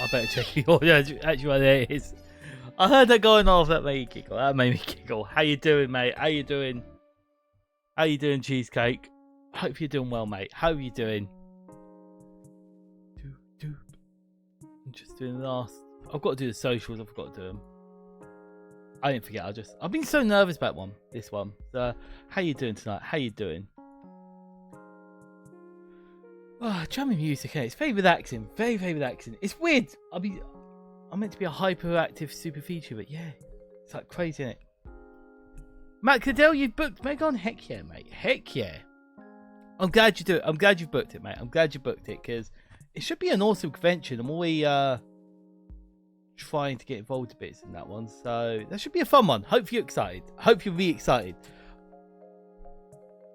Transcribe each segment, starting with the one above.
I better check the audio. Actually, right there it is. I heard that going off. That made me giggle. That made me giggle. How you doing, mate? How you doing? How you doing, Cheesecake? Hope you're doing well, mate. How are you doing? I'm just doing the last. I've got to do the socials. I've got to do them. I didn't forget. I've been so nervous about this one. So, how you doing tonight? How you doing? Oh, drumming music, it's very relaxing. Very, very relaxing. It's weird. I'm meant to be a hyperactive super feature, but yeah, it's like crazy, isn't it? Matt Cadell, you've booked Megon? Heck yeah, mate. Heck yeah. I'm glad you do it. I'm glad you've booked it, mate. I'm glad you booked it because it should be an awesome convention. I'm always trying to get involved a bit in that one, so that should be a fun one. Hope you're excited. Hope you're really excited.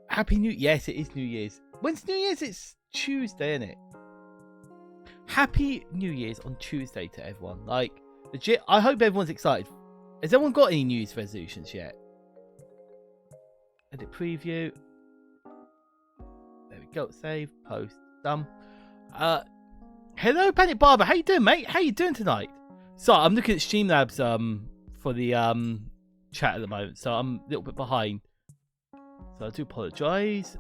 Happy New Yes, it is New Year's. When's New Year's? It's Tuesday, isn't it? Happy New Year's on Tuesday to everyone. Like, legit, I hope everyone's excited. Has anyone got any New Year's resolutions yet? Edit preview. There we go. Save. Post. Done. Hello, Panic Barber. How you doing, mate? How you doing tonight? So, I'm looking at Streamlabs for the chat at the moment, so I'm a little bit behind. So, I do apologise.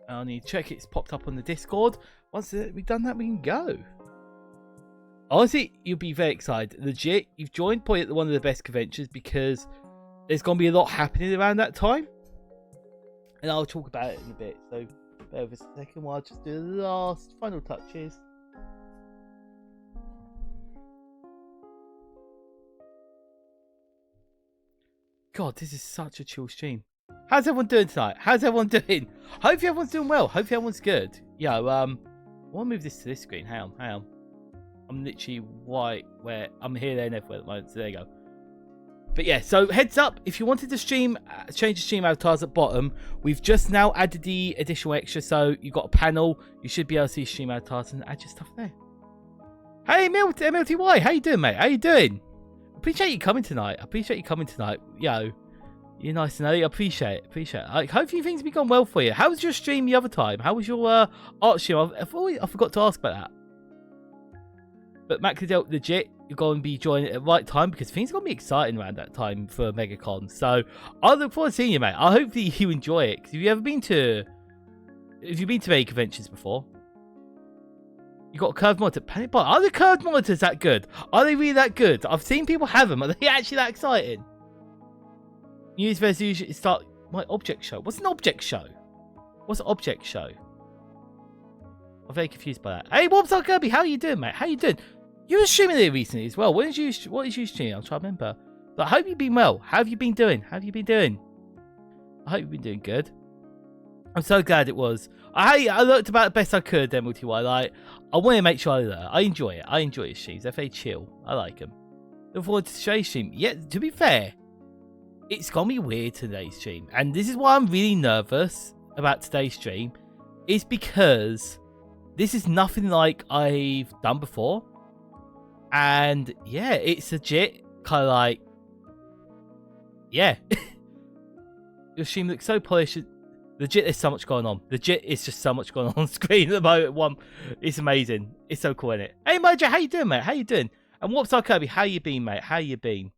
I need to check it's popped up on the Discord. Once we've done that, we can go. Honestly, you'll be very excited. Legit, you've joined probably at one of the best conventions because there's going to be a lot happening around that time. And I'll talk about it in a bit. So, bear with us a second while I just do the last final touches. God, this is such a chill stream. How's everyone doing tonight? How's everyone doing? Hopefully everyone's doing well. Hopefully everyone's good. Yeah, I want to move this to this screen. Hang on. I'm literally right where I'm here, there, and everywhere at the moment. So there you go. But yeah, so heads up, if you wanted to stream, change the stream avatars at bottom. We've just now added the additional extra. So you've got a panel. You should be able to see stream avatars and add your stuff there. Hey, MLTY, how you doing, mate? How you doing? Appreciate you coming tonight. Yo. You're nice and early. I appreciate it. Like, hopefully things have been going well for you. How was your stream the other time? How was your art stream? I forgot to ask about that. But Matt Cadell, legit, you're going to be joining at the right time because things are going to be exciting around that time for MegaCon. So I look forward to seeing you, mate. I hope that you enjoy it. Because have you been to many conventions before? You got a curved monitor. Panic Bar. Are the curved monitors that good? Are they really that good? I've seen people have them. Are they actually that exciting? New Year's resolution is start my object show. What's an object show? What's an object show? I'm very confused by that. Hey, what's up, Kirby? How are you doing, mate? How you doing? You were streaming there recently as well. What did you stream? I'm trying to remember. But I hope you've been well. How have you been doing? I hope you've been doing good. I'm so glad it was. I looked about the best I could, MLTY. Like, I want to make sure I enjoy it. I enjoy his streams. They're very chill. I like them. Look forward to today's stream. Yeah, to be fair, it's gonna be weird today's stream, and this is why I'm really nervous about today's stream. Is because this is nothing like I've done before, and yeah, it's legit kind of like, yeah. Your stream looks so polished. Legit, there's so much going on. Legit, it's just so much going on screen at the moment. It's amazing. It's so cool, isn't it? Hey, Mojo, how you doing, mate? How you doing? And what's up, Kirby? How you been, mate? How you been?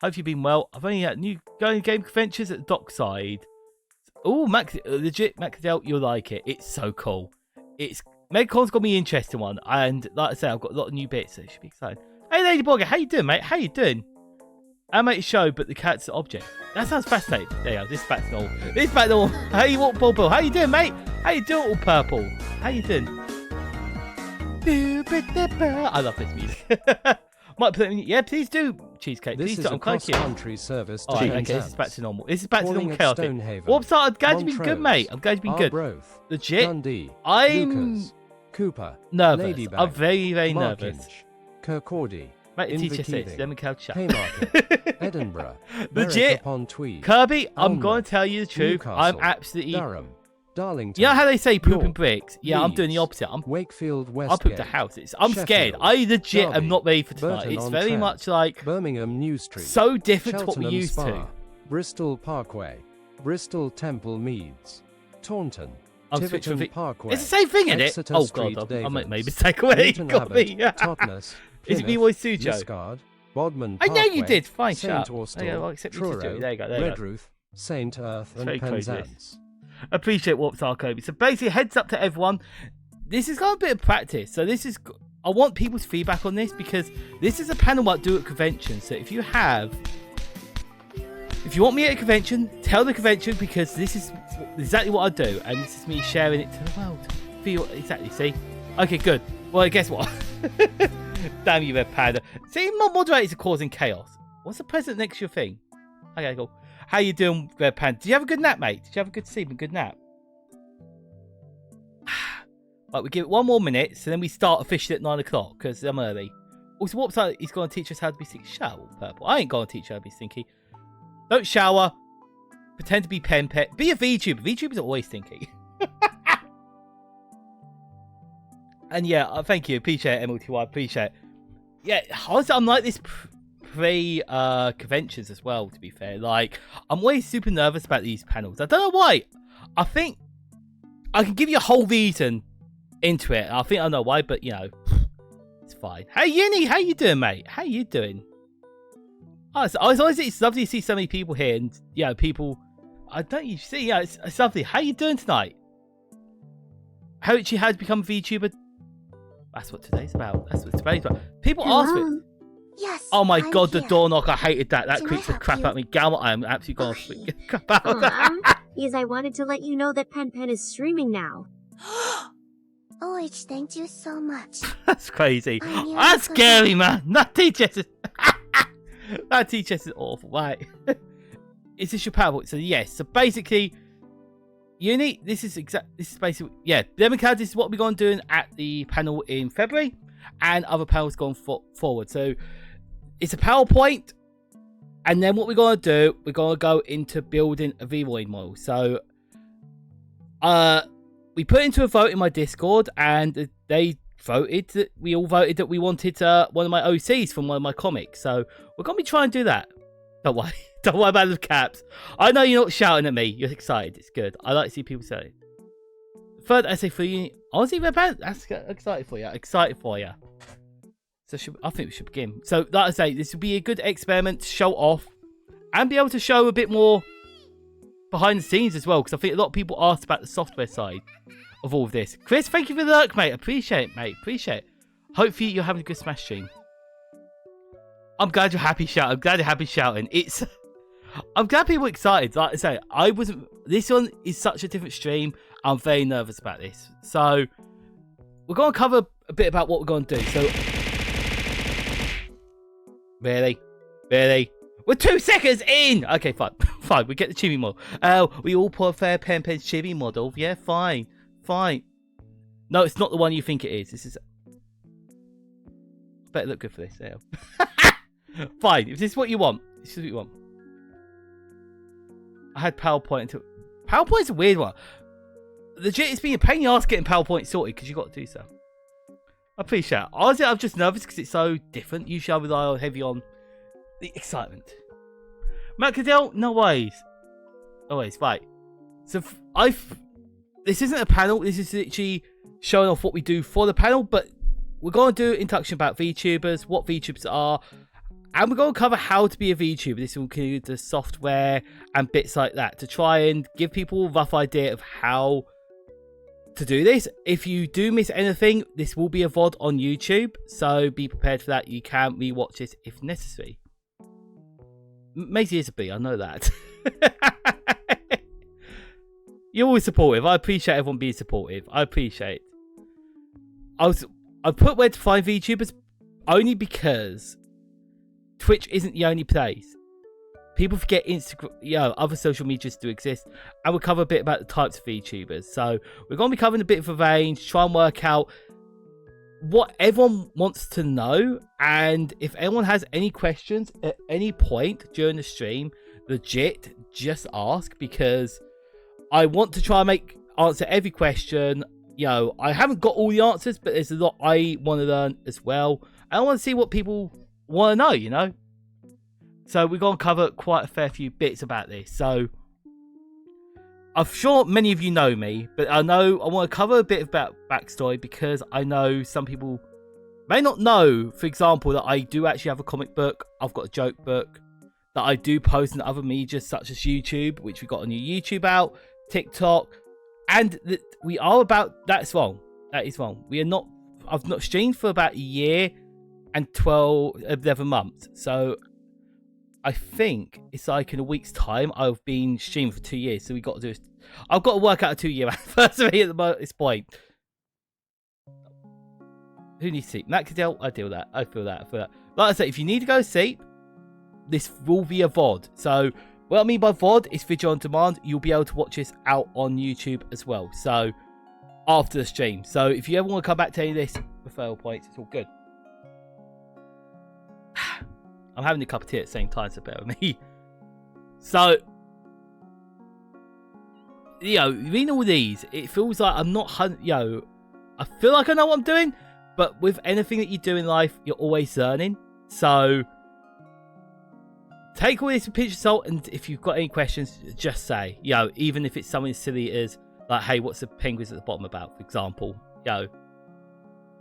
Hope you've been well. I've only had new going game conventions at the dockside. Oh, legit, Macadel, you'll like it. It's so cool. MegaCon's gonna be an interesting one, and like I said, I've got a lot of new bits, so it should be exciting. Hey, Lady Bogger, how you doing, mate? How you doing? Animated show, but the cat's the object. That sounds fascinating. There you go. This bat's normal. Hey, what Bobo? How you doing, mate? How you doing, all purple? How you doing? I love this music. Might put it in, yeah, please do, Cheesecake. This please is do. a cross-country service. Oh, okay, this is back to normal. This is back to normal chaotic. Whoops, I'm glad you've been good, mate. I'm glad you've been good. Arbroath, Legit. Dundee, I'm Lucas, Cooper, nervous. Ladybag, I'm very, very nervous. Kirkcaldy, Mate, the teacher says, let me couch chat. Haymarket, Edinburgh, Legit. Tweed, Kirby, I'm Alnmouth, going to tell you the truth. Newcastle, I'm absolutely... Durham, Darlington. You know how they say pooping York, bricks? Yeah, I'm doing the Leeds, opposite. Wakefield, I Westgate, pooped the house. I'm scared. I legit Derby, am not ready for tonight. Burton It's on very Trent, much like... Birmingham New Street, so different to what we Cheltenham used Spa, to. Bristol Parkway, Bristol Temple Meads, Taunton, I'm switching Tiverton for Parkway. it's the same thing, isn't it? Exeter Oh Street, god, I made a Davies, mistake away. Newton Got me. Abbot, Totnes, Is it me, Plymouth, boy, Sujo? Liscard, Bodmin I Parkway, know you did. Fine, St shut up. Austell, There you go, I'll accept you to do it. There you go. There you go. Redruth, St Earth, and Very crazy. Penzance. Appreciate Warp's Arcade. So basically, heads up to everyone. This is got a bit of practice. So this is, I want people's feedback on this because this is a panel I do at conventions. So if you want me at a convention, tell the convention because this is exactly what I do, and this is me sharing it to the world. Feel exactly. See? Okay, good. Well, guess what? Damn you, Red Panda. See, my moderators are causing chaos. What's the present next to your thing? Okay, cool. How you doing, Red Panda? Did you have a good nap, mate? Did you have a good sleep and good nap? Right, we give it one more minute, so then we start officially at 9 o'clock, because I'm early. Also, Warp's like, he's going to teach us how to be stinky. Shut up, Purple. I ain't going to teach you how to be stinky. Don't shower. Pretend to be PenPen. Be a VTuber. VTubers are always stinky. And yeah, thank you. Appreciate it, MLTY. Appreciate it. Yeah, honestly, I'm like this pre-conventions as well, to be fair. Like, I'm always super nervous about these panels. I don't know why. I think I can give you a whole reason into it. I think I know why, but, you know, it's fine. Hey, Uni, how you doing, mate? How you doing? Oh, it's lovely to see so many people here. And, you know, people I don't usually see. Yeah, it's lovely. How you doing tonight? How you had to become a VTuber? That's what today's about. That's what today's about. People ask me. Yes. Oh my I'm god, the here. door knock. I hated that. That Can I creeps the help crap you? out of me. Gamma, I am absolutely going to freak crap out. Yes, I wanted to let you know that PenPen is streaming now. Oh, thank you so much. That's crazy. I'm here That's because scary, man. That THS is... that THS is awful. Right. Is this your PowerPoint? So, yes. So, basically... Uni, this is basically, yeah, this is what we're going to do at the panel in February, and other panels going forward. So it's a PowerPoint, and then what we're going to do, we're going to go into building a Vroid model. So we put into a vote in my Discord, and they voted that we all voted that we wanted one of my OCs from one of my comics. So we're going to be trying to do that. Don't worry. Don't worry about the caps. I know you're not shouting at me. You're excited. It's good. I like to see people say it. Third essay for you. Honestly, that's excited for you. Excited for you. So I think we should begin. So, like I say, this will be a good experiment to show off and be able to show a bit more behind the scenes as well. Because I think a lot of people asked about the software side of all of this. Chris, thank you for the lurk, mate. Appreciate it, mate. Appreciate it. Hopefully, you're having a good Smash stream. I'm glad you're happy shouting. I'm glad you're happy shouting. I'm glad people are excited. Like I say, this one is such a different stream. I'm very nervous about this. So, we're going to cover a bit about what we're going to do. So, really? We're 2 seconds in! Okay, fine. Fine, we get the chibi model. We all prefer PenPen's chibi model. Yeah, fine. No, it's not the one you think it is. This is... Better look good for this. Yeah. Fine, if this is what you want. This is what you want. I had PowerPoint until... PowerPoint's a weird one. Legit, it's been a pain in the ass getting PowerPoint sorted because you got to do so. I appreciate it. Honestly, I'm just nervous because it's so different. Usually I rely heavy on the excitement. Matt Cadell, no ways. Always, right. So this isn't a panel. This is literally showing off what we do for the panel, but we're going to do an introduction about VTubers, what VTubers are, and we're going to cover how to be a VTuber. This will include the software and bits like that to try and give people a rough idea of how to do this. If you do miss anything, this will be a VOD on YouTube, so be prepared for that. You can rewatch this if necessary. Maisie is a B, I know that. You're always supportive. I appreciate everyone being supportive. I appreciate it. I put where to find VTubers only because Twitch isn't the only place. People forget Instagram, other social medias do exist, and we'll cover a bit about the types of VTubers. So we're going to be covering a bit of a range, try and work out what everyone wants to know, and if anyone has any questions at any point during the stream, legit, just ask, because I want to try and answer every question. I haven't got all the answers, but there's a lot I want to learn as well. I want to see what people want to know, So we're going to cover quite a fair few bits about this. So I'm sure many of you know me, but I want to cover a bit about backstory because I know some people may not know, for example, that I do actually have a comic book. I've got a joke book that I do post in other media such as YouTube, which we got a new YouTube out, TikTok, and we are about. That's wrong. That is wrong. We are not. I've not streamed for about a year and 11 months. So I think it's like in a week's time. I've been streaming for 2 years, so we got to do. I've got to work out a 2-year anniversary at this point. Who needs sleep? Matt Cadell, I feel that. I feel that. Like I said, if you need to go to sleep, this will be a VOD. So what I mean by VOD is video on demand. You'll be able to watch this out on YouTube as well. So after the stream. So if you ever want to come back to any of this referral points, it's all good. I'm having a cup of tea at the same time, so bear with me. So, reading all these, it feels like I'm not, I feel like I know what I'm doing, but with anything that you do in life, you're always learning. So, take all this with a pinch of salt, and if you've got any questions, just say, even if it's something as silly as, like, hey, what's the penguins at the bottom about, for example.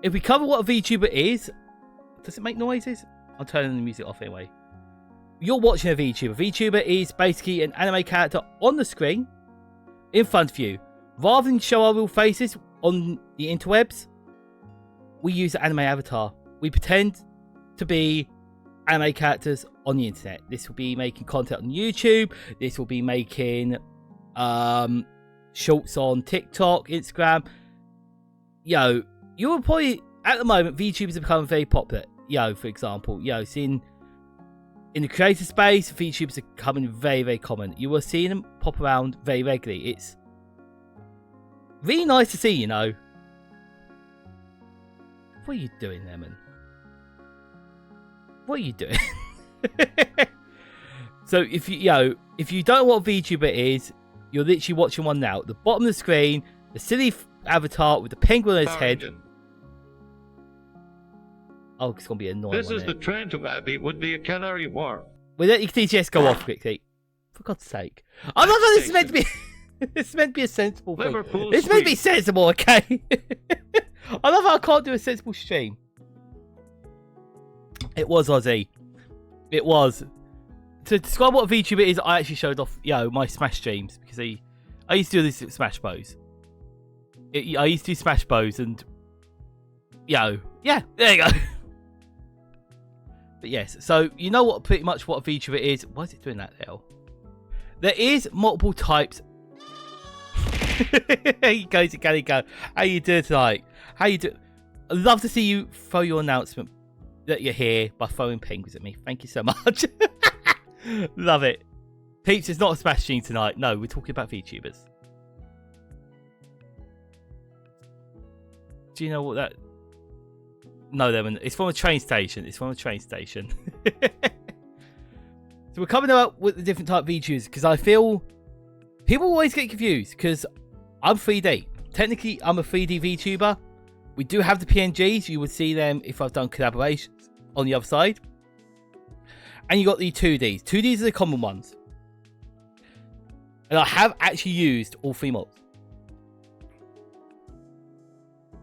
If we cover what a VTuber is, does it make noises? I'm turning the music off anyway. You're watching a VTuber. VTuber is basically an anime character on the screen in front of you. Rather than show our real faces on the interwebs, we use an anime avatar. We pretend to be anime characters on the internet. This will be making content on YouTube. This will be making shorts on TikTok, Instagram. You're probably, at the moment, VTubers are becoming very popular. For example, seeing in the creator space, VTubers are becoming very, very common. You will see them pop around very regularly. It's really nice to see, What are you doing, Lemon? What are you doing? So if you don't know what a VTuber is, you're literally watching one now. At the bottom of the screen, the silly avatar with the penguin on his head. Oh, it's going to be annoying. This is the trend to Abby would be a canary worm. Will let your TTS go off quickly? For God's sake. I love how this is meant to be... It's meant to be a sensible thing. It's meant to be sensible, okay? I love how I can't do a sensible stream. It was, Ozzy. It was. To describe what a VTuber is, I actually showed off, my Smash streams. Because I used to do this at Smash Bows. I used to do Smash Bows and... yeah, there you go. But yes, so you know what pretty much what a VTuber is. Why is it doing that now? There is multiple types. There you go, go. How you doing tonight? How you do? I'd love to see you throw your announcement that you're here by throwing penguins at me. Thank you so much. Love it. Peeps, it's not a Smash stream tonight. No, we're talking about VTubers. Do you know what that... No, it's from a train station. So we're coming out with the different type of VTubers because I feel people always get confused because I'm 3D. Technically, I'm a 3D VTuber. We do have the PNGs. You would see them if I've done collaborations on the other side. And you got the 2Ds. 2Ds are the common ones. And I have actually used all 3 mods.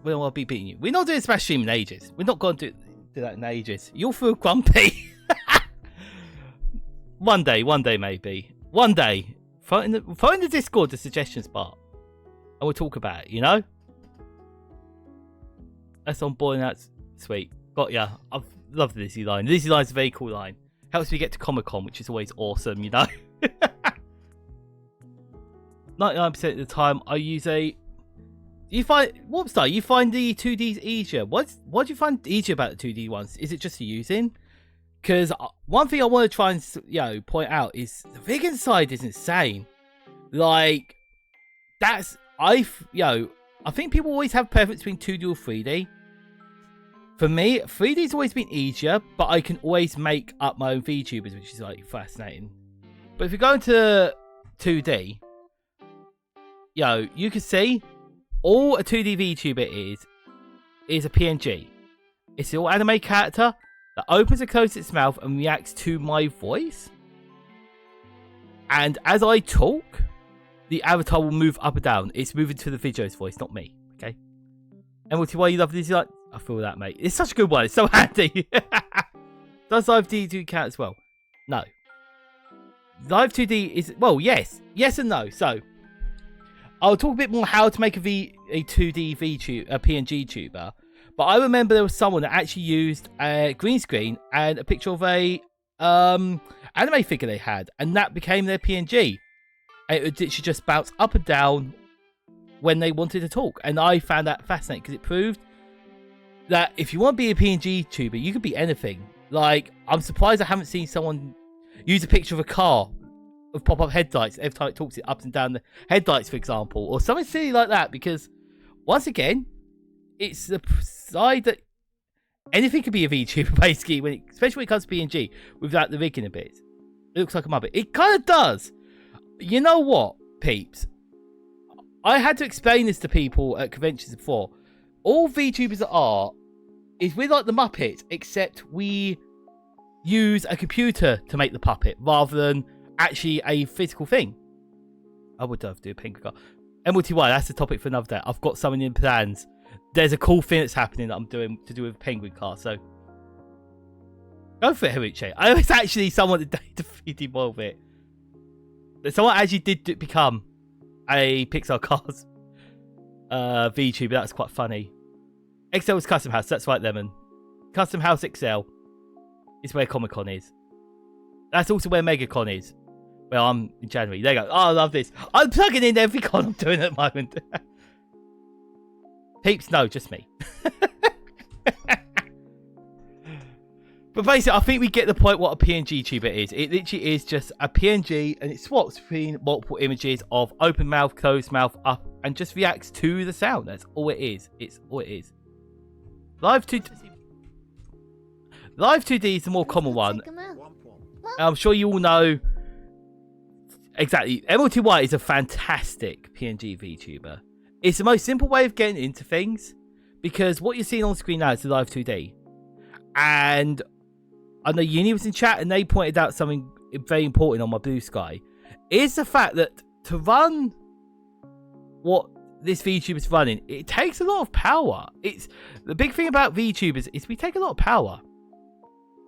When I'll be beating you. We're not doing Smash Stream in ages. We're not going to do that in ages. You'll feel grumpy. One day maybe. One day. Throw in the Discord the suggestions part. And we'll talk about it, That's on board and that's sweet. Got ya. I love the Lizzie line. The Lizzie line's a very cool line. Helps me get to Comic-Con, which is always awesome, 99% of the time I use a... You find the 2Ds easier. What do you find easier about the 2D ones? Is it just the using? Because one thing I want to try and point out is the rig inside is insane. Like I think people always have preference between 2D or 3D. For me, 3D's always been easier, but I can always make up my own VTubers, which is like fascinating. But if you go into 2D, you can see. All a 2D VTuber is a PNG. It's an anime character that opens and closes its mouth and reacts to my voice. And as I talk, the avatar will move up and down. It's moving to the video's voice, not me. Okay. MLT, why you love this? Like, I feel that, mate. It's such a good one. It's so handy. Does Live 2D count as well? No. Live 2D is, well, yes. Yes and no. So, I'll talk a bit more how to make a 2D a PNG tuber. But I remember there was someone that actually used a green screen and a picture of a anime figure they had. And that became their PNG. And it would literally just bounce up and down when they wanted to talk. And I found that fascinating because it proved that if you want to be a PNG tuber, you can be anything. Like, I'm surprised I haven't seen someone use a picture of a car with pop-up headlights every time it talks it up and down the headlights, for example, or something silly like that. Because once again, it's the side that anything could be a VTuber basically, especially when it comes to PNG without the rigging a bit. It looks like a muppet. It kind of does. You know what, peeps? I had to explain this to people at conventions before. All VTubers are is we're like the Muppet, except we use a computer to make the puppet rather than actually a physical thing. I would love to do a penguin car. MLTY, that's the topic for another day. I've got something in plans. There's a cool thing that's happening that I'm doing to do with a penguin car, so go for it, Haruche. I was actually someone that did the 3D model of it. Someone actually did become a Pixar Cars VTuber. That's quite funny. XL is Custom House. That's right, Lemon. Custom House XL is where Comic Con is. That's also where MegaCon is. Well, I'm in January. There you go. Oh, I love this. I'm plugging in every con I'm doing at the moment. Peeps, no, just me. But basically, I think we get the point what a PNG tuber is. It literally is just a PNG and it swaps between multiple images of open mouth, closed mouth, up, and just reacts to the sound. That's all it is. It's all it is. Live 2D is the more common one. I'm sure you all know exactly. MLTY is a fantastic PNG VTuber. It's the most simple way of getting into things because what you're seeing on screen now is the Live 2D. And I know Uni was in chat and they pointed out something very important on my blue sky. Is the fact that to run what this VTuber is running, it takes a lot of power. It's the big thing about VTubers is we take a lot of power.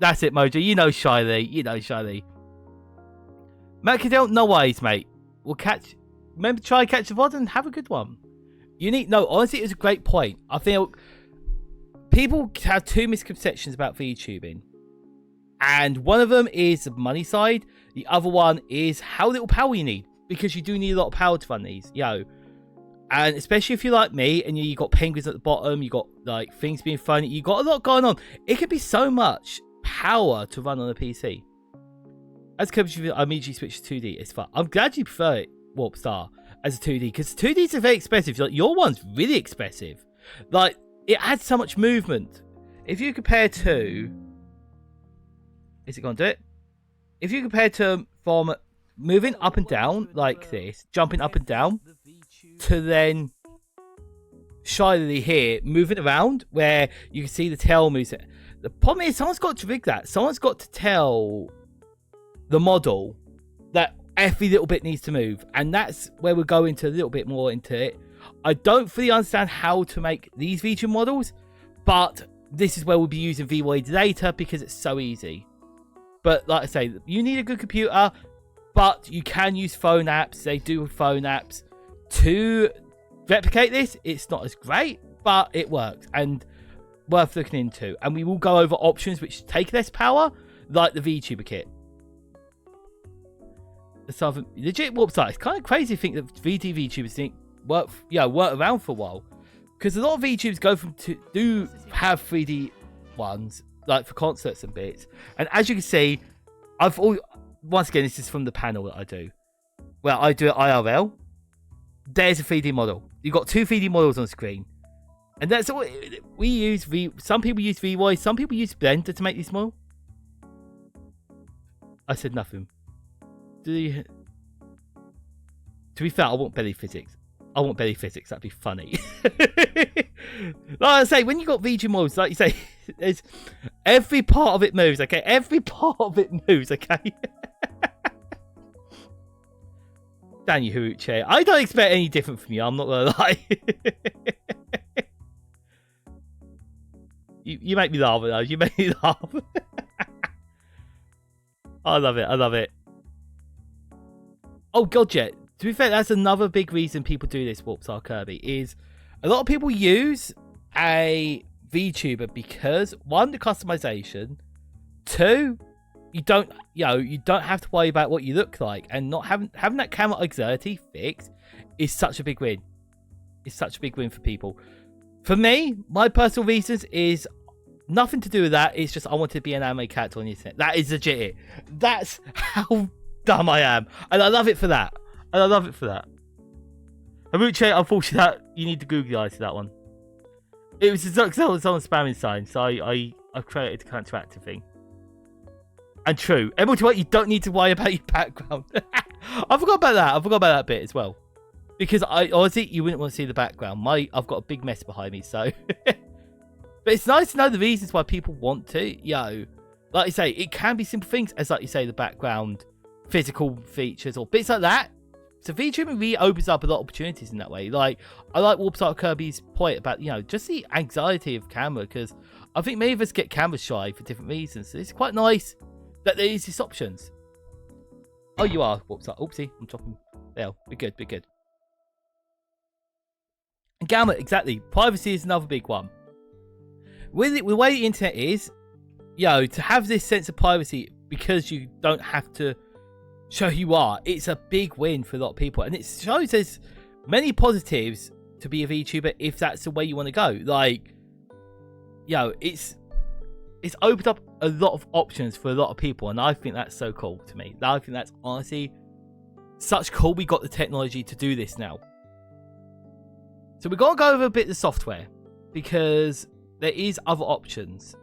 That's it, Mojo. You know Shyly. You know Shyly. Macadel, no worries, mate. We'll catch. Remember, try and catch the VOD and have a good one. No, honestly, it was a great point. I feel people have two misconceptions about VTubing. And one of them is the money side. The other one is how little power you need. Because you do need a lot of power to run these. And especially if you're like me and you got penguins at the bottom, you got like things being thrown, you got a lot going on. It could be so much power to run on a PC. As compared I immediately switched to 2D. It's fun. I'm glad you prefer it, Warp Star, as a 2D, because 2Ds are very expensive. Like, your one's really expensive. Like, it adds so much movement. If you compare to... Is it going to do it? If you compare to from moving up and down like this, jumping up and down, to then shyly here, moving around, where you can see the tail moves. The problem is someone's got to rig that. Someone's got to tell the model that every little bit needs to move. And that's where we're going to a little bit more into it. I don't fully understand how to make these VTuber models, but this is where we'll be using VY data because it's so easy. But like I say, you need a good computer, but you can use phone apps. They do phone apps to replicate this. It's not as great, but it works and worth looking into. And we will go over options which take less power, like the VTuber kit. The legit warp site. It's kind of crazy to think that VTubers work around for a while, because a lot of VTubers go from do have 3D ones like for concerts and bits. And as you can see, once again, this is from the panel that I do. Well, I do it IRL. There's a 3D model. You've got two 3D models on screen. And that's all we use. Some people use VY, some people use Blender to make this model. I said nothing. To be fair, I want belly physics. That'd be funny. Like I say, when you got VG models, like you say, there's every part of it moves, okay? Every part of it moves, okay? Damn you, Haruche. I don't expect any different from you, I'm not gonna lie. you make me laugh, though. You make me laugh. I love it, I love it. Oh god, yeah. To be fair, that's another big reason people do this, Warpstar Kirby, is a lot of people use a VTuber because, one, the customization, two, you don't have to worry about what you look like, and not having that camera anxiety fixed is such a big win. It's such a big win for people. For me, my personal reasons is nothing to do with that. It's just I wanted to be an anime character on the internet. That is legit it. That's how dumb I am, and I love it for that. And I love it for that. Haruche, unfortunately, that you need the googly eyes for that one. It was someone spamming sign, so I've created a counteractive thing. And true, MLT1, you don't need to worry about your background. I forgot about that. I forgot about that bit as well, because honestly, you wouldn't want to see the background. I've got a big mess behind me, so. But it's nice to know the reasons why people want to. Like you say, it can be simple things, as like you say, the background, physical features, or bits like that. So VTuber really opens up a lot of opportunities in that way. Like, I like Warpstar Kirby's point about, just the anxiety of camera, because I think many of us get camera shy for different reasons. So it's quite nice that there is these options. Oh, you are, Warpstar. Oopsie, I'm dropping. There, be good, be good. And camera, exactly. Privacy is another big one. With the way the internet is, to have this sense of privacy because you don't have to show who you are, it's a big win for a lot of people, and it shows there's many positives to be a VTuber if that's the way you want to go. Like, it's opened up a lot of options for a lot of people, and I think that's so cool to me. I think that's honestly such cool. We got the technology to do this now. So we're gonna go over a bit of the software, because there is other options.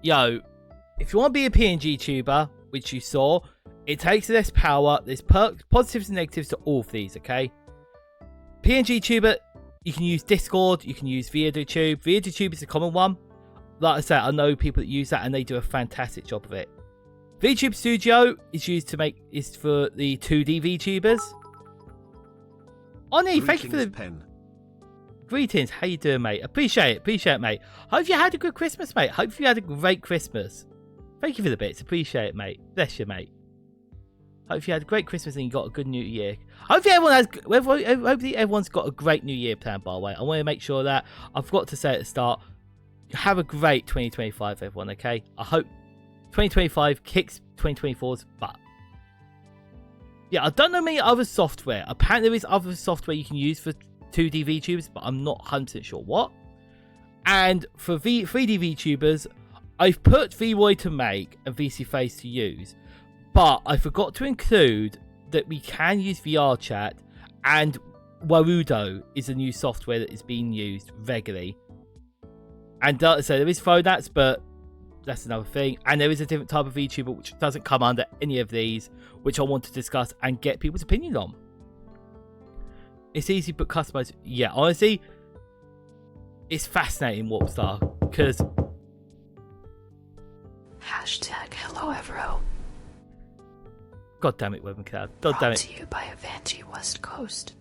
If you want to be a PNG tuber, which you saw, it takes less power. There's positives and negatives to all of these, okay? PNG tuber, you can use Discord, you can use VideoTube. VideoTube is a common one. Like I said, I know people that use that, and they do a fantastic job of it. VTube Studio is for the 2D VTubers. Oni, thank you for the pen. Greetings. How you doing, mate? Appreciate it, mate. Hope you had a good Christmas, mate. Hope you had a great Christmas. Thank you for the bits. Appreciate it, mate. Bless you, mate. Hope you had a great Christmas and you got a good New Year. Hopefully everyone's got a great New Year plan, by the way. I want to make sure that, I forgot to say at the start, have a great 2025, everyone, okay? I hope 2025 kicks 2024's butt. Yeah, I don't know many other software. Apparently there is other software you can use for 2D VTubers, but I'm not 100% sure what. And for 3D VTubers, I've put VRoy to make and VC Face to use, but I forgot to include that we can use VR chat, and Warudo is a new software that is being used regularly. And so there is phonats, but that's another thing. And there is a different type of VTuber which doesn't come under any of these, which I want to discuss and get people's opinion on. It's easy but customized. Yeah, honestly, it's fascinating, Warpstar, because #Hello Evero. God damn it, Webman Cloud. God damn it. Brought to you by Avanti West Coast.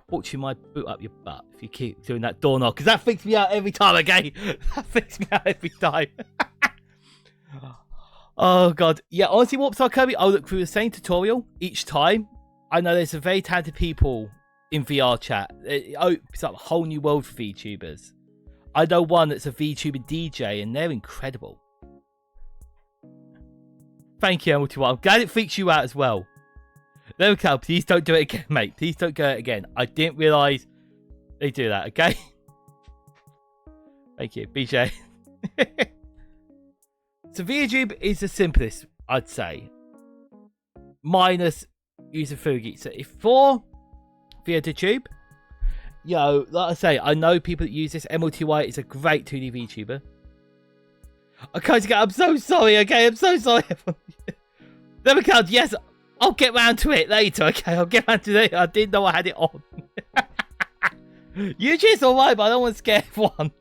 Fortune might boot up your butt if you keep doing that door knock, because that freaks me out every time, okay? That freaks me out every time. Oh, God. Yeah, honestly, Warpstar Kirby, I'll look through the same tutorial each time. I know there's some very talented people in VR chat. It opens up a whole new world for VTubers. I know one that's a VTuber DJ, and they're incredible. Thank you, MLT1. I'm glad it freaks you out as well. There we go. Please don't do it again, mate. Please don't do it again. I didn't realise they do that, okay? Thank you, BJ. So VTube is the simplest, I'd say. Minus user-fugi. So if for VTube, like I say, I know people that use this. MLTY is a great 2D VTuber. Okay, I'm so sorry, okay? I'm so sorry. There we go. Yes, I'll get round to it later, okay? I'll get round to it. I didn't know I had it on. YouTube's alright, but I don't want to scare everyone.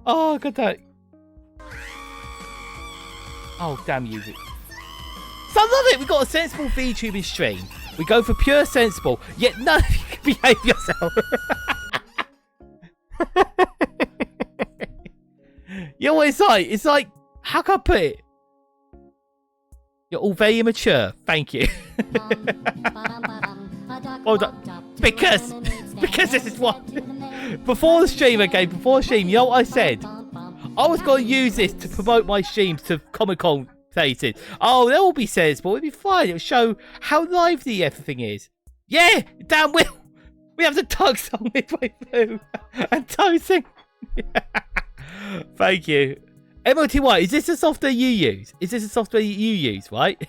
Oh, God damn it. Oh, damn you. So I love it. We got a sensible VTubing stream. We go for pure sensible, yet none of you can behave yourself. You know what it's like? It's like, how can I put it? You're all very immature. Thank you. Hold on. Because this is what... Before the stream, okay? Before the stream, you know what I said? I was going to use this to promote my streams to Comic-Con places. Oh, there will be sensible. It'll be fine. It'll show how lively everything is. Yeah, damn well. We have the tug song midway through. And toasting. Thank you. MOTY, is this the software you use? Is this the software you use, right?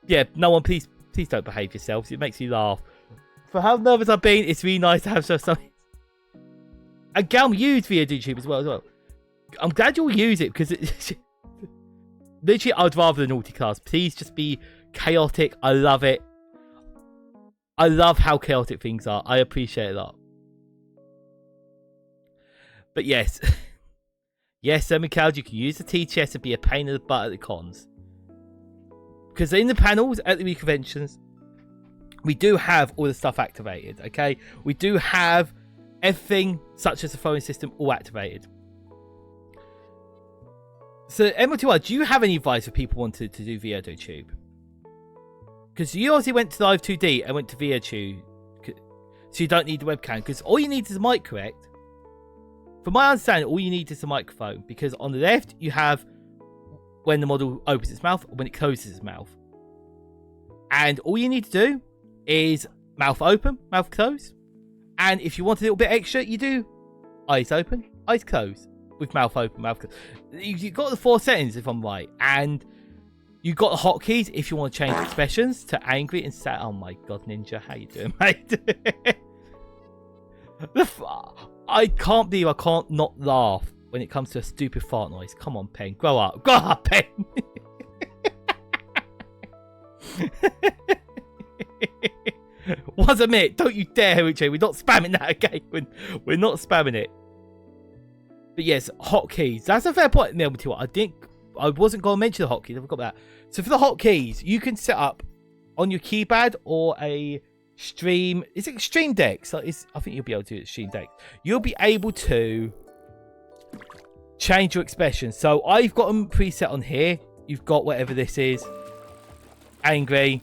Yeah, no one, please don't behave yourselves. It makes me laugh. For how nervous I've been, it's really nice to have something. And Galm used VTube as well. I'm glad you'll use it because it's literally, I'd rather the naughty class. Please just be chaotic. I love it. I love how chaotic things are. I appreciate it a lot. But yes. Yes, Cloud, you can use the TTS and be a pain in the butt at the cons. Because in the panels at the conventions, we do have all the stuff activated, okay? We do have everything, such as the phone system, all activated. So, MOTY, do you have any advice for people wanting to do VTube? Because you obviously went to Live 2D and went to VTube, so you don't need the webcam. Because all you need is a mic, correct? From my understanding, all you need is a microphone. Because on the left, you have when the model opens its mouth or when it closes its mouth. And all you need to do is mouth open, mouth close. And if you want a little bit extra, you do eyes open, eyes closed. With mouth open, mouth closed. You've got the 4 settings, if I'm right. And you've got the hotkeys if you want to change expressions to angry and sad. Oh my god, Ninja, how you doing, mate? I can't believe I can't not laugh when it comes to a stupid fart noise. Come on, Pen. Grow up. Grow up, Pen. Once a minute. Don't you dare, Richie. We're not spamming that again. We're not spamming it. But yes, hotkeys. That's a fair point. I wasn't going to mention the hotkeys. I forgot that. So for the hotkeys, you can set up on your keypad or a stream. Is it Stream Deck? So I think you'll be able to do it Stream Deck. You'll be able to change your expression. So I've got them preset on here. You've got whatever this is. Angry,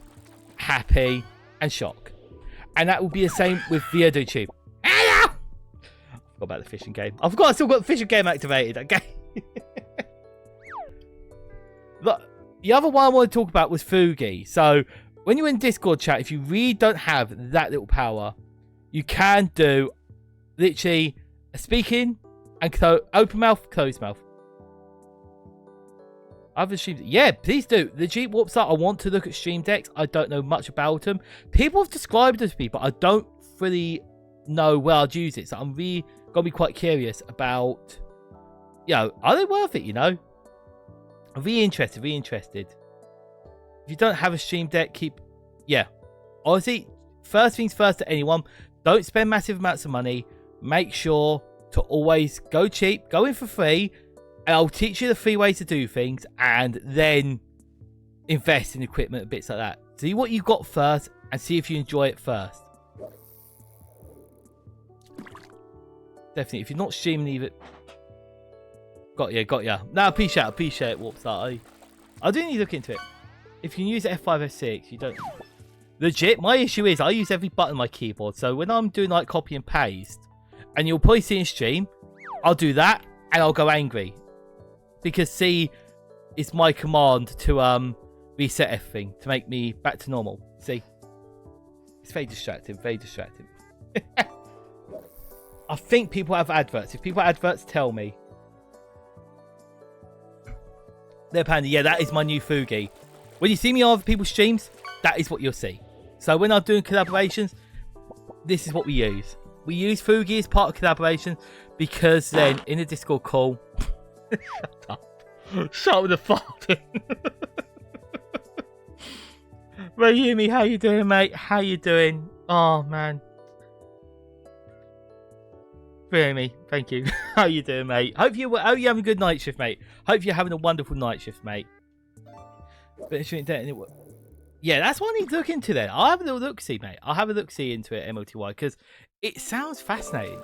happy, and shock. And that will be the same with VTube. I forgot about the fishing game. I forgot I still got the fishing game activated. Okay. Look, the other one I want to talk about was Fugi. So when you're in Discord chat, if you really don't have that little power, you can do literally a speaking and open mouth, closed mouth. Other streams, yeah, please do. The Jeep Warps up. I want to look at stream decks. I don't know much about them. People have described them to me, but I don't really know where I'd use it. So I'm really gonna be quite curious about, are they worth it? I'm really interested. If you don't have a stream deck, honestly, first things first to anyone, don't spend massive amounts of money. Make sure to always go cheap, go in for free, and I'll teach you the 3 ways to do things, and then invest in equipment and bits like that. See what you've got first, and see if you enjoy it first. Definitely, if you're not streaming either... Got ya. No, appreciate it, Warpstar. I do need to look into it. If you can use F5, F6, you don't... Legit, my issue is I use every button on my keyboard, so when I'm doing like copy and paste, and you'll probably see in stream, I'll do that, and I'll go angry. Because C is my command to reset everything, to make me back to normal. See? It's very distracting, I think people have adverts. If people have adverts, tell me. There, Panda. Yeah, that is my new Fugi. When you see me on other people's streams, that is what you'll see. So when I'm doing collaborations, this is what we use. We use Fugi as part of collaboration because then in the Discord call... Shut up. Shut up with the farting. Rayumi, how you doing, mate? How you doing? Oh, man. Rayumi, thank you. How you doing, mate? Hope you're having a good night shift, mate. Hope you're having a wonderful night shift, mate. Yeah, that's what I need to look into then. I'll have a little look-see, mate. I'll have a look-see into it, MLTY, because it sounds fascinating.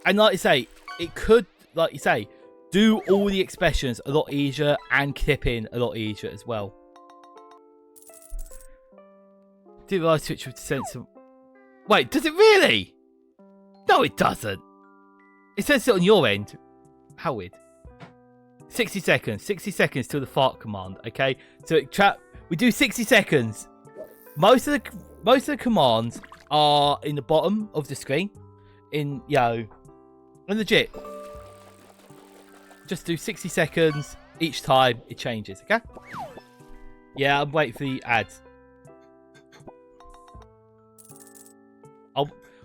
And like you say, it could, like you say, do all the expressions a lot easier and clip in a lot easier as well. Do the live switch with sense of... Wait, does it really? No, it doesn't. It says it on your end. How weird. 60 seconds. 60 seconds till the fart command, okay? So we do 60 seconds. Most of the commands are in the bottom of the screen. And legit. Just do 60 seconds each time it changes, okay? Yeah, I'm waiting for the ads.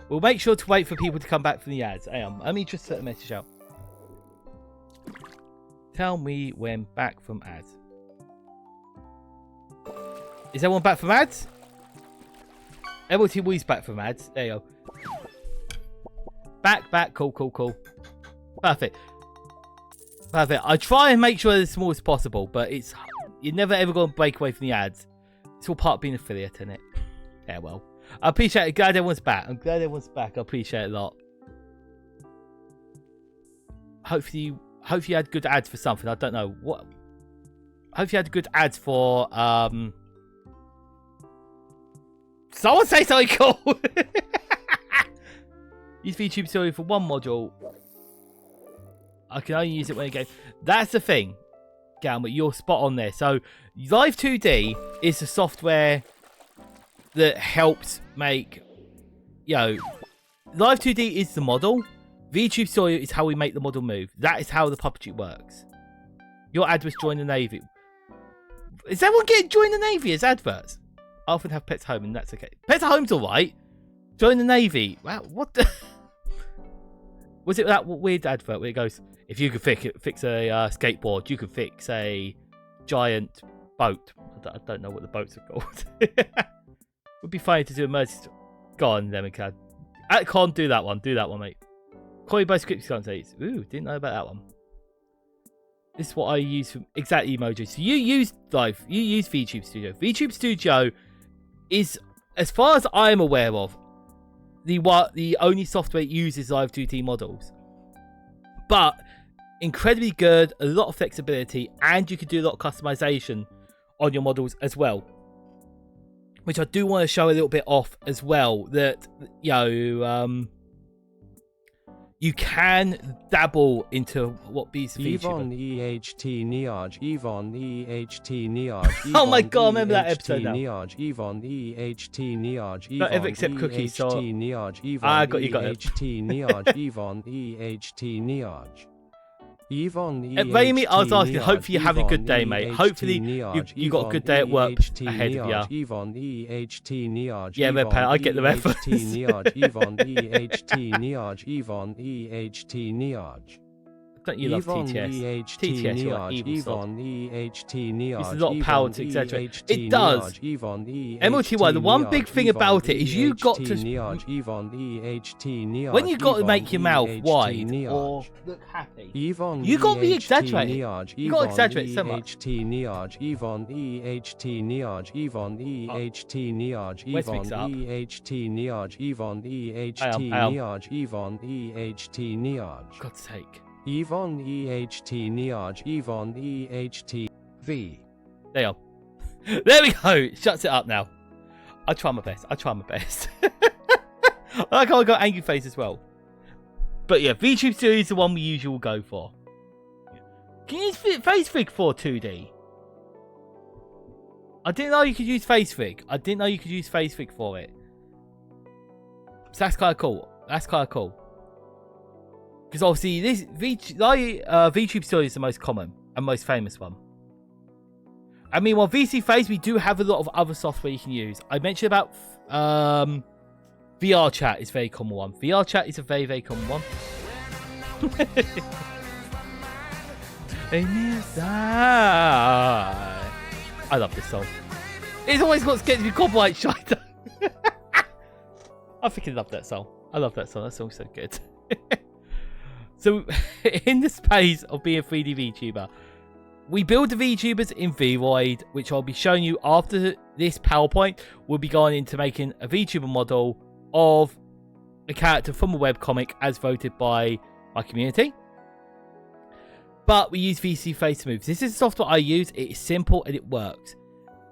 We'll make sure to wait for people to come back from the ads. Hang on, let me just set a message out. Tell me when back from ads. Is everyone back from ads? Everyone is back from ads. There you go. Back. Cool. Perfect. I try and make sure it's as small as possible, but you're never ever going to break away from the ads. It's all part of being an affiliate, isn't it? Yeah, well. I appreciate it. Glad everyone's back. I'm glad everyone's back. I appreciate it a lot. Hopefully you had good ads for something. I don't know what. Hopefully you had good ads for someone say something cool. Use VTube story for one module. I can only use it when I go. That's the thing, Galma. You're spot on there. So Live 2D is the software that helps make, Live 2D is the model. VTube Story is how we make the model move. That is how the puppetry works. Your ad was join the Navy. Is everyone getting join the Navy as adverts? I often have pets home and that's okay. Pets at home's alright. Join the Navy. Wow, what the... Was it that weird advert where it goes, if you could fix a skateboard, you could fix a giant boat. I don't know what the boats are called. Would be funny to do emergency. Go on, Lemon. Can't do that one. Do that one, mate. Call you by scripts content. Ooh, didn't know about that one. This is what I use for exactly emoji. So you use VTube Studio. VTube Studio is, as far as I'm aware of, the only software that uses Live 2D models. But incredibly good, a lot of flexibility, and you can do a lot of customization on your models as well. Which I do want to show a little bit off as well. That you can dabble into what beats the Yvonne EHT Niaj, Yvonne EHT Niaj. Oh my god, remember that episode now. Niaj, Yvonne EHT Niaj. Don't ever accept cookies, so... I got you. EHT Niaj, Yvonne EHT Niaj. Raimi, I was asking, hopefully you're having a good day, mate. Hopefully you got a good day at work ahead of you. Yeah, Red Pan, I get the reference. Don't you love TTS? TTS, you're like evil sod. It's a lot of power to exaggerate. It does. MLTY, the one big thing about it is you got to... When you got to make your mouth wide or look happy, you got to be exaggerating. You got to exaggerate so much. Let's mix it up. God's sake. Yvonne EHT Niaj, Yvonne EHT V. There you go. There we go. Shuts it up now. I try my best. I can't go angry face as well. But yeah, VTube Studio is the one we usually will go for. Can you use FaceFig for 2D? I didn't know you could use FaceFig. I didn't know you could use FaceFig for it. So that's kind of cool. Because obviously this VTube Studio is the most common and most famous one. I mean, while VC Face, we do have a lot of other software you can use. I mentioned about VR Chat is a very common one. VR Chat is a very, very common one. I love this song. It's always got to get to be copyright shite. I freaking love that song. I love that song. That song's so good. So, in the space of being a 3D VTuber, we build the VTubers in Vroid, which I'll be showing you after this PowerPoint. We'll be going into making a VTuber model of a character from a webcomic as voted by my community. But we use VC Face moves. This is the software I use. It is simple and it works.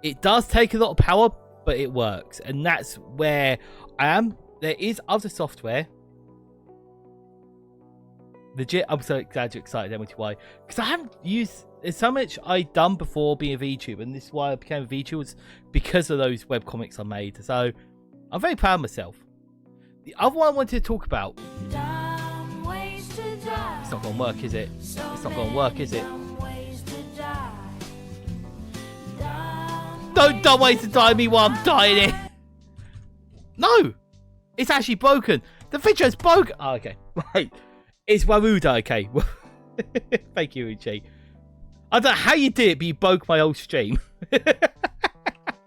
It does take a lot of power, but it works. And that's where I am. There is other software. Legit, I'm so excited, MTY. Because I haven't used... There's so much I've done before being a VTuber. And this is why I became a VTuber. Was because of those webcomics I made. So, I'm very proud of myself. The other one I wanted to talk about... It's not going to work, is it? It's not going to work, is it? Don't waste the time me while I'm dying it. No! It's actually broken. The video's broken. Oh, okay. Right. It's Waruda, okay. Thank you, Uchi. I don't know how you did it, but you broke my old stream.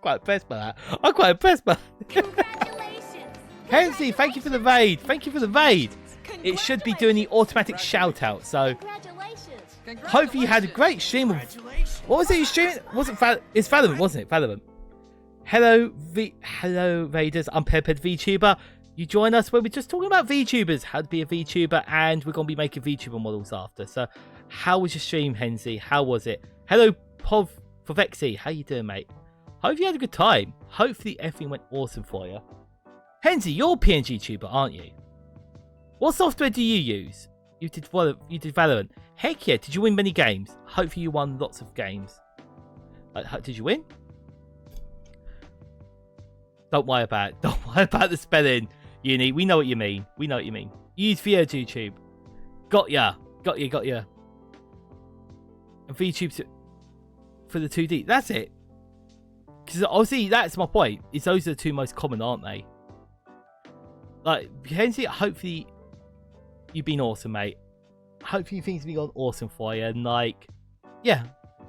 Quite impressed by that. I'm quite impressed by that. Congratulations! Hensley, thank you for the raid. Thank you for the raid. It should be doing the automatic shout out, so hopefully you had a great stream of... What was it you streamed? It's Valorant, wasn't it? Valorant. Hello Raiders, I'm PenPen Vtuber. You join us where we're just talking about VTubers, how to be a VTuber, and we're going to be making VTuber models after. So, how was your stream, Hensley? How was it? Hello Povexi, how you doing, mate? Hope you had a good time. Hopefully everything went awesome for you. Hensley, you're a PNG tuber, aren't you? What software do you use? You did Valorant. Heck yeah, did you win many games? Hopefully you won lots of games. Did you win? Don't worry about it. Don't worry about the spelling, Uni. We know what you mean. We know what you mean. Use VTube. Got ya. Got ya. And VTube for the 2D. That's it. Because obviously that's my point. Is those are the two most common, aren't they? Like, Hensley, hopefully you've been awesome, mate. Hopefully things have been going awesome for you. And like, yeah.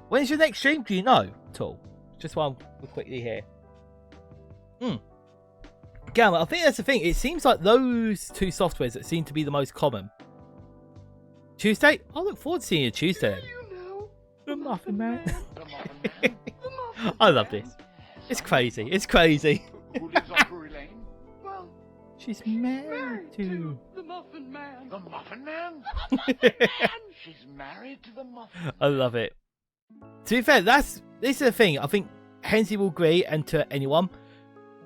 When's your next stream? Do you know at all? Just while we're quickly here. Gamma, I think that's the thing. It seems like those two softwares that seem to be the most common. Tuesday? I look forward to seeing you Tuesday. The Muffin Man. I love this. It's crazy. It's crazy. Who lives on Drury Lane? Well, she's married to the Muffin Man. The Muffin Man? She's married to the Muffin Man. I love it. To be fair, this is the thing. I think Hensley will agree, and to anyone,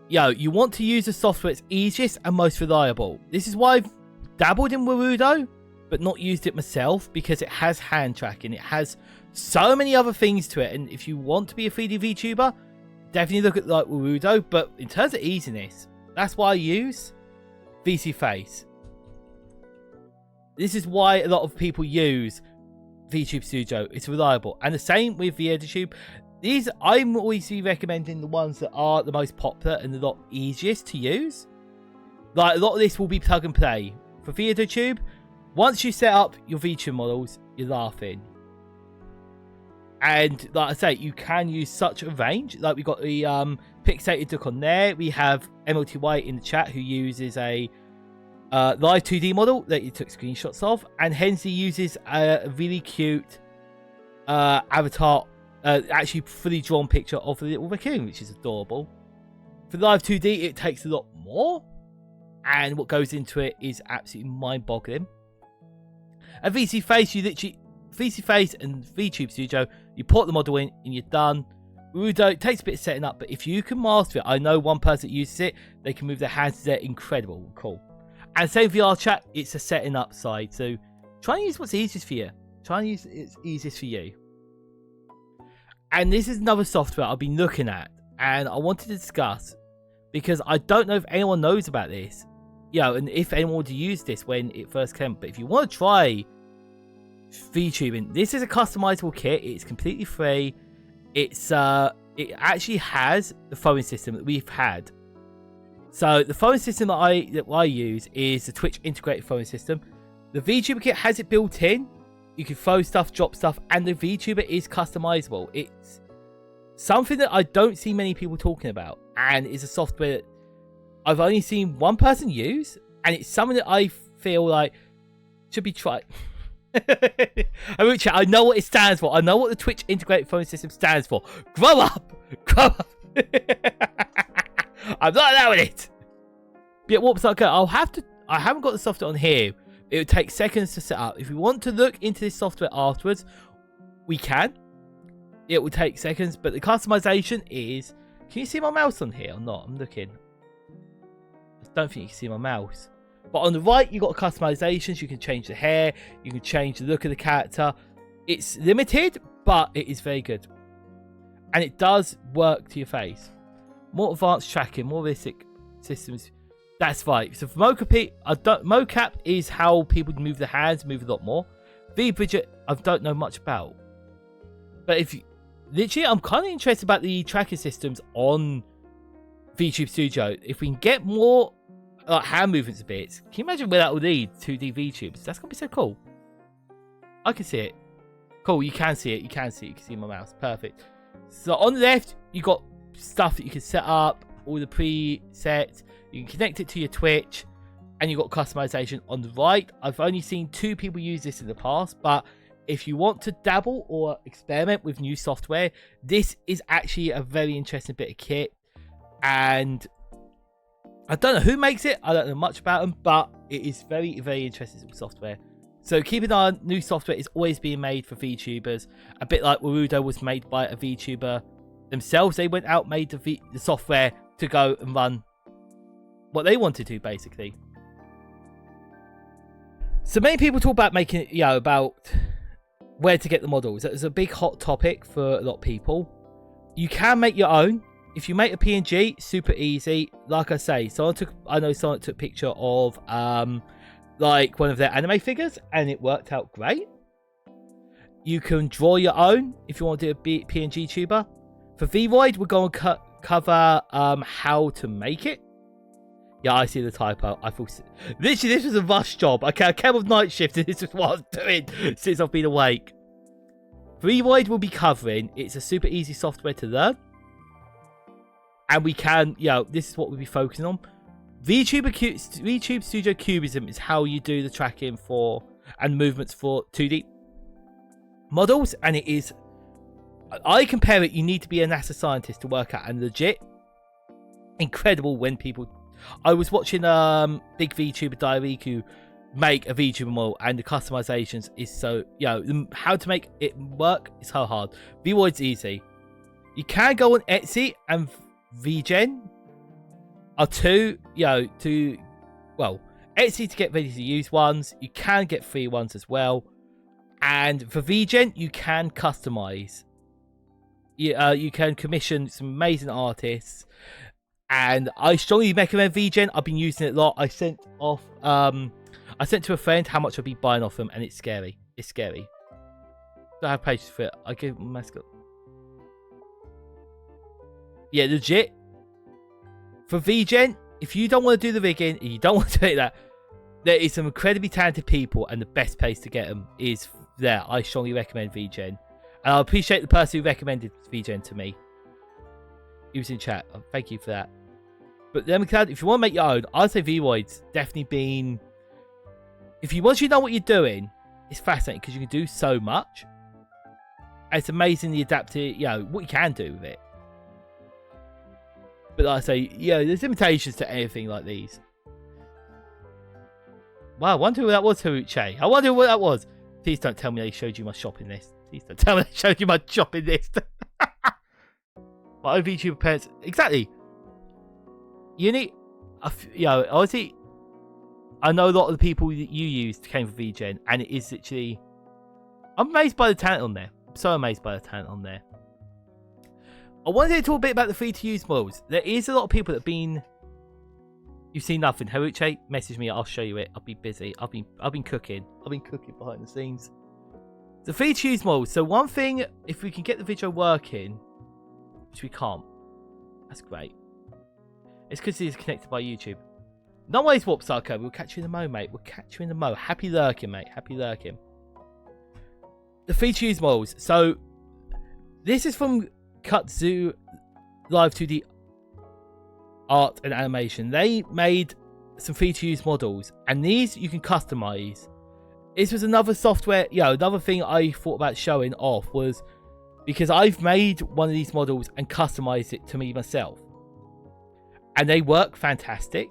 you want to use the software that's easiest and most reliable. This is why I've dabbled in Warudo, but not used it myself, because it has hand tracking. It has so many other things to it, and if you want to be a 3D VTuber, definitely look at like Warudo. But in terms of easiness, that's why I use VC Face. This is why a lot of people use VTube Studio. It's reliable, and the same with VEditube. These, I'm always recommending the ones that are the most popular and a lot easiest to use. Like, a lot of this will be plug and play. For VEditube, once you set up your VTube models, you're laughing. And, like I say, you can use such a range. Like, we've got the Pixelated Duck on there. We have MLTY in the chat who uses a live 2D model that he took screenshots of. And Hensley uses a really cute avatar, actually fully drawn picture of the little raccoon, which is adorable. For live 2D, it takes a lot more, and what goes into it is absolutely mind-boggling. And VC Face, you literally VC Face and VTube Studio, you put the model in and you're done. Udo, it takes a bit of setting up, but if you can master it, I know one person that uses it, they can move their hands to there, incredible, cool. And same VR chat, it's a setting up side, so try and use what's easiest for you. Try and use it's easiest for you. And this is another software I've been looking at, and I wanted to discuss, because I don't know if anyone knows about this, and if anyone would use this when it first came. But if you want to try VTubing, this is a customizable kit. It's completely free. It actually has the phone system that we've had. So the phone system that I use is the Twitch integrated phone system. The VTuber kit has it built in. You can throw stuff, drop stuff, and the VTuber is customizable. It's something that I don't see many people talking about, and it's a software that I've only seen one person use, and it's something that I feel like should be tried. Haruchi, I know what it stands for. I know what the Twitch integrated phone system stands for. Grow up! Grow up! I'm not allowing it! But yeah, what's that? I haven't got the software on here. It would take seconds to set up. If we want to look into this software afterwards, we can. It will take seconds, but the customization is... Can you see my mouse on here or not? I'm looking. I don't think you can see my mouse. But on the right, you've got customizations. You can change the hair. You can change the look of the character. It's limited, but it is very good. And it does work to your face. More advanced tracking, more realistic systems. That's right. So for mocap is how people move their hands, move a lot more. V-Bridget, I don't know much about. But if you... Literally, I'm kind of interested about the tracking systems on VTube Studio. If we can get more hand movements a bit, can you imagine where that would lead 2D VTubers? That's going to be so cool. I can see it. Cool, you can see it. You can see it. You can see my mouse. Perfect. So on the left, you got stuff that you can set up, all the presets. You can connect it to your Twitch, and you've got customization on the right. I've only seen 2 people use this in the past, but if you want to dabble or experiment with new software, this is actually a very interesting bit of kit. And I don't know who makes it. I don't know much about them, but it is very, very interesting software. So keep an eye on new software is always being made for VTubers. A bit like Warudo was made by a VTuber themselves. They went out, made the software to go and run what they wanted to, basically. So many people talk about making it, about where to get the models. That is a big hot topic for a lot of people. You can make your own. If you make a PNG, super easy. Like I say, I know someone took a picture of like one of their anime figures, and it worked out great. You can draw your own if you want to do a PNG tuber. For Vroid, we're going to cover how to make it. Yeah, I see the typo. I feel literally this was a rush job. Okay, I came off night shift and this is what I'm doing since I've been awake. Vroid will be covering. It's a super easy software to learn. And we can, this is what we'll be focusing on. VTube Studio Cubism is how you do the tracking for and movements for 2D models. And it is, I compare it, you need to be a NASA scientist to work out, and legit incredible when people... I was watching big VTuber Dairiku make a VTuber model, and the customizations is so, how to make it work is so hard. Vroid's easy. You can go on Etsy, and VGen are Etsy to get ready to use ones. You can get free ones as well. And for VGen, you can customize. You can commission some amazing artists. And I strongly recommend VGen. I've been using it a lot. I sent to a friend how much I'd be buying off them, and it's scary. It's scary. I have patience for it. I give my mascot. Yeah, legit. For VGen, if you don't want to do the rigging, and you don't want to do that, there is some incredibly talented people, and the best place to get them is there. I strongly recommend VGen. And I appreciate the person who recommended VGen to me. He was in chat. Thank you for that. But then, if you want to make your own, I'd say Vroid's definitely been... Once you know what you're doing, it's fascinating because you can do so much. And it's amazingly adapted, what you can do with it. But like I say, there's limitations to anything like these. Wow, I wonder who that was, Haruche. I wonder what that was. Please don't tell me they showed you my shopping list. Please don't tell me they showed you my shopping list. My own VTuber parents. Exactly. You need... honestly, I know a lot of the people that you used came from VGen, and it is literally... I'm amazed by the talent on there. I'm so amazed by the talent on there. I wanted to talk a bit about the free-to-use models. There is a lot of people that have been... You've seen nothing. Haruche, message me. I'll show you it. I'll be busy. I've been cooking. I've been cooking behind the scenes. The free-to-use models. So one thing, if we can get the video working, which we can't. That's great. It's because it is connected by YouTube. No worries, Warp Sarko. We'll catch you in the mo, mate. We'll catch you in the mo. Happy lurking, mate. Happy lurking. The free-to-use models. So this is from Kutzu Live 2D Art and Animation. They made some free-to-use models, and these you can customize. this was another software, another thing I thought about showing off was because I've made one of these models and customized it to me myself. And they work fantastic.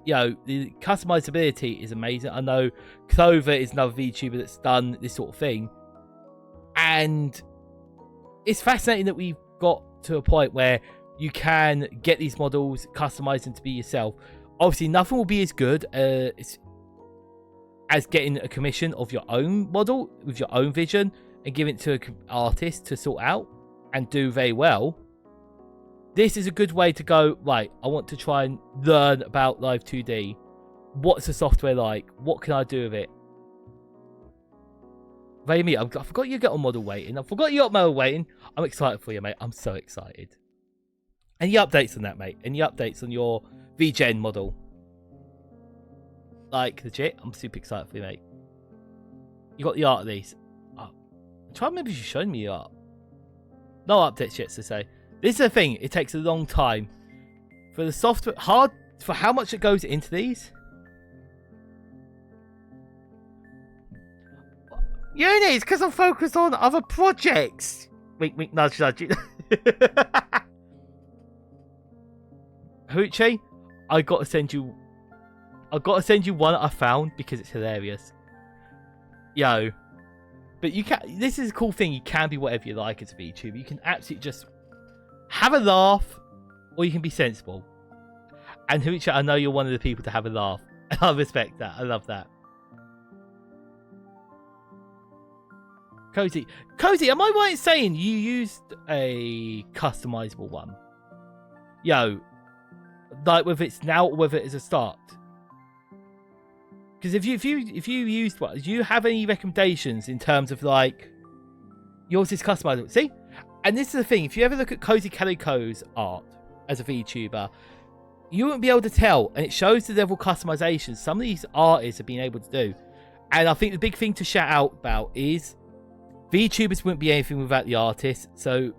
The customizability is amazing. I know Clover is another VTuber that's done this sort of thing. And it's fascinating that we've got to a point where you can get these models, customize them to be yourself. Obviously, nothing will be as good as getting a commission of your own model with your own vision and giving it to an artist to sort out and do very well. This is a good way to go, right, I want to try and learn about Live 2D. What's the software like? What can I do with it? Raimi, I forgot you got a model waiting. I forgot you got model waiting. I'm excited for you, mate. I'm so excited. Any updates on that, mate? Any updates on your VGen model? Like, legit? I'm super excited for you, mate. You got the art of these. I'm trying to remember if you showed me the art. No updates yet, to say. This is the thing. It takes a long time. For the software, for how much it goes into these. Uni, it's because I'm focused on other projects. Wink, wink, nudge, nudge. Hoochie, I gotta send you one I found because it's hilarious. But you can. This is a cool thing. You can be whatever you like as a VTuber. You can absolutely just have a laugh, or you can be sensible. And Hoochie, I know you're one of the people to have a laugh. I respect that. I love that. Cozy, am I right in saying you used a customizable one? Like whether it's now or whether it's a start. Because if you used one, do you have any recommendations in terms of like yours is customizable? See, and this is the thing. If you ever look at Cozy Calico's art as a VTuber, you won't be able to tell, and it shows the level of customization some of these artists have been able to do. And I think the big thing to shout out about is VTubers wouldn't be anything without the artists. So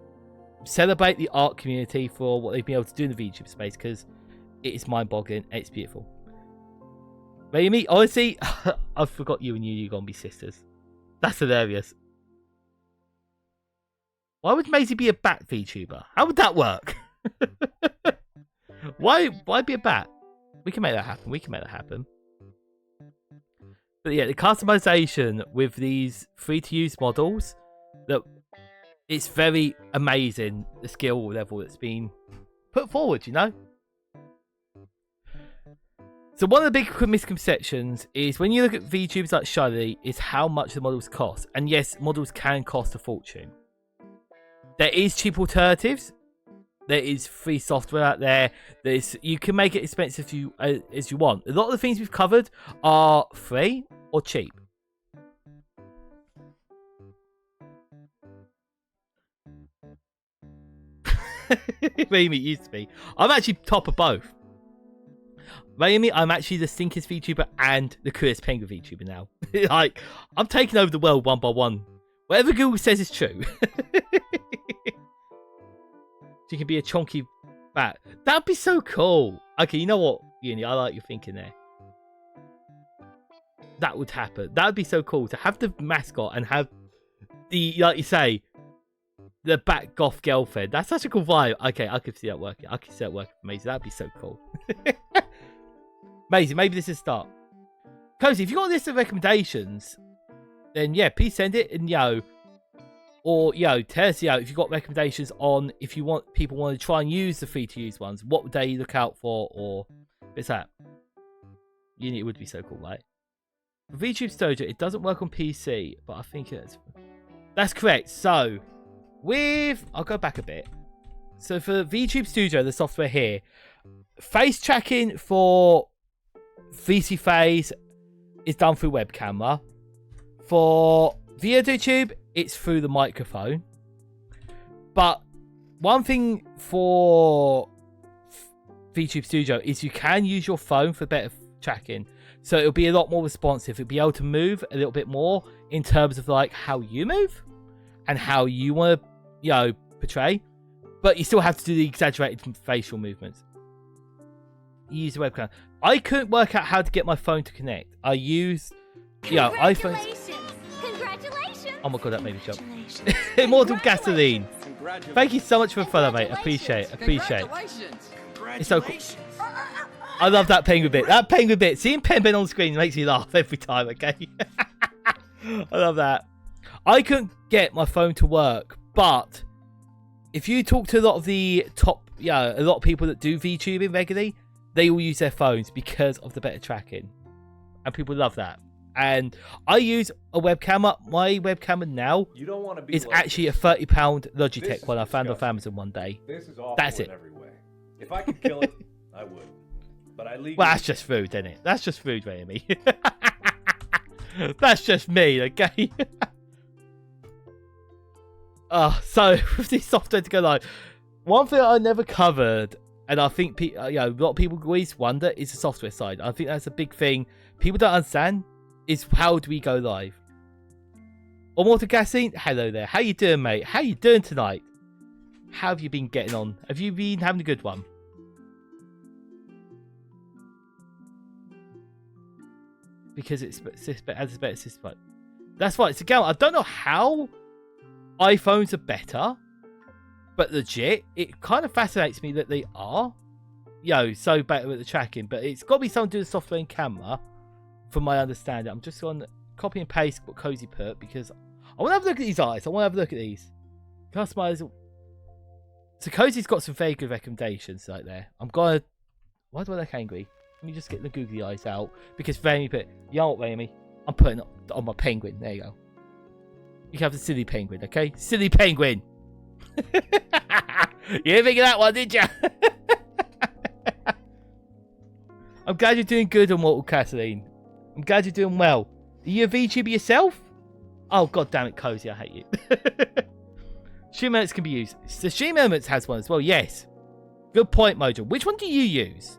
celebrate the art community for what they've been able to do in the VTuber space, because it is mind-boggling and it's beautiful. Raimi, honestly, I forgot you and you gonna be sisters. That's hilarious. Why would Maisie be a bat VTuber? How would that work? Why be a bat? We can make that happen. But yeah, the customization with these free-to-use models, it's very amazing, the skill level that's been put forward, So one of the big misconceptions is when you look at VTubers like Shiny is how much the models cost. And yes, models can cost a fortune. There is cheap alternatives. There is free software out there. You can make it expensive as you want. A lot of the things we've covered are free or cheap. Raimi used to be. I'm actually top of both. Raimi, I'm actually the Stinkiest VTuber and the Isekai'd Penguin Vtuber now. Like, I'm taking over the world one by one. Whatever Google says is true. You can be a chonky bat. That'd be so cool. Okay, you know what, Uni? I like your thinking there. That would happen. That would be so cool to have the mascot and have the, like you say, the bat goth girlfriend. That's such a cool vibe. Okay, I could see that working. I could see that working for Maisie. That'd be so cool. Maisie, maybe this is a start. Cozy, if you got a list of recommendations, then yeah, please send it and or tell us if you've got recommendations on if you want people want to try and use the free to use ones. What would they look out for, or what's that? It would be so cool, right? For VTube Studio, it doesn't work on PC, but I think that's correct. So I'll go back a bit. So for VTube Studio, the software here, face tracking for VC Phase is done through web camera. For VideoTube, it's through the microphone. But one thing for VTube Studio is you can use your phone for better tracking. So it'll be a lot more responsive. It'll be able to move a little bit more in terms of like how you move and how you want to, portray. But you still have to do the exaggerated facial movements. You use the webcam. I couldn't work out how to get my phone to connect. I used Yeah, iPhones. Congratulations! Oh my god, that made me jump. Immortal Gasoline. Thank you so much for the follow, mate. Appreciate it. Appreciate it. It's so cool. I love that penguin bit. That penguin bit. Seeing PenPen on screen makes me laugh every time, okay? I love that. I couldn't get my phone to work, but if you talk to a lot of the top, a lot of people that do VTubing regularly, they all use their phones because of the better tracking. And people love that. And I use a webcam. My webcam now is actually a £30 Logitech one I found off Amazon one day. This is awful That's it. in every way. If I could kill it, I would. But I legally... Well, that's just food, isn't it? That's just food, Remy. That's just me, okay? So with this software to go live, one thing I never covered, and I think a lot of people always wonder, is the software side. I think that's a big thing people don't understand, is how do we go live? Immortal Gasoline, hello there. How you doing, mate? How you doing tonight? How have you been getting on? Have you been having a good one? Because it has a better system. That's right. So, again, I don't know how iPhones are better, but legit, it kind of fascinates me that they are, so better at the tracking. But it's got to be something to do with software and camera, from my understanding. I'm just going to copy and paste what Cozy put because I want to have a look at these eyes. I want to have a look at these. Customize. So Cozy's got some very good recommendations right there. I'm going to... Why do I look angry? Let me just get the googly eyes out. Because Remy put... You know what, Remy? I'm putting it on my penguin. There you go. You can have the silly penguin, okay? Silly penguin. You didn't think of that one, did you? I'm glad you're doing good, Immortal Gasoline. I'm glad you're doing well. Are you a VTuber yourself? Oh, god damn it, Cozy. I hate you. Stream Elements can be used. The Stream Elements has one as well, yes. Good point, Mojo. Which one do you use?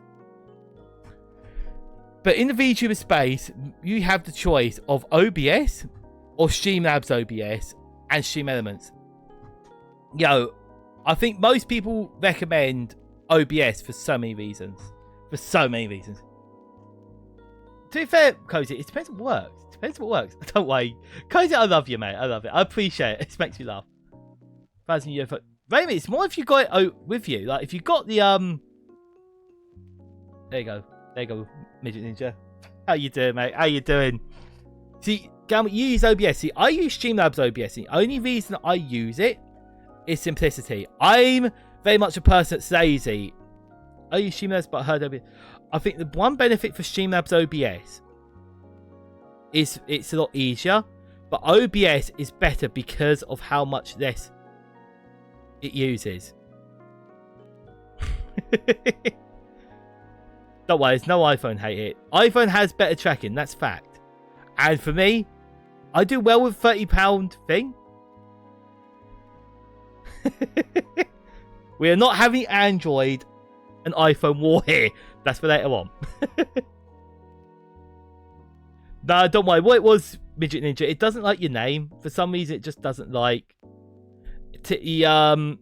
But in the VTuber space, you have the choice of OBS or Streamlabs OBS and Stream Elements. I think most people recommend OBS for so many reasons. For so many reasons. To be fair, Cozy, it depends what works. It depends what works. Don't worry. Cozy, I love you, mate. I love it. I appreciate it. It makes me laugh. Remy, it's more if you got it with you. Like, if you got the, There you go. There you go, Midget Ninja. How you doing, mate? How you doing? See, Gamma, you use OBS. See, I use Streamlabs OBS. The only reason I use it is simplicity. I'm very much a person that's lazy. I use Streamlabs, but I heard OBS. I think the one benefit for Streamlabs OBS is it's a lot easier, but OBS is better because of how much less it uses. Don't worry, there's no iPhone hate it. iPhone has better tracking, that's fact. And for me, I do well with £30 thing. We are not having Android and iPhone war here. That's for later on. No, don't worry. What it was, Midget Ninja, it doesn't like your name. For some reason, it just doesn't like... The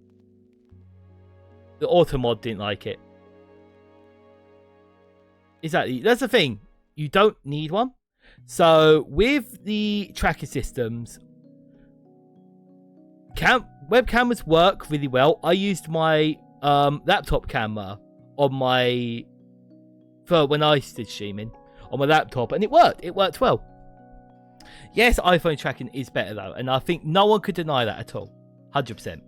auto mod didn't like it. Exactly. That's the thing. You don't need one. So, with the tracking systems, web cameras work really well. I used my laptop camera on my... for when I did streaming on my laptop, and it worked. It worked well. Yes, iPhone tracking is better, though, and I think no one could deny that at all. 100%.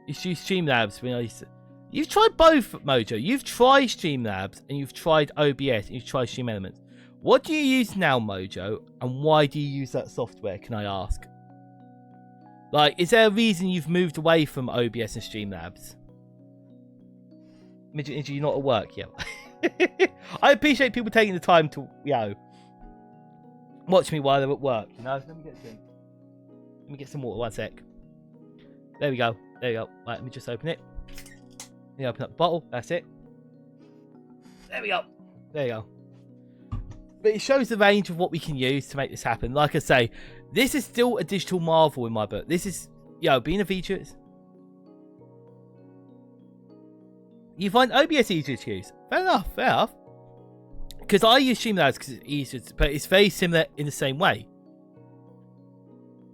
You use Streamlabs when I used to... You've tried both, Mojo. You've tried Streamlabs and you've tried OBS and you've tried Stream Elements. What do you use now, Mojo? And why do you use that software, can I ask? Like, is there a reason you've moved away from OBS and Streamlabs? Midget Ninja, you're not at work yet. I appreciate people taking the time to, watch me while they're at work, Let me get some water, one sec. There we go. There we go. Right, let me just open it. Let me open up the bottle. That's it. There we go. There you go. But it shows the range of what we can use to make this happen. Like I say, this is still a digital marvel in my book. This is, being a feature. You find OBS easier to use. Fair enough. Fair enough. because I use Streamlabs because it's easier, but it's very similar in the same way.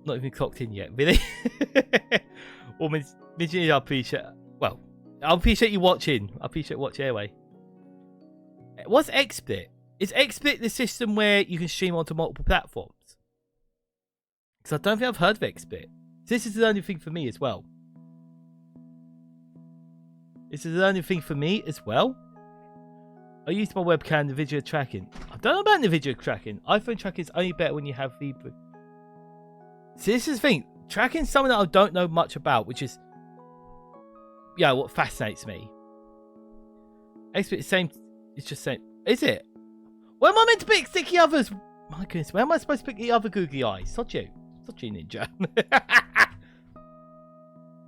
Not even clocked in yet, really. Well, I appreciate. Well, I appreciate you watching. I appreciate watching anyway. What's XSplit? Is XSplit the system where you can stream onto multiple platforms? Because I don't think I've heard of XSplit. This is the only thing for me as well. This is the only thing for me as well. I used my webcam, the video tracking. I don't know about the video tracking. iPhone tracking is only better when you have the... See, this is the thing. Tracking is something that I don't know much about, which is... Yeah, what fascinates me. XSplit is same... It's just saying... Is it? Where am I meant to pick sticky others? My goodness, where am I supposed to pick the other googly eyes? Not you. Not you, Ninja.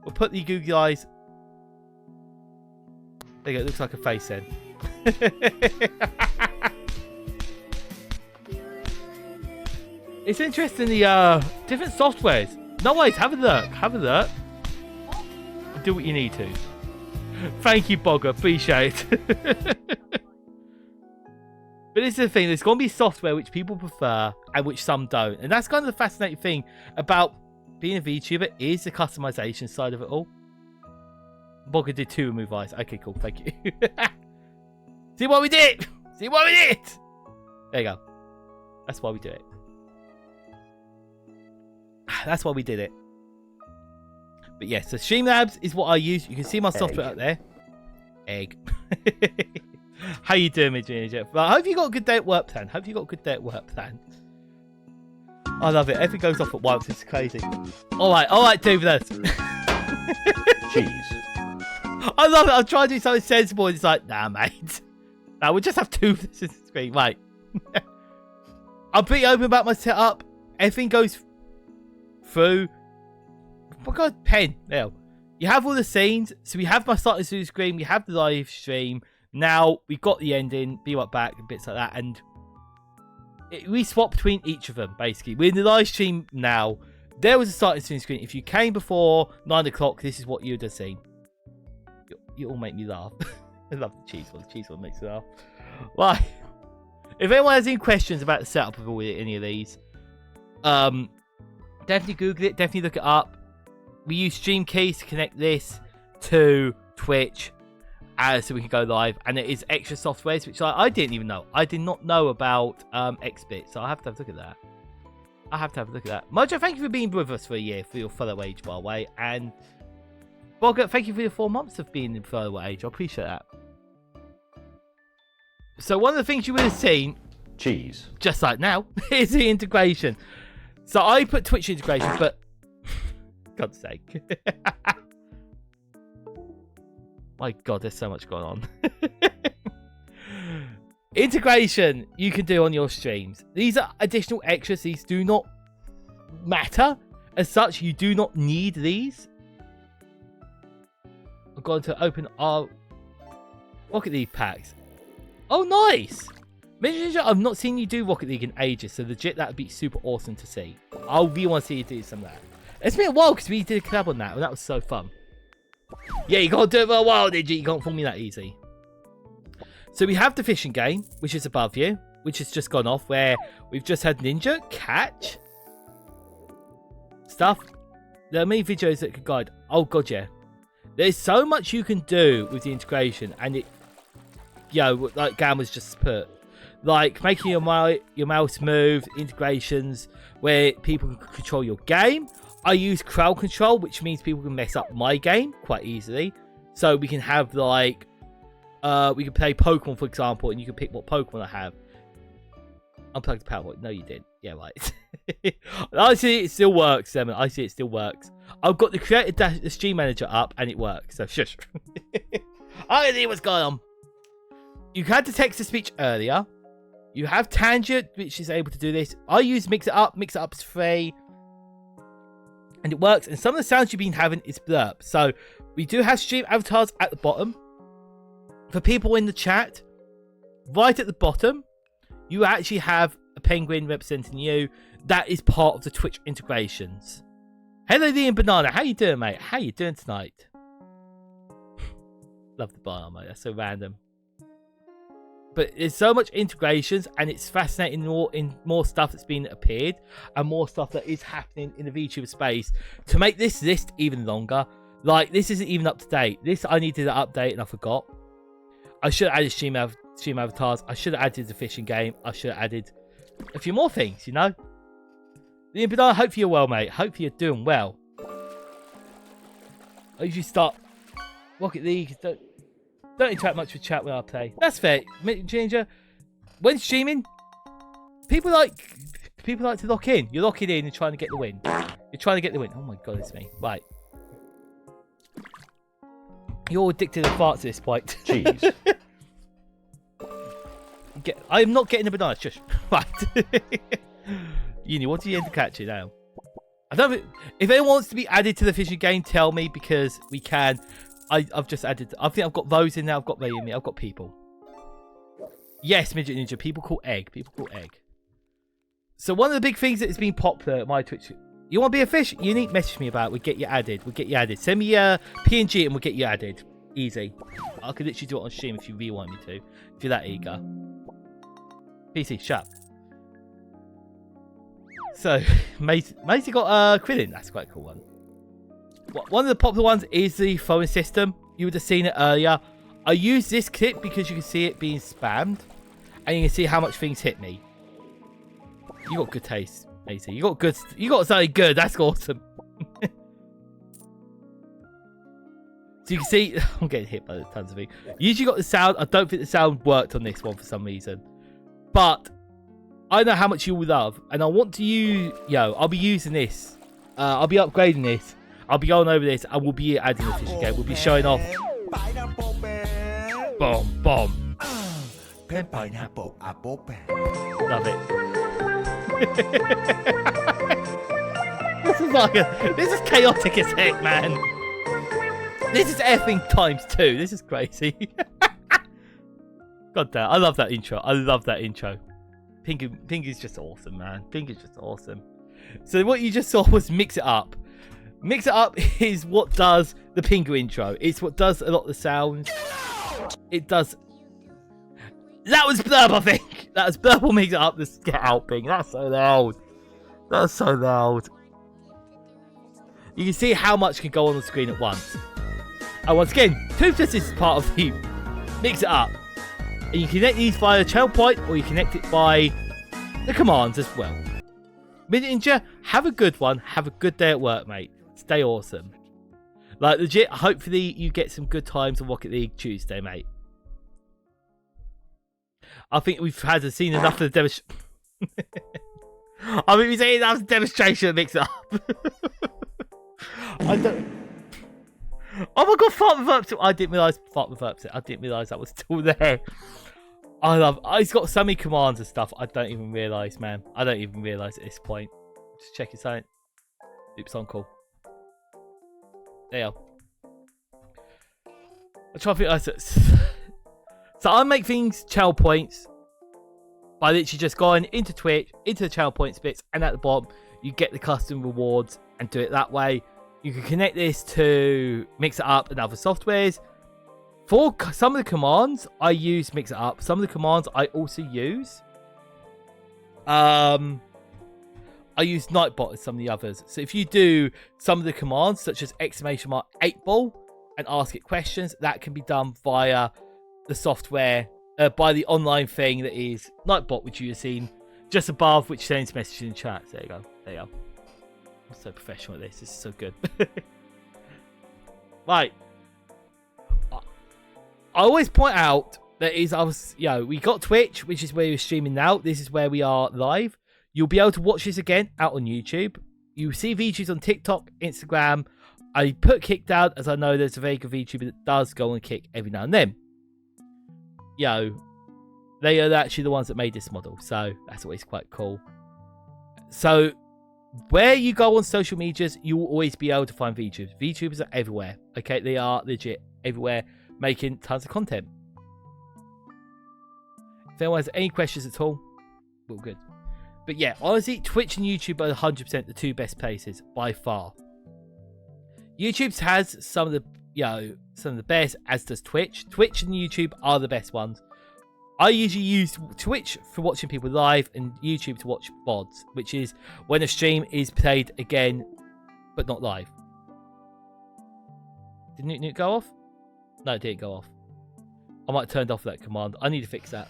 We'll put the googly eyes... There you go, it looks like a face then. It's interesting, the different softwares. No worries, have a look. Have a look. Do what you need to. Thank you, Bogger. Appreciate it. But this is the thing, there's going to be software which people prefer and which some don't. And that's kind of the fascinating thing about being a VTuber is the customization side of it all. Bogger did 2 remove eyes. Okay, cool. Thank you. See what we did? See what we did? There you go. That's why we do it. That's why we did it. But yes, so Streamlabs is what I use. You can see my software up there. Egg. How you doing, Midget? Well, I hope you got a good day at work plan. Hope you got a good day at work plan. I love it. Everything goes off at once. It's crazy. All right, do this. Cheese. I love it. I'm trying to do something sensible. And it's like, nah, mate. Nah, we'll just have 2 of this in the screen. Right. I'm pretty open about my setup. Everything goes through. Oh my god, pen. Now, you have all the scenes. So we have my starting to the screen. We have the live stream. Now we've got the ending, be right back, and bits like that, and we swap between each of them. Basically, we're in the live stream now. There was a starting screen. If you came before 9 o'clock, this is what you'd have seen. You all make me laugh. I love the cheese one. The cheese one makes me laugh. Right. If anyone has any questions about the setup of any of these, definitely Google it. Definitely look it up. We use Stream Keys to connect this to Twitch. So we can go live, and it is extra softwares which I didn't even know. I did not know about XSplit, so I have to have a look at that. Mojo, thank you for being with us for a year for your fellow age, by the way, and Bogger, thank you for your 4 months of being in fellow age. I appreciate that. So one of the things you would have seen, Cheese, just like now, is the integration. So I put Twitch integration, but God's sake. My god, there's so much going on. Integration you can do on your streams. These are additional extras. These do not matter. As such, you do not need these. I'm going to open our Rocket League packs. Oh, nice! I've not seen you do Rocket League in ages, so legit, that would be super awesome to see. I really want to see you do some of that. It's been a while because we did a collab on that, and that was so fun. Yeah, you gotta do it for a while, did you? You can't fool me that easy. So we have the fishing game, which is above you, which has just gone off, where we've just had Ninja catch stuff. There are many videos that could guide. Oh god, yeah. There's so much you can do with the integration, and it, you know, like Gam was just put, like making your mouse move, integrations where people can control your game. I use crowd control, which means people can mess up my game quite easily. So we can have like, we can play Pokemon, for example, and you can pick what Pokemon I have. Unplug the power point. No, you didn't. Yeah, right. I see it still works, Simon. I see it still works. I've got the creative the stream manager up, and it works. So shush. I don't see what's going on. You had the text to speech earlier. You have Tangent, which is able to do this. I use Mix It Up. Mix It Up is free. And it works. And some of the sounds you've been having is blurb. So we do have stream avatars at the bottom. For people in the chat, right at the bottom, you actually have a penguin representing you. That is part of the Twitch integrations. Hello, Liam Banana. How you doing, mate? How you doing tonight? Love the banana, mate. That's so random. but there's so much integrations, and it's fascinating more stuff that's been appeared and more stuff that is happening in the VTuber space to make this list even longer. Like, this isn't even up to date. This I needed to update and I forgot. I should have added stream avatars. I should have added the fishing game. I should have added a few more things, you know. But I hope you're well, mate. Hope you're doing well. I usually start Rocket League. Don't interact much with chat when I play. That's fair, Ginger. When streaming, people like to lock in. You're locking in and trying to get the win. You're trying to get the win. Oh my god, it's me. Right. You're addicted to farts at this point. Jeez. I'm not getting the banana. Shush. Right. Uni, what do you end up catching now? I don't think, if anyone wants to be added to the fishing game, tell me, because we can. I've just added. I think I've got those in now. I've got Ray in me. I've got people. Yes, Midget Ninja. People call egg. People call egg. So one of the big things that has been popular at my Twitch. You want to be a fish? You need to message me about it. We'll get you added. We'll get you added. Send me a PNG and we'll get you added. Easy. I could literally do it on stream if you really want me to. If you're that eager. PC, shut up. So, Maisie got Krillin. That's quite a cool one. One of the popular ones is the phone system. You would have seen it earlier. I use this clip because you can see it being spammed. And you can see how much things hit me. You got good taste, Maisie. You got something good. That's awesome. So you can see, I'm getting hit by tons of things. Usually got the sound. I don't think the sound worked on this one for some reason. But I know how much you will love, and I want to use, I'll be using this. I'll be upgrading this. I'll be going over this, and we'll be adding the fishing game. We'll be showing off. Boom, boom. Love it. This is chaotic as heck, man. This is effing ×2. This is crazy. God damn, I love that intro. I love that intro. Pinky's just awesome, man. Pinky's just awesome. So what you just saw was Mix It Up. Mix It Up is what does the Pingu intro. It's what does a lot of the sounds. It does. That was Blurb, I think. That was Blurb will Mix It Up. This Get Out thing. That's so loud. That's so loud. You can see how much can go on the screen at once. And once again, Toothless is part of the Mix It Up. And you connect these via channel point, or you connect it by the commands as well. Midget Ninja, have a good one. Have a good day at work, mate. Stay awesome. Like, legit, hopefully you get some good times on Rocket League Tuesday, mate. I think we've seen enough of the demonstration. I mean, we've seen enough of the demonstration to Mix It Up. I don't... Oh my god, Fart Reverse. I didn't realise Fart Reverse. I didn't realise that was still there. He's got so many commands and stuff. I don't even realise, man. I don't even realise at this point. Just check it out. Oops, on call. There you go. I try to think. So I make things channel points by literally just going into Twitch, into the channel points bits, and at the bottom you get the custom rewards and do it that way. You can connect this to Mix It Up and other softwares. For some of the commands, I use Mix It Up. Some of the commands I also use. I use Nightbot and some of the others. So if you do some of the commands, such as !8ball and ask it questions, that can be done via the software, by the online thing that is Nightbot, which you've seen just above, which sends messages in chat. There you go. There you go. I'm so professional at this. This is so good. Right. I always point out that we got Twitch, which is where we're streaming now. This is where we are live. You'll be able to watch this again out on YouTube. You see VTubers on TikTok, Instagram. I put Kick down, as I know there's a very good VTuber that does go on Kick every now and then. They are actually the ones that made this model, so that's always quite cool. So where you go on social medias, you will always be able to find VTubers. VTubers are everywhere. Okay, they are legit everywhere, making tons of content. If anyone has any questions at all, we're good. But yeah, honestly, Twitch and YouTube are 100% the two best places by far. YouTube has some of the best, as does Twitch. Twitch and YouTube are the best ones. I usually use Twitch for watching people live and YouTube to watch VODs, which is when a stream is played again, but not live. Did NOOT go off? No, it didn't go off. I might have turned off that command. I need to fix that.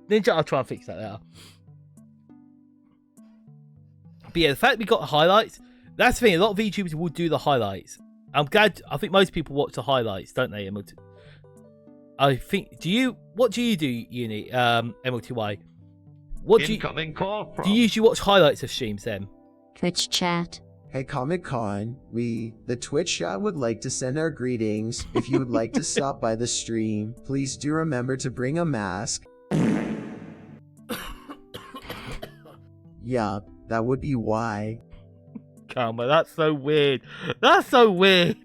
Ninja, I'll try and fix that later. But yeah, the fact we got highlights, that's the thing. A lot of VTubers will do the highlights. I'm glad. I think most people watch the highlights, don't they? I think. What do you do, Uni? MLTY. What do you? Incoming call from. Do you usually watch highlights of streams then? Twitch chat. Hey Comic Con, the Twitch chat would like to send our greetings. If you would like to stop by the stream, please do remember to bring a mask. Yeah, that would be why. Karma, that's so weird. That's so weird.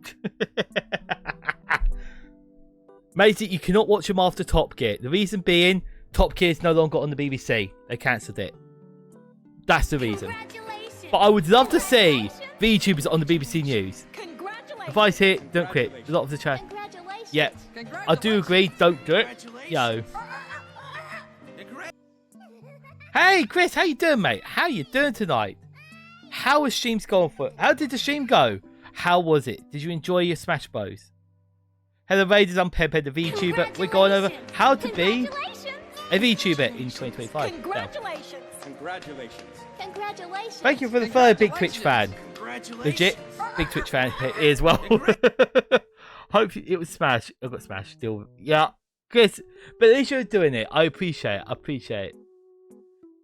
Mate, you cannot watch them after Top Gear. The reason being, Top Gear is no longer on the BBC. They cancelled it. That's the reason. But I would love to see VTubers on the BBC News. Advice here, don't quit. A lot of the chat. Yeah, I do agree. Don't do it. Yo. Hey, Chris, how you doing, mate? How you doing tonight? How was streams going for? How did the stream go? How was it? Did you enjoy your Smash Bros? Hello, Raiders. I'm PenPen, the VTuber. We're going over how to be a VTuber in 2025. Congratulations. Congratulations. Congratulations. Thank you for the third big Twitch fan. Legit, big Twitch fan here as well. Hope it was Smash. I got Smash still. Yeah, Chris. But at least you're doing it. I appreciate it. I appreciate it.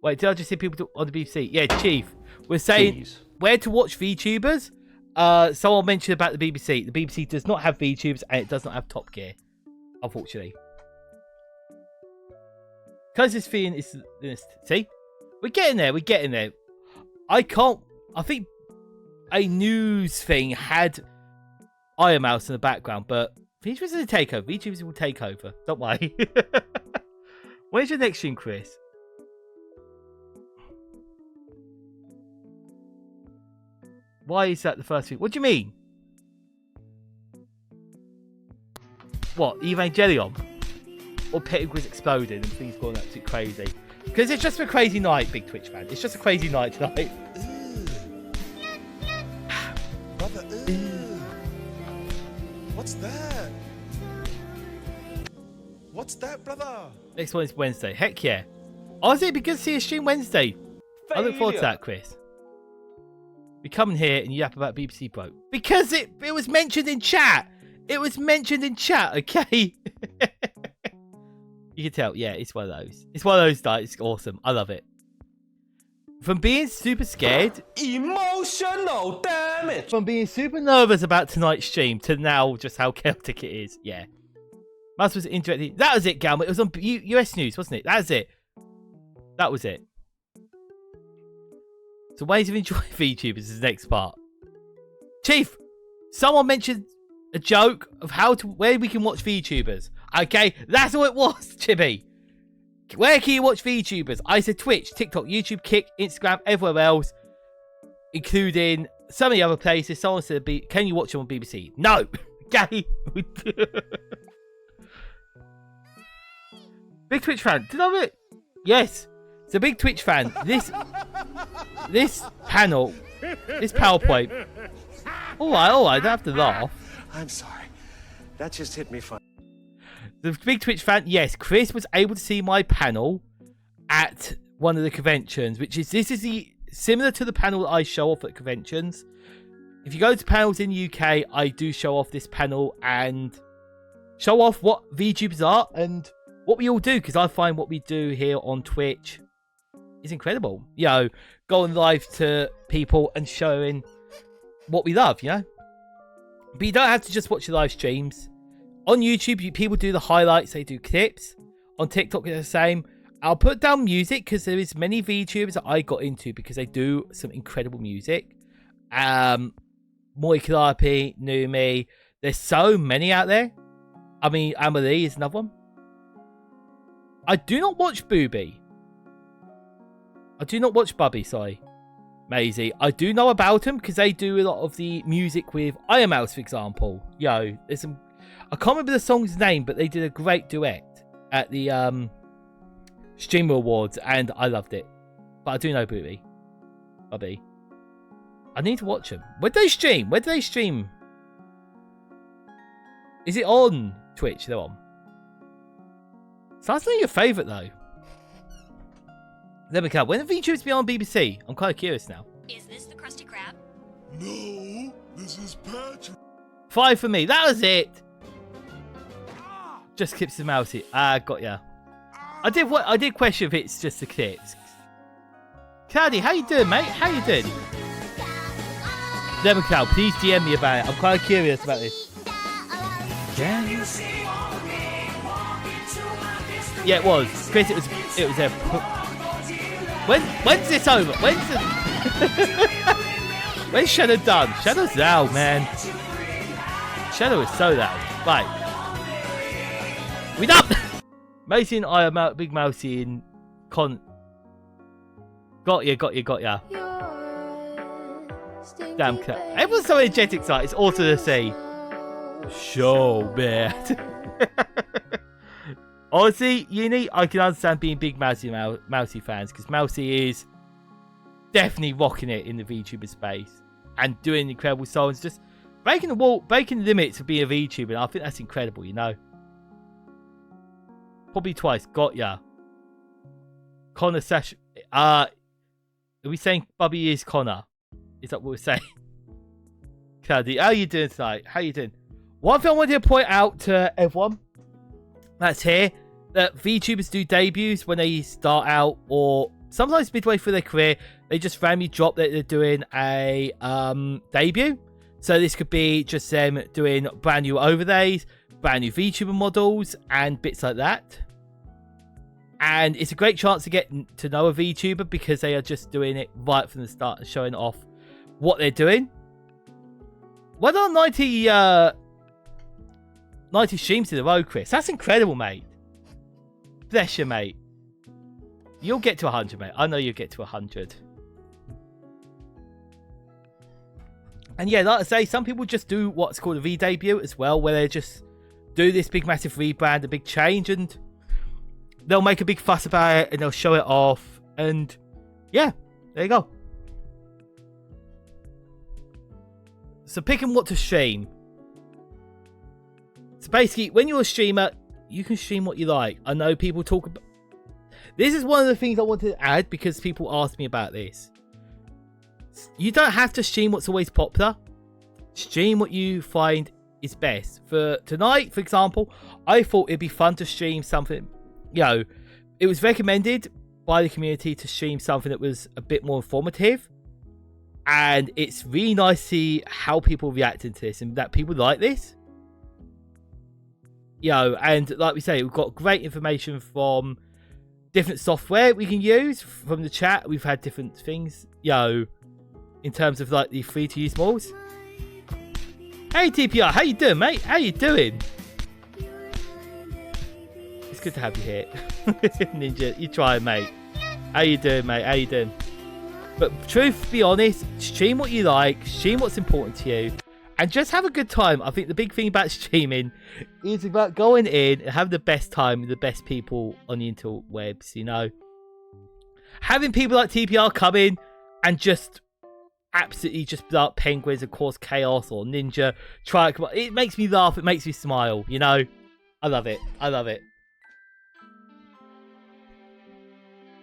Wait, did I just see people on the BBC? Yeah, Chief. We're saying where to watch VTubers. Someone mentioned about the BBC. The BBC does not have VTubers and it does not have Top Gear, unfortunately. Because this thing is, see, we're getting there. We're getting there. I think a news thing had Iron Mouse in the background, but VTubers will take over. VTubers will take over. Don't worry. When's your next stream, Chris? Why is that the first thing? What do you mean? What? Evangelion? Or Pettigrews exploding and things going absolutely crazy? Because it's just a crazy night, big Twitch fan. It's just a crazy night tonight. Brother, what's that? What's that, brother? Next one is Wednesday. Heck yeah. Honestly, it'd be good to see a stream Wednesday. I look forward to that, Chris. We come in here and you yap about BBC, bro. Because it was mentioned in chat. It was mentioned in chat, okay? You can tell. Yeah, it's one of those. It's one of those nights. It's awesome. I love it. From being super scared. Emotional damage. From being super nervous about tonight's stream to now just how chaotic it is. Yeah. Must was interesting. That was it, Galma. It was on US News, wasn't it? That was it. That was it. So ways of enjoying VTubers is the next part. Chief, someone mentioned a joke of where we can watch VTubers. Okay, that's all it was, Chibi. Where can you watch VTubers? I said Twitch, TikTok, YouTube, Kick, Instagram, everywhere else, including some of the other places. Someone said, can you watch them on BBC? No. Okay. Big Twitch fan. Did I have it? Yes. It's a big Twitch fan. This panel, this PowerPoint. All right, don't have to laugh. I'm sorry. That just hit me fun. The big Twitch fan, yes, Chris was able to see my panel at one of the conventions, this is similar to the panel that I show off at conventions. If you go to panels in the UK, I do show off this panel and show off what VTubers are and what we all do, because I find what we do here on Twitch is incredible. You know, going live to people and showing what we love, you know? But you don't have to just watch the live streams. On YouTube, people do the highlights, they do clips. On TikTok, it's the same. I'll put down music because there is many VTubers that I got into because they do some incredible music. Moi Kalapi, Numi. There's so many out there. I mean, Amelie is another one. I do not watch Booby. I do not watch Bubby, sorry. Maisie. I do know about them because they do a lot of the music with Iron Mouse, for example. Yo, there's some... I can't remember the song's name, but they did a great duet at the Streamer Awards, and I loved it. But I do know Booty. Bubby. I need to watch them. Where do they stream? Where do they stream? Is it on Twitch they're on? Sounds like your favourite though. Let me count. When have VTubers been on BBC? I'm kind of curious now. Is this the Krusty Krab? No, this is Patrick. 5 for me. That was it. Just clips of mousy. Got ya. I did question if it's just the clips. Cloudy, how you doing, mate? How you doing? Lemon Cow, please DM me about it. I'm quite curious about this. Yeah, it was. Chris, it was a... When's this over? When's Shadow done? Shadow's loud, man. Shadow is so loud. Right. We done! Mousy and I are big Mousy in Got ya. Damn cat. Everyone's so energetic tonight. It's awesome to see. Show bad. Honestly, Uni, I can understand being big Mousy fans because Mousy is definitely rocking it in the VTuber space and doing incredible songs, just breaking the limits of being a VTuber. And I think that's incredible, you know. Probably twice. Got ya. Connor Sash. Are we saying Bubby is Connor? Is that what we're saying? Cloudy, how you doing tonight? How you doing? One thing I wanted to point out to everyone that's here, that VTubers do debuts when they start out, or sometimes midway through their career, they just randomly drop that they're doing a debut. So this could be just them doing brand new overlays, brand new VTuber models, and bits like that. And it's a great chance to get to know a VTuber because they are just doing it right from the start and showing off what they're doing. Well done, 90 streams in a row, Chris. That's incredible, mate. Bless you, mate. You'll get to 100, mate. I know you'll get to 100. And yeah, like I say, some people just do what's called a V-debut as well, where they just do this big, massive rebrand, a big change, and they'll make a big fuss about it, and they'll show it off, and yeah, there you go. So picking what to stream. So basically, when you're a streamer, you can stream what you like. I know people talk about... This is one of the things I wanted to add because people ask me about this. You don't have to stream what's always popular. Stream what you find is best. For tonight, for example, I thought it'd be fun to stream something... You know, it was recommended by the community to stream something that was a bit more informative. And it's really nice to see how people reacted to this and that people like this. You know, and like we say, we've got great information from different software we can use. From the chat, we've had different things, you know, in terms of like the free to use models. Hey TPR, how you doing, mate? How you doing? It's good to have you here. Ninja, you trying, mate. How you doing, mate? How you doing? But truth be honest, stream what you like, stream what's important to you, and just have a good time. I think the big thing about streaming is about going in and having the best time with the best people on the interwebs, you know. Having people like TPR come in and just absolutely just blow up penguins and cause chaos, or Ninja try to come on. It makes me laugh, it makes me smile, you know. I love it. I love it.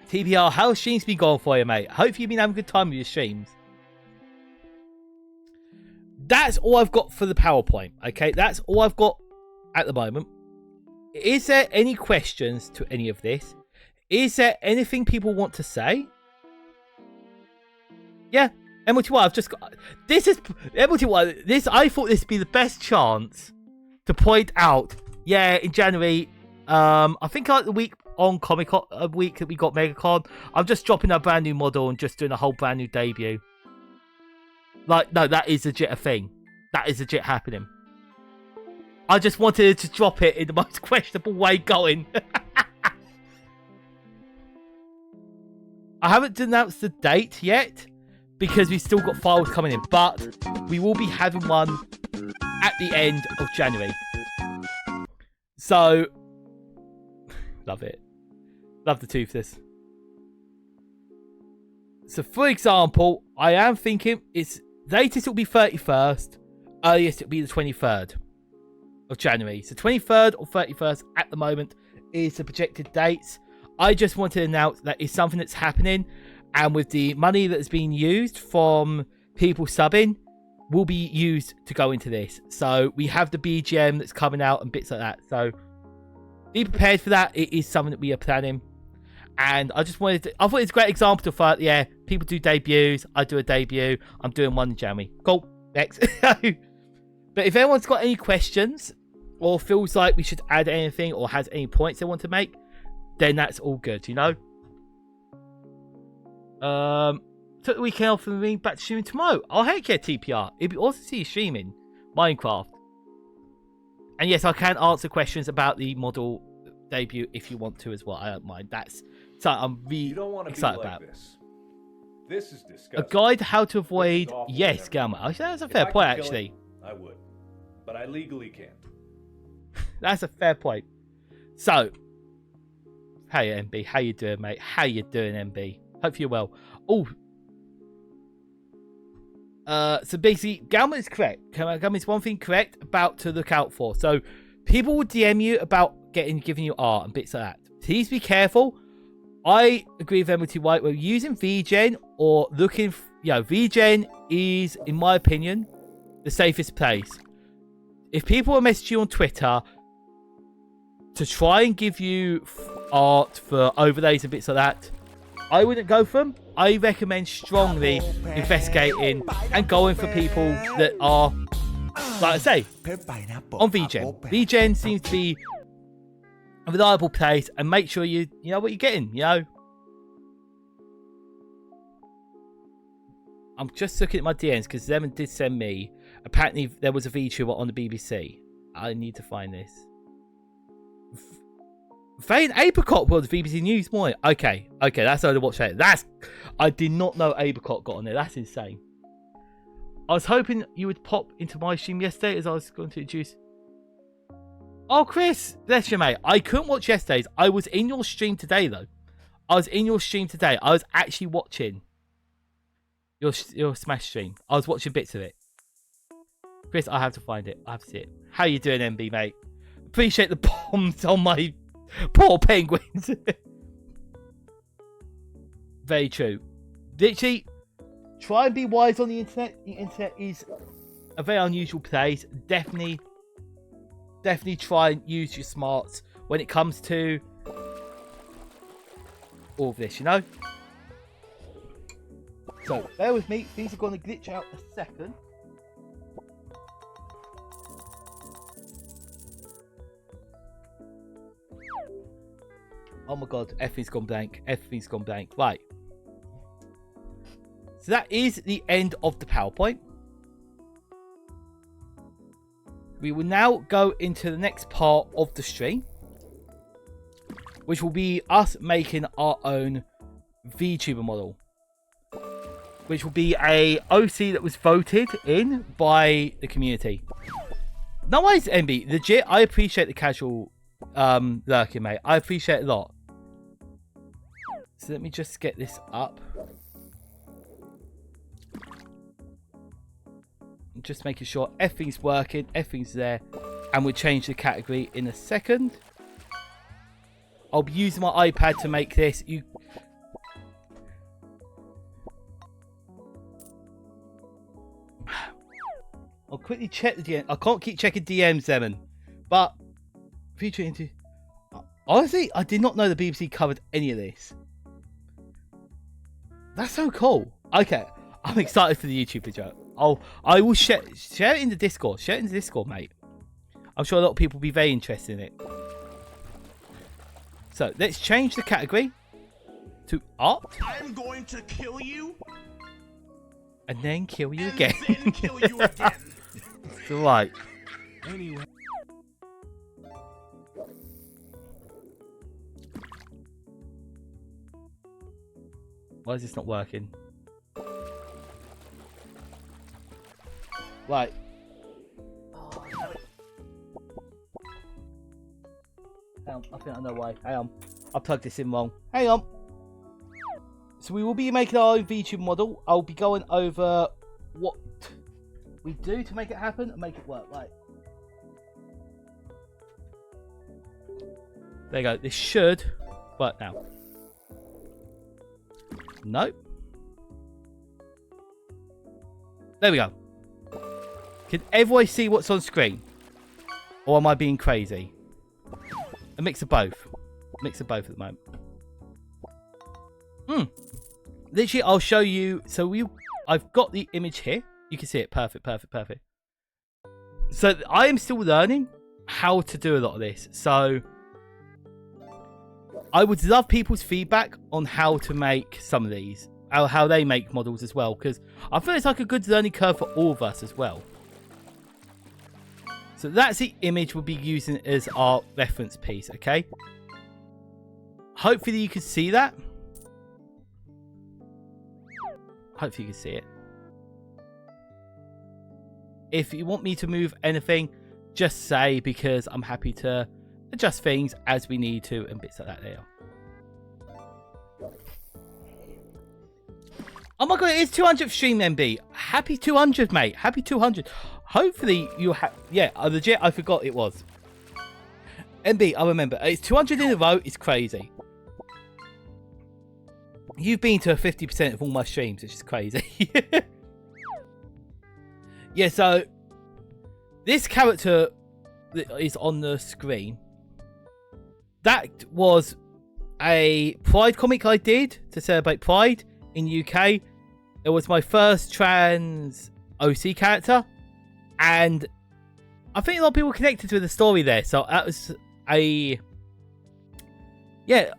TPR, how's streams been going for you, mate? Hopefully you've been having a good time with your streams. That's all I've got for the PowerPoint, okay? That's all I've got at the moment. Is there any questions to any of this? Is there anything people want to say? Yeah, MLT1, I've just got... This is... MLT1, this, I thought this would be the best chance to point out, yeah, in January, I think like the week on Comic Con, a week that we got MegaCon, I'm just dropping a brand new model and just doing a whole brand new debut. Like, no, that is legit a thing. That is legit happening. I just wanted to drop it in the most questionable way going. I haven't announced the date yet because we've still got files coming in, but we will be having one at the end of January. So, love it. Love the toothless. So, for example, I am thinking it's latest it'll be 31st, earliest it'll be the 23rd of January. So, 23rd or 31st at the moment is the projected dates. I just want to announce that it's something that's happening, and with the money that has been used from people subbing, will be used to go into this. So, we have the BGM that's coming out and bits like that. So, be prepared for that. It is something that we are planning. And I just wanted to, I thought it's a great example to fight. Yeah, people do debuts. I do a debut. I'm doing one in January. Cool. Next. But if anyone's got any questions or feels like we should add anything or has any points they want to make, then that's all good, you know? Took the weekend off and being back to streaming tomorrow. Oh, heck yeah, TPR. It'd be awesome to see you streaming Minecraft. And yes, I can answer questions about the model debut if you want to as well. I don't mind. That's something I'm really excited about. This is disgusting. A guide how to avoid. Yes, Gamma. That's a fair point, actually. I would, but I legally can't. That's a fair point. So, hey MB, how you doing, mate? How you doing, MB? Hope you're well. Oh. So basically, Gamma is correct. Gamma is one thing correct about to look out for. So, people will DM you about giving you art and bits like that. Please be careful. I agree with Emily White. We're using VGen or looking. VGen is, in my opinion, the safest place. If people are messaging you on Twitter to try and give you art for overlays and bits like that, I wouldn't go for them. I recommend strongly investigating and going for people that are, like I say, on VGen. VGen seems to be a reliable place, and make sure you know what you're getting, you know. I'm just looking at my DMs because Lemon did send me. Apparently, there was a VTuber on the BBC. I need to find this. Vane Apricot was BBC News morning. Okay, that's how to watch that. I did not know Apricot got on there. That's insane. I was hoping you would pop into my stream yesterday as I was going to introduce. Oh, Chris, bless you, mate. I couldn't watch yesterday's. I was in your stream today, though. I was actually watching your Smash stream. I was watching bits of it. Chris, I have to find it. I have to see it. How you doing, MB, mate? Appreciate the bombs on my poor penguins. Very true. Literally, try and be wise on the internet. The internet is a very unusual place. Definitely try and use your smarts when it comes to all of this, you know? So, bear with me. Things are going to glitch out a second. Oh my god, everything's gone blank. Everything's gone blank. Right. So that is the end of the PowerPoint. We will now go into the next part of the stream, which will be us making our own VTuber model, which will be a OC that was voted in by the community. No worries, MB. Legit, I appreciate the casual lurking, mate. I appreciate it a lot. So let me just get this up. Just making sure everything's working, everything's there, and we'll change the category in a second. I'll be using my iPad to make this. I'll quickly check the DM. I can't keep checking DMs, Evan, but feature into. Honestly, I did not know the BBC covered any of this. That's so cool. Okay, I'm excited for the YouTube video. I will share it in the Discord. Share it in the Discord, mate. I'm sure a lot of people will be very interested in it. So let's change the category to art. I'm going to kill you. And then kill you again. Then kill you again. It's alright. Anyway. Why is this not working? Right. I think I know why. Hang on. I plugged this in wrong. Hang on. So we will be making our own VTube model. I'll be going over what we do to make it happen and make it work. Right. There you go. This should work now. Nope. There we go. Can everyone see what's on screen? Or am I being crazy? A mix of both. Mix of both at the moment. Literally, I'll show you. So I've got the image here. You can see it. Perfect, perfect, perfect. So I am still learning how to do a lot of this. So I would love people's feedback on how to make some of these. How they make models as well. Because I feel it's like a good learning curve for all of us as well. So that's the image we'll be using as our reference piece, okay? Hopefully you can see that. Hopefully you can see it. If you want me to move anything, just say, because I'm happy to adjust things as we need to and bits like that there. Oh my god, it is 200th stream, MB. Happy 200, mate. Happy 200. Hopefully you have... Yeah, legit, I forgot it was. MB, I remember. It's 200 in a row. It's crazy. You've been to 50% of all my streams, which is crazy. Yeah, so... This character that is on the screen... That was a Pride comic I did to celebrate Pride in UK. It was my first trans OC character. And I think a lot of people connected to the story there. So that was a... Yeah.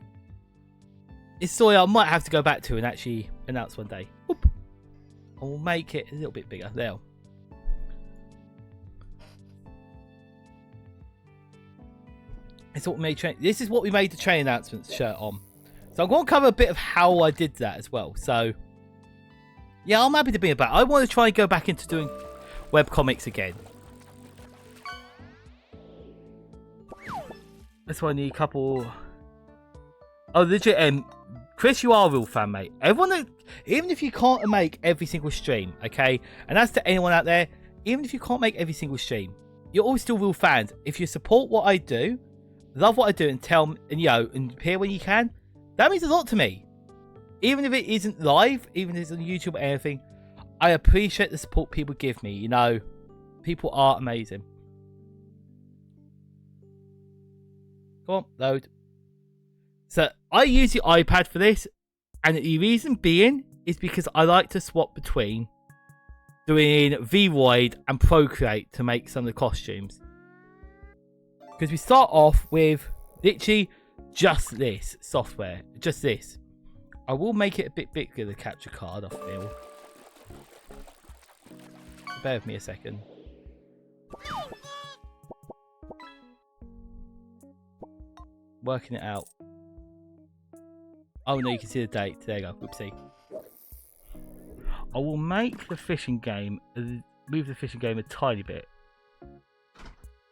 It's a story I might have to go back to and actually announce one day. Whoop. I'll make it a little bit bigger. There. This is what we made the train announcements shirt on. So I'm going to cover a bit of how I did that as well. So, yeah, I'm happy to be about. I want to try and go back into doing webcomics again. That's why I need a couple... Oh, legit, Chris, you are a real fan, mate. Everyone, even if you can't make every single stream, okay? And that's to anyone out there, even if you can't make every single stream, you're always still real fans. If you support what I do, love what I do, and tell me, and and appear when you can, that means a lot to me. Even if it isn't live, even if it's on YouTube or anything, I appreciate the support people give me. People are amazing. Come on, load. So I use the iPad for this, and the reason being is because I like to swap between doing Vroid and Procreate to make some of the costumes. Because we start off with literally just this software. Just this. I will make it a bit bigger, the capture card, I feel. Bear with me a second. Working it out. Oh no, you can see the date. There you go. Whoopsie. I will make the fishing game, move the fishing game a tiny bit.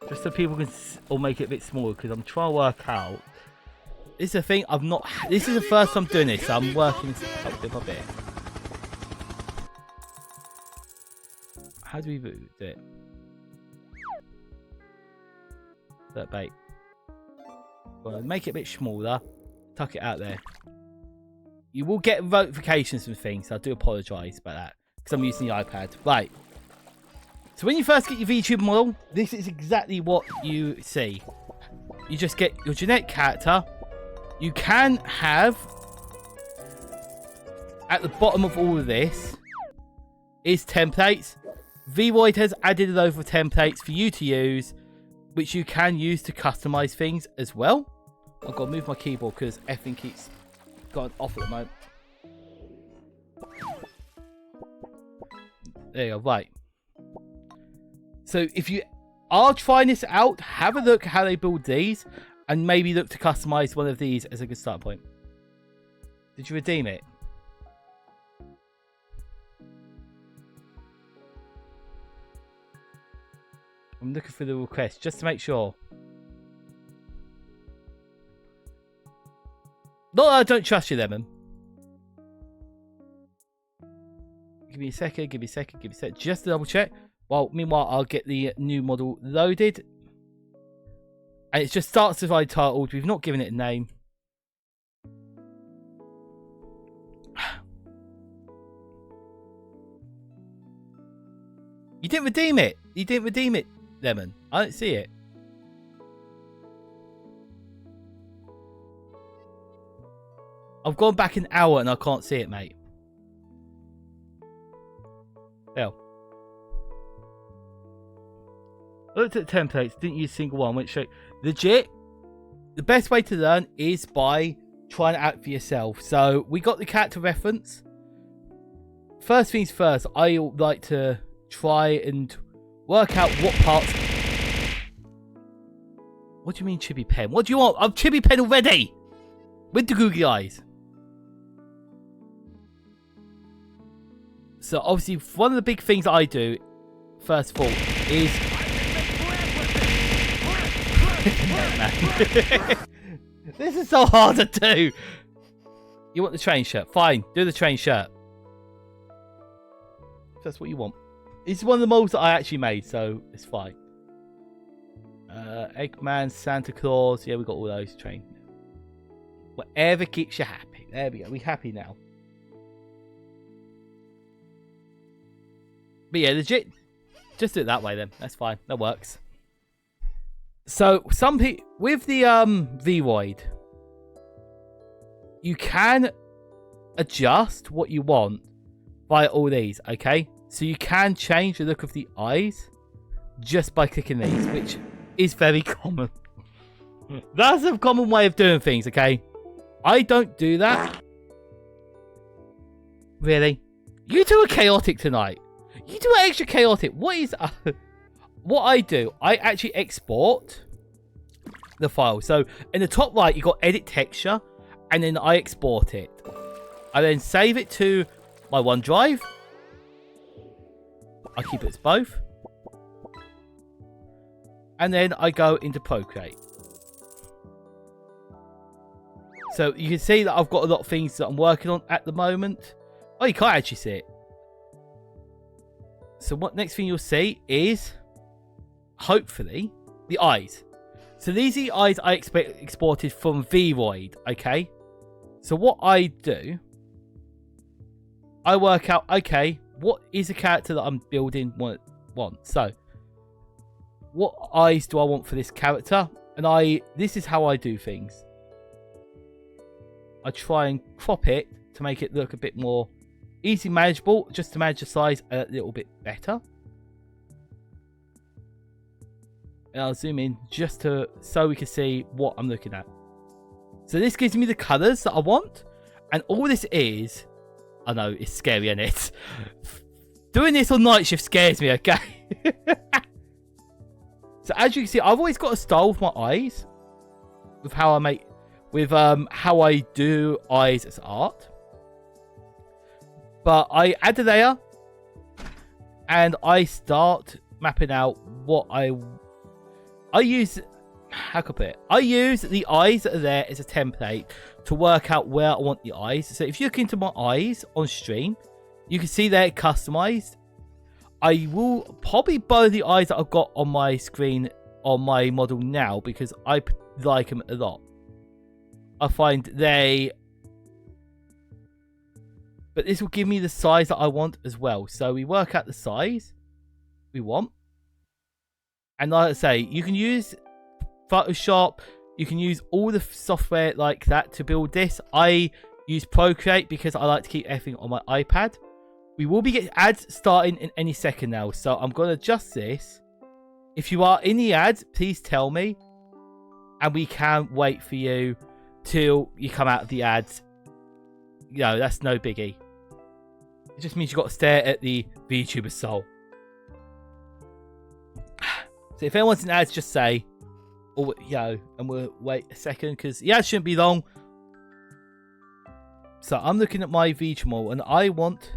Just so people can, or make it a bit smaller, because I'm trying to work out. This is the thing, this is the first time doing this, so I'm working up bit by bit. How do we do it? That bait. Well, make it a bit smaller. Tuck it out there. You will get notifications from things, so I do apologise about that. Because I'm using the iPad. Right. So when you first get your VTube model, this is exactly what you see. You just get your generic character. You can have, at the bottom of all of this, is templates. Vroid has added a load of templates for you to use, which you can use to customize things as well. I've got to move my keyboard because everything keeps going off at the moment. There you go, right. So if you are trying this out, have a look at how they build these, and maybe look to customize one of these as a good start point. Did you redeem it? I'm looking for the request just to make sure. Not that I don't trust you, Lemon. Give me a second, give me a second, give me a second. Just to double check. Well, meanwhile, I'll get the new model loaded. And it just starts as titled. We've not given it a name. You didn't redeem it. You didn't redeem it, Lemon. I don't see it. I've gone back an hour and I can't see it, mate. Hell. I looked at templates, didn't use a single one, went straight. Legit, the best way to learn is by trying it out for yourself. So, we got the character reference. First things first, I like to try and work out what parts... What do you mean chibi pen? What do you want? I'm chibi pen already! With the googly eyes. So obviously one of the big things I do, first of all, is... This is so hard to do! You want the train shirt? Fine, do the train shirt. If that's what you want. It's one of the molds that I actually made, so it's fine. Eggman, Santa Claus, yeah, we got all those trained. Whatever keeps you happy. There we go, we're happy now. But yeah, legit, just do it that way then. That's fine, that works. So, some people, with the Vroid, you can adjust what you want by all these, okay? So you can change the look of the eyes just by clicking these, which is very common. That's a common way of doing things, okay? I don't do that. Really? You two are chaotic tonight. You two are extra chaotic. What is... what I do, I actually export the file. So in the top right, you got edit texture, and then I export it. I then save it to my OneDrive. I keep it as both. And then I go into Procreate. So you can see that I've got a lot of things that I'm working on at the moment. Oh, you can't actually see it. So what next thing you'll see is, hopefully, the eyes. So these are the eyes I exported from Vroid, okay? So what I do, I work out, okay, what is a character that I'm building want? So, what eyes do I want for this character? And this is how I do things. I try and crop it to make it look a bit more easy manageable, just to manage the size a little bit better. And I'll zoom in just so we can see what I'm looking at. So this gives me the colours that I want. And all this is... I know, it's scary, isn't it? Doing this on night shift scares me, okay? So as you can see, I've always got a style with my eyes. With how I make... With how I do eyes as art. But I add the layer. And I start mapping out what I use... How can I put it? I use the eyes that are there as a template to work out where I want the eyes. So if you look into my eyes on stream, you can see they're customized. I will probably borrow the eyes that I've got on my screen on my model now because I like them a lot. I find they... But this will give me the size that I want as well. So we work out the size we want. And like I say, you can use Photoshop, you can use all the software like that to build this. I use Procreate because I like to keep everything on my iPad. We will be getting ads starting in any second now, so I'm going to adjust this. If you are in the ads, please tell me, and we can wait for you till you come out of the ads. You know, that's no biggie. It just means you've got to stare at the VTuber soul. So if anyone's in ads, just say, or and we'll wait a second because the ads shouldn't be long. So I'm looking at my VTuber model and I want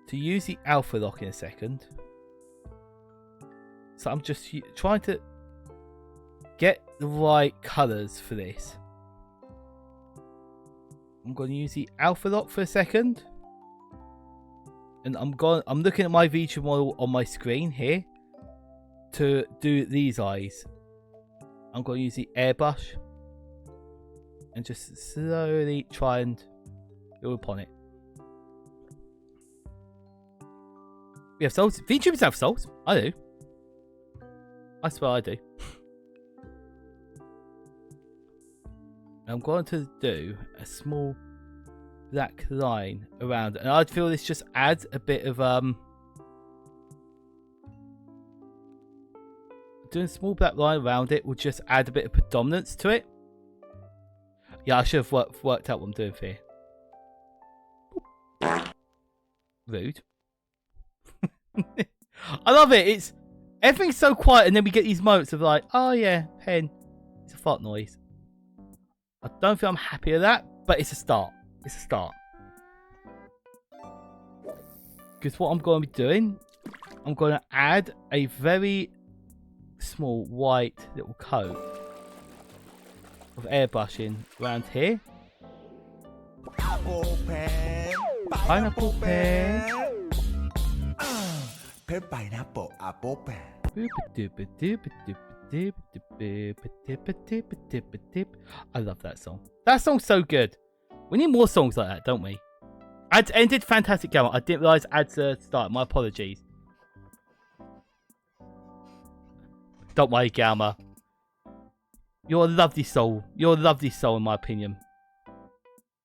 to use the alpha lock in a second. So I'm just trying to get the right colours for this. I'm going to use the alpha lock for a second. And I'm looking at my VTuber model on my screen here to do these eyes. I'm going to use the airbrush and just slowly try and build upon it. We have souls. VTubers have souls. I do. I swear I do. I'm going to do a small black line around it. And I feel this just adds a bit of doing a small black line around it will just add a bit of predominance to it. Yeah, I should have worked out what I'm doing here. Rude. I love it. Everything's so quiet, and then we get these moments of like, oh yeah, pen. It's a fart noise. I don't feel I'm happy with that, but it's a start. It's a start. Because what I'm going to be doing, I'm going to add a very small white little coat of airbrushing around here. Apple pen. Pineapple pen. Pen pineapple apple pen. I love that song. That song's so good. We need more songs like that, don't we? Ads ended. Fantastic Gamma. I didn't realise ads started. My apologies. Don't worry, Gamma. You're a lovely soul. You're a lovely soul, in my opinion.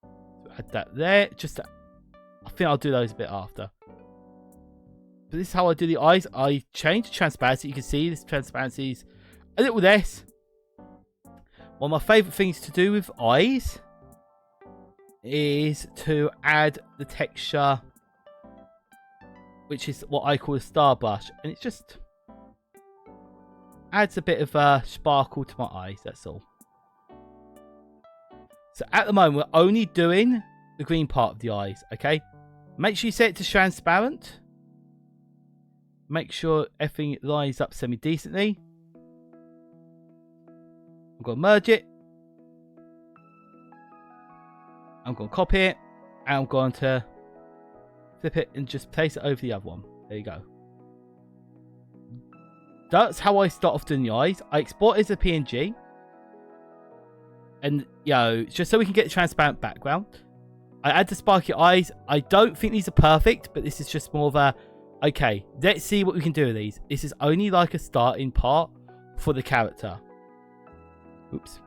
So add that there. I think I'll do those a bit after. But this is how I do the eyes. I change the transparency. You can see this transparency is a little less. One of my favourite things to do with eyes is to add the texture, which is what I call a star brush. And it just adds a bit of a sparkle to my eyes, that's all. So at the moment, we're only doing the green part of the eyes, okay? Make sure you set it to transparent. Make sure everything lines up semi-decently. I'm going to merge it. I'm going to copy it. And I'm going to flip it and just place it over the other one. There you go. That's how I start off doing the eyes. I export it as a PNG. And, just so we can get the transparent background. I add the sparky eyes. I don't think these are perfect, but this is just more of a, okay, let's see what we can do with these. This is only like a starting part for the character. Oops.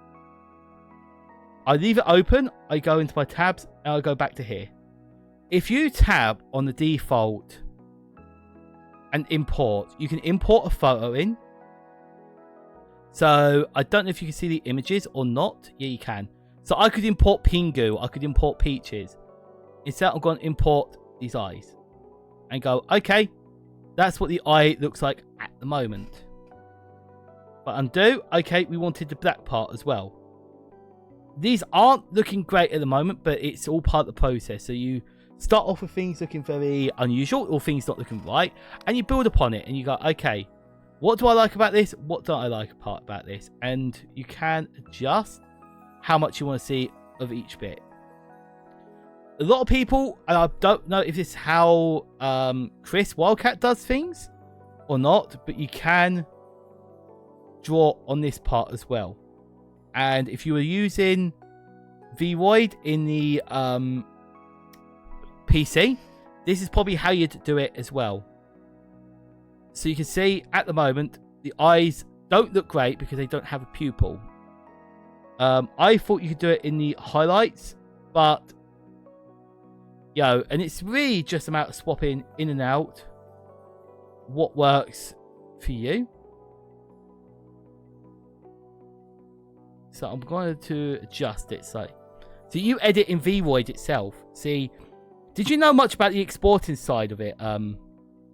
I leave it open. I go into my tabs and I go back to here. If you tab on the default and import, you can import a photo in. So I don't know if you can see the images or not. Yeah, you can. So I could import Pingu. I could import Peaches. Instead, I'm going to import these eyes. And go, okay, that's what the eye looks like at the moment. But undo, okay, we wanted the black part as well. These aren't looking great at the moment, but it's all part of the process. So you start off with things looking very unusual or things not looking right, and you build upon it and you go, okay, what do I like about this? What don't I like about this? And you can adjust how much you want to see of each bit. A lot of people, and I don't know if this is how Chris Wildcat does things or not, but you can draw on this part as well. And if you were using Vroid in the PC, this is probably how you'd do it as well. So you can see at the moment, the eyes don't look great because they don't have a pupil. I thought you could do it in the highlights, but and it's really just a matter of swapping in and out what works for you. So I'm going to adjust it. So you edit in Vroid itself. See, did you know much about the exporting side of it,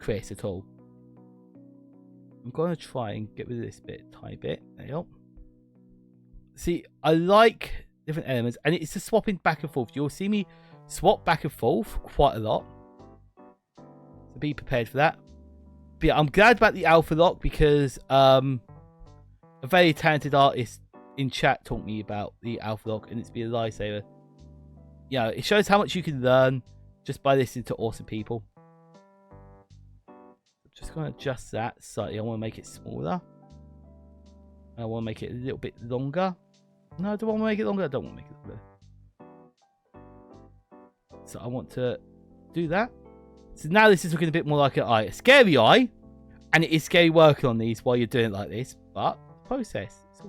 Chris, at all? I'm going to try and get rid of this bit, tiny bit. There you go. See, I like different elements, and it's just swapping back and forth. You'll see me swap back and forth quite a lot. So be prepared for that. But yeah, I'm glad about the alpha lock because a very talented artist in chat taught me about the alpha lock, and it's been a lifesaver. you know, it shows how much you can learn just by listening to awesome people. Just going to adjust that slightly. I want to make it smaller. I want to make it a little bit longer. No, I don't want to make it longer. I don't want to make it longer. So I want to do that. So now this is looking a bit more like an eye. A scary eye. And it is scary working on these while you're doing it like this. But the process. It's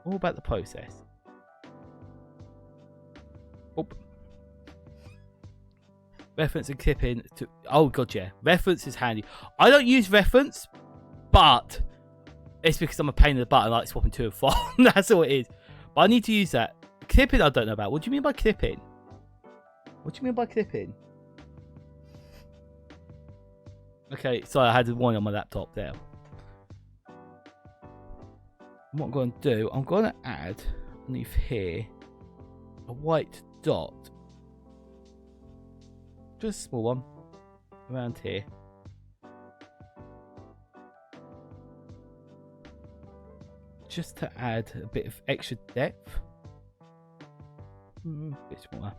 all about the process. Oh. Reference and clipping to... Oh, God, yeah. Reference is handy. I don't use reference, but it's because I'm a pain in the butt. I like swapping to and from. That's all it is. But I need to use that. Clipping, I don't know about. What do you mean by clipping? What do you mean by clipping? Okay, sorry, I had one on my laptop there. What I'm going to do, I'm going to add underneath here a white dot. Just a small one around here. Just to add a bit of extra depth. A bit smaller.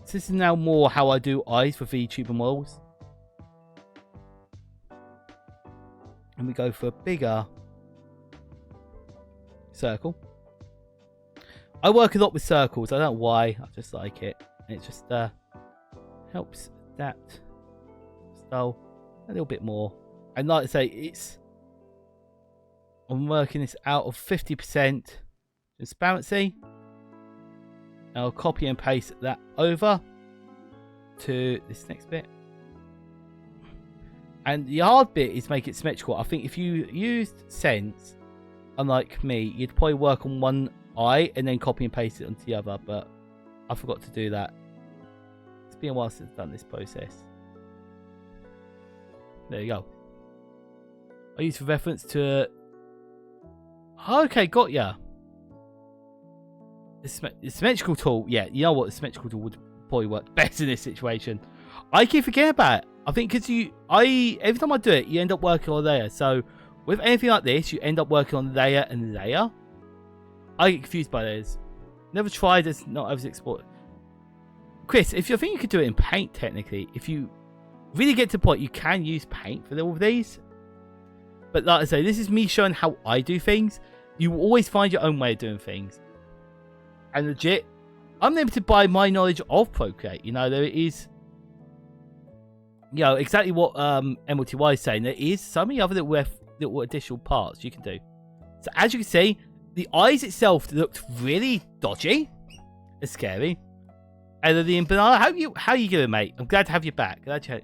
So this is now more how I do eyes for VTuber models. And we go for a bigger circle. I work a lot with circles. I don't know why. I just like it. And it just helps adapt style a little bit more. And like I say, I'm working this out of 50% transparency. I'll copy and paste that over to this next bit. And the hard bit is make it symmetrical. I think if you used Sense, unlike me, you'd probably work on one eye and then copy and paste it onto the other, but I forgot to do that. It's been a while since I've done this process. There you go. I use for reference to... Okay, got ya. The symmetrical tool, yeah, you know what, the symmetrical tool would probably work best in this situation. I keep forgetting about it. I think because every time I do it, you end up working on a layer. So with anything like this, you end up working on layer and layer. I get confused by those. Never tried this, not ever explored. Chris, if you think you could do it in Paint, technically, if you really get to the point, you can use Paint for all of these. But like I say, this is me showing how I do things. You will always find your own way of doing things. And legit, I'm limited by my knowledge of Procreate. You know, there is, you know, exactly what MLTY is saying. There is so many other little additional parts you can do. So as you can see, the eyes itself looked really dodgy. It's scary. And then the banana, how you doing, mate? I'm glad to have you back. Glad you.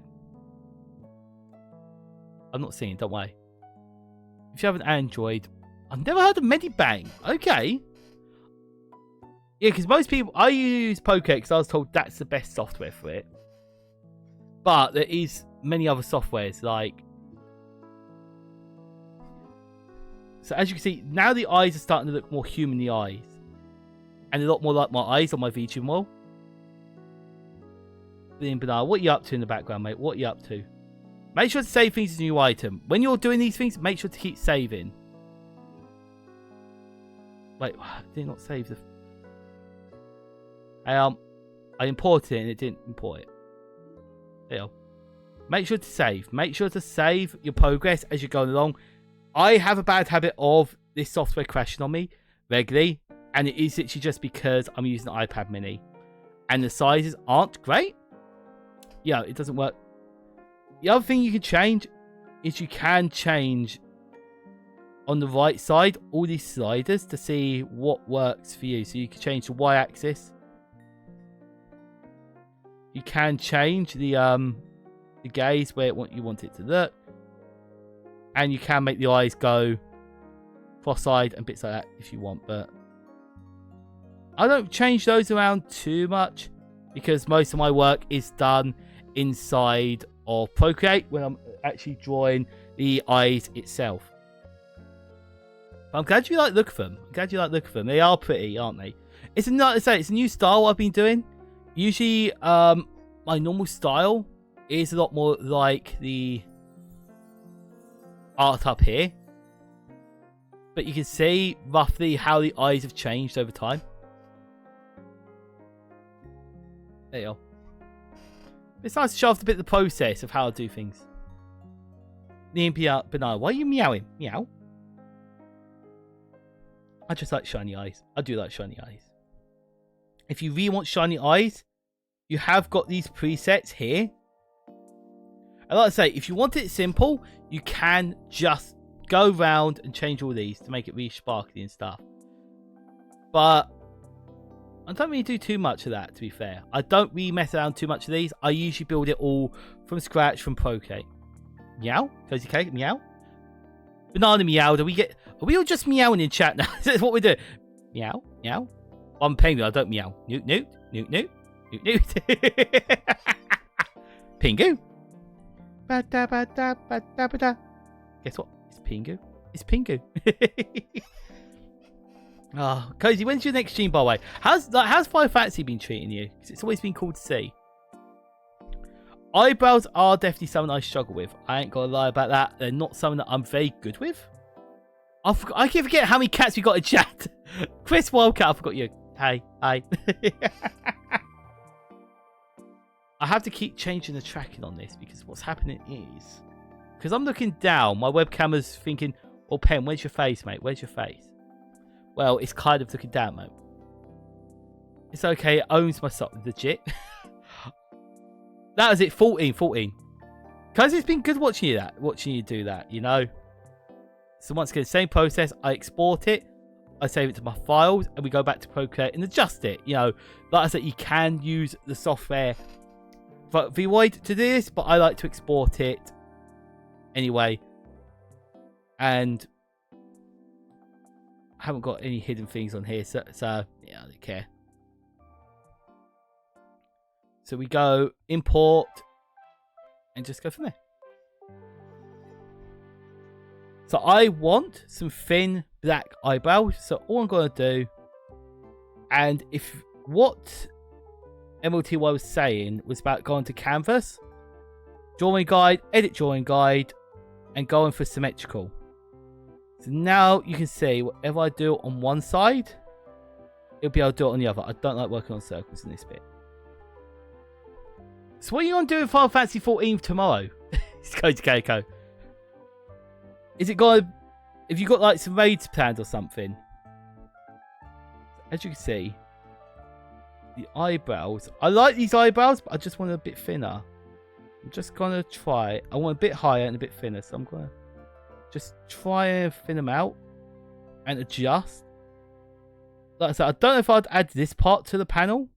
I'm not seeing, don't worry. If you have an Android, I've never heard of Medibang. Okay. Yeah, because most people, I use Procreate because I was told that's the best software for it. But there is many other softwares like... So as you can see, now the eyes are starting to look more human, the eyes. And a lot more like my eyes on my VTuber model. Banana, what are you up to in the background, mate? What are you up to? Make sure to save things as a new item. When you're doing these things, make sure to keep saving. Wait, did not save the... I imported it and it didn't import it. There you go. Make sure to save. Make sure to save your progress as you're going along. I have a bad habit of this software crashing on me regularly. And it is literally just because I'm using an iPad mini. And the sizes aren't great. Yeah, it doesn't work. The other thing you can change is you can change on the right side all these sliders to see what works for you. So you can change the y-axis. You can change the gaze where you want it to look. And you can make the eyes go cross-eyed and bits like that if you want. But I don't change those around too much because most of my work is done inside of Procreate when I'm actually drawing the eyes itself. But I'm glad you like the look of them. I'm glad you like the look of them. They are pretty, aren't they? It's a new style I've been doing. Usually, my normal style is a lot more like the art up here. but you can see roughly how the eyes have changed over time. There you go. It's nice to show off a bit of the process of how I do things. The banana. Why are you meowing? Meow. I just like shiny eyes. I do like shiny eyes. If you really want shiny eyes, you have got these presets here. And like I say, if you want it simple, you can just go around and change all these to make it really sparkly and stuff. But I don't really do too much of that, to be fair. I don't really mess around too much of these. I usually build it all from scratch from Procreate. Meow? Cozy Cake? Meow? Banana meowed. Are we all just meowing in chat now? That's what we do. Meow? Meow? I'm Penguin. I don't meow. Newt, newt, newt, newt, newt, newt. Pingu. Ba-da-ba-da-ba-da-ba-da. Guess what? It's Pingu. It's Pingu. Oh, Cozy, when's your next stream, by the way? How's Final Fantasy been treating you? Because it's always been cool to see. Eyebrows are definitely something I struggle with. I ain't gonna lie about that. They're not something that I'm very good with. I keep forgetting how many cats we got in chat. Chris Wildcat, I forgot you. Hey, hi. I have to keep changing the tracking on this because what's happening is... Because I'm looking down, my webcamera's thinking, well, Pen, where's your face, mate? Where's your face? Well, it's kind of looking down, mate. It's okay, it owns my sock, legit. That was it, 14. Because it's been good watching you do that, you know? So once again, same process, I export it, I save it to my files, and we go back to Procreate and adjust it. You know, like I said, you can use the software for Void to do this, but I like to export it anyway. And I haven't got any hidden things on here, so yeah, I don't care. So we go import and just go from there. So I want some thin black eyebrows. So all I'm going to do, and if what MLTY was saying was about going to canvas, drawing guide, edit drawing guide, and going for symmetrical. So now you can see whatever I do on one side, it'll be able to do it on the other. I don't like working on circles in this bit. So what are you going to do in Final Fantasy 14 tomorrow? It's going to Keiko. Is it going to... Have you got like some raids planned or something? As you can see, the eyebrows. I like these eyebrows, but I just want it a bit thinner. I'm just going to try. I want a bit higher and a bit thinner. So I'm going to just try and thin them out and adjust. Like I said, I don't know if I'd add this part to the panel.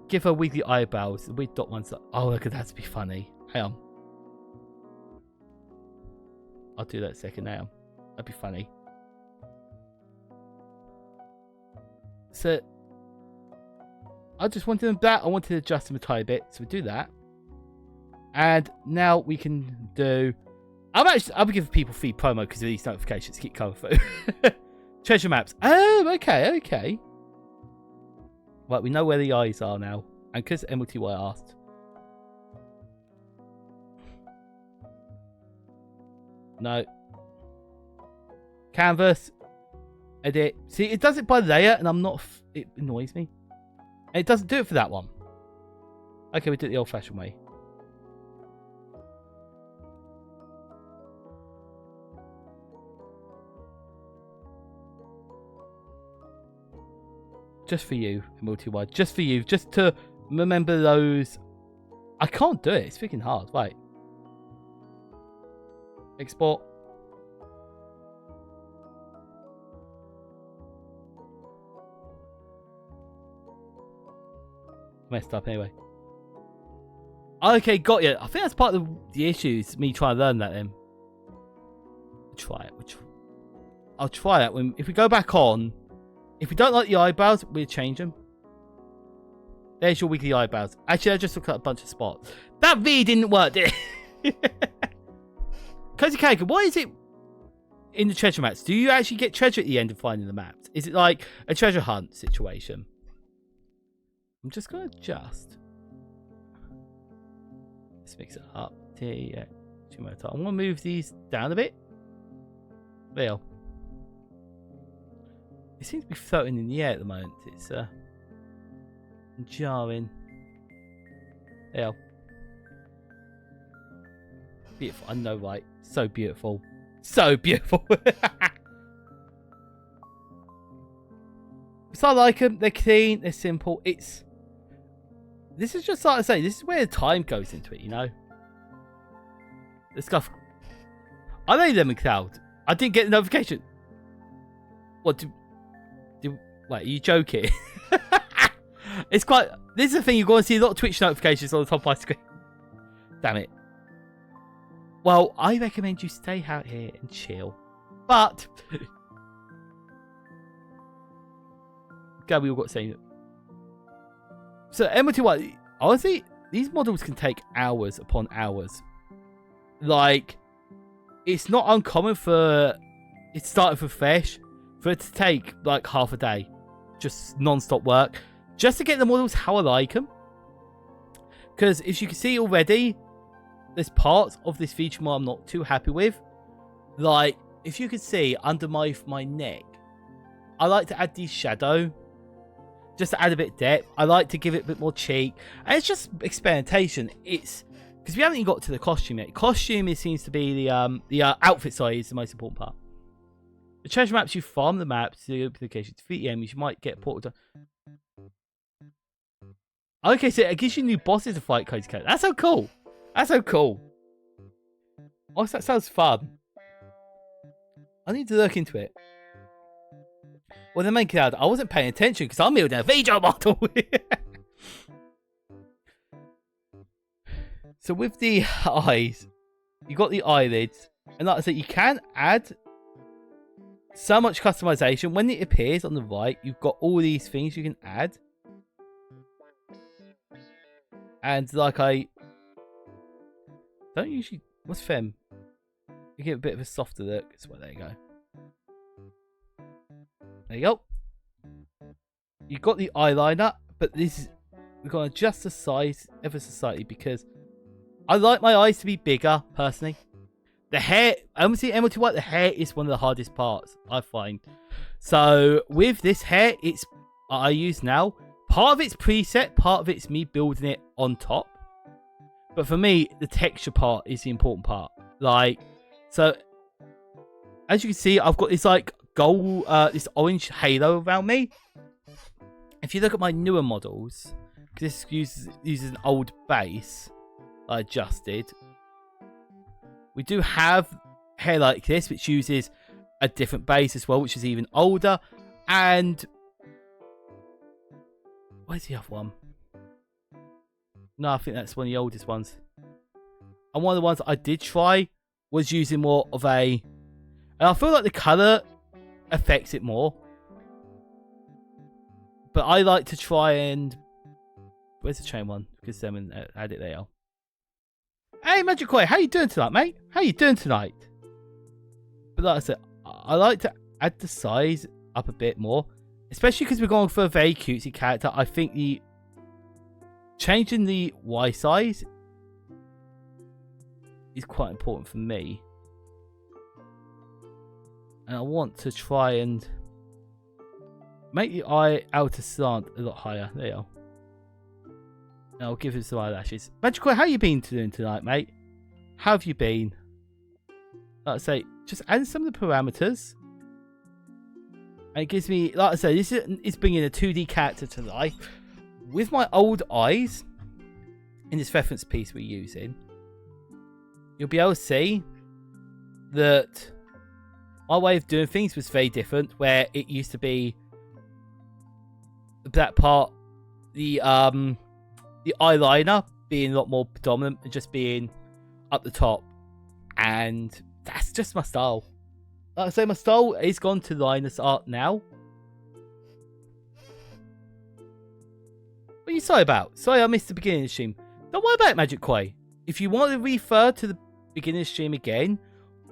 Give her wiggly eyebrows. The weird dot ones. Oh, look at that to be funny. Hang on. I'll do that second now. That'd be funny. So I just wanted them that. I wanted to adjust them a tiny bit. So we do that. And now we can do... I'll be giving people free promo because of these notifications keep coming through. Treasure maps. Oh, okay. Right, we know where the eyes are now. And because MLTY asked. No. Canvas. Edit. See, it does it by layer and I'm not... It annoys me. And it doesn't do it for that one. Okay, we do it the old-fashioned way. Just for you, multi-wide. Just for you. Just to remember those. I can't do it. It's freaking hard. Right. Export. Messed up anyway. Okay, got you. I think that's part of the issues. Me trying to learn that then. Try it. I'll try it when if we go back on. If we don't like the eyebrows, we'll change them. There's your wiggly eyebrows. Actually, I just looked at a bunch of spots. That really didn't work, did it? Cozy Cake, what is it in the treasure maps? Do you actually get treasure at the end of finding the maps? Is it like a treasure hunt situation? I'm just going to adjust. Let's mix it up. I'm going to move these down a bit. There. It seems to be floating in the air at the moment. It's jarring. There. Beautiful. I know, right? So beautiful. So beautiful. So I like them. They're clean. They're simple. This is just like I say. This is where the time goes into it. You know. The stuff. I know Lemon Cloud. I didn't get the notification. What? Wait, are you joking? It's quite. This is the thing. You're going to see a lot of Twitch notifications on the top of my screen. Damn it. Well, I recommend you stay out here and chill. But God, we all got the same. So, MOT1, honestly, these models can take hours upon hours. Like, it's not uncommon for it starting for fresh for it to take like half a day, just non-stop work, just to get the models how I like them. Because as you can see already, there's parts of this feature mod I'm not too happy with. Like, if you can see under my neck, I like to add the shadow, just to add a bit of depth. I like to give it a bit more cheek, and it's just experimentation. It's because we haven't even got to the costume yet. Costume seems to be the outfit size is the most important part. The treasure maps, you farm the maps to the location. To defeat the enemies, you might get portal done. Okay, so it gives you new bosses to fight Cody's character. That's so cool. That's so cool. Oh, that sounds fun. I need to look into it. Well, the main character, I wasn't paying attention because I'm building a video model. So with the eyes, you got the eyelids, and like I said, you can add so much customization. When it appears on the right, you've got all these things you can add. And like I don't usually, what's fem? You give it a bit of a softer look. So well, there you go. There you go. You've got the eyeliner, but this is, we're going to adjust the size ever so slightly because I like my eyes to be bigger, personally. The hair, MOT White, the hair is one of the hardest parts, I find. So with this hair, it's I use now. Part of it's preset, part of it's me building it on top. But for me, the texture part is the important part. Like, so as you can see, I've got this like gold, this orange halo around me. If you look at my newer models, because this uses an old base I adjusted. We do have hair like this, which uses a different base as well, which is even older. And where's the other one? No, I think that's one of the oldest ones. And one of the ones I did try was using more of a... And I feel like the colour affects it more. But I like to try and... Where's the chain one? Because them had it there. Hey, Magic Koi, how you doing tonight, mate? How you doing tonight? But like I said, I like to add the size up a bit more. Especially because we're going for a very cutesy character. I think the... Changing the Y size is quite important for me. And I want to try and make the eye outer slant a lot higher. There you go. And I'll give him some eyelashes. Magical, how you been doing tonight, mate? How have you been? Like I say, just add some of the parameters. And it gives me, like I say, this is bringing a 2D character to life. With my old eyes, in this reference piece we're using, you'll be able to see that my way of doing things was very different. Where it used to be that part, the eyeliner being a lot more predominant and just being up the top, and that's just my style. Like I say, my style is gone to Linus art now. What are you sorry about? Sorry I missed the beginning of the stream. Don't worry about it, Magic Koi. If you want to refer to the beginning of the stream again,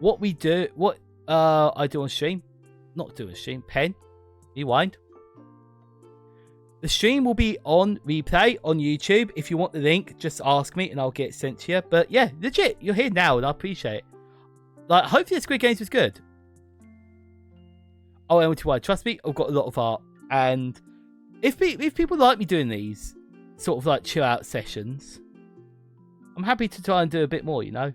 what we do, what I do on stream, not do on stream, pen, rewind. The stream will be on replay on YouTube. If you want the link, just ask me and I'll get it sent to you. But yeah, legit, you're here now and I appreciate it. Like, hopefully the Squid Games was good. Oh, MTY, trust me, I've got a lot of art. And if people like me doing these sort of like chill out sessions, I'm happy to try and do a bit more, you know?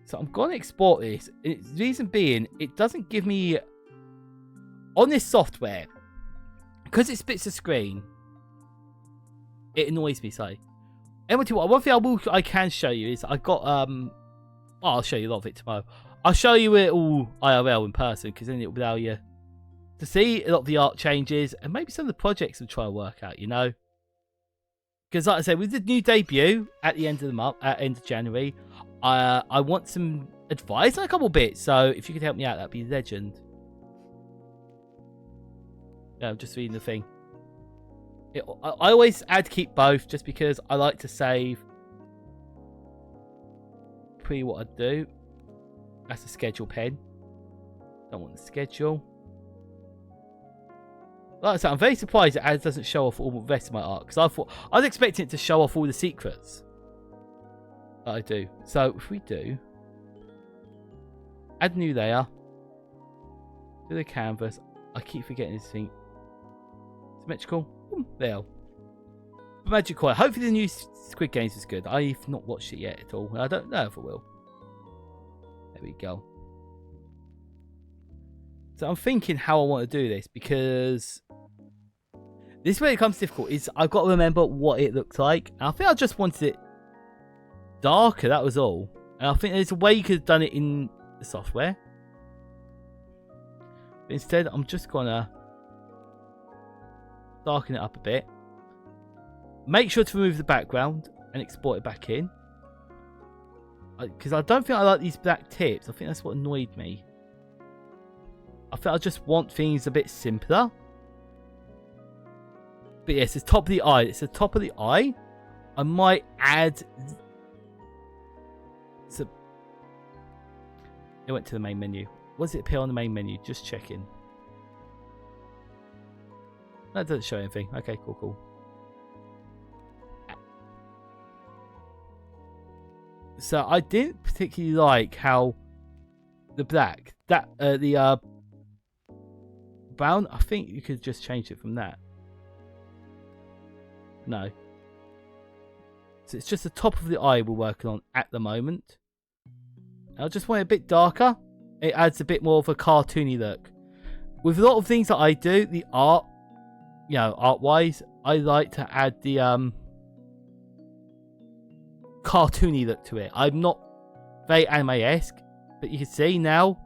So I'm going to export this. The reason being, it doesn't give me... On this software, because it splits the screen, it annoys me, so... MTY, one thing I can show you is I've got... I'll show you a lot of it tomorrow. I'll show you it all IRL in person, because then it'll allow you to see a lot of the art changes and maybe some of the projects I'm trying to work out, you know? Because like I said, with the new debut at the end of the month, at end of January, I want some advice on a couple bits. So if you could help me out, that'd be a legend. Yeah, I'm just reading the thing. I always keep both just because I like to save what I do. That's a schedule pen. Don't want the schedule. Like I said, I'm very surprised that it doesn't show off all the rest of my art, because I was expecting it to show off all the secrets that I do. So if we do add new layer, do the canvas. I keep forgetting this thing. Symmetrical. There. Magic Coin. Hopefully the new Squid Games is good. I've not watched it yet at all. I don't know if I will. There we go. So I'm thinking how I want to do this, because this is where it becomes difficult. Is I've got to remember what it looks like. And I think I just wanted it darker. That was all. And I think there's a way you could have done it in the software. But instead, I'm just gonna darken it up a bit. Make sure to remove the background and export it back in. Because I don't think I like these black tips. I think that's what annoyed me. I think I just want things a bit simpler. But yes, it's top of the eye. It's the top of the eye. I might add... So it went to the main menu. Was it appear on the main menu? Just checking. That doesn't show anything. Okay, cool. So I didn't particularly like how the black, the brown, I think you could just change it from that. No. So it's just the top of the eye we're working on at the moment. I just want it a bit darker. It adds a bit more of a cartoony look. With a lot of things that I do, the art, you know, art-wise, I like to add the cartoony look to it. I'm not very anime-esque, but you can see now,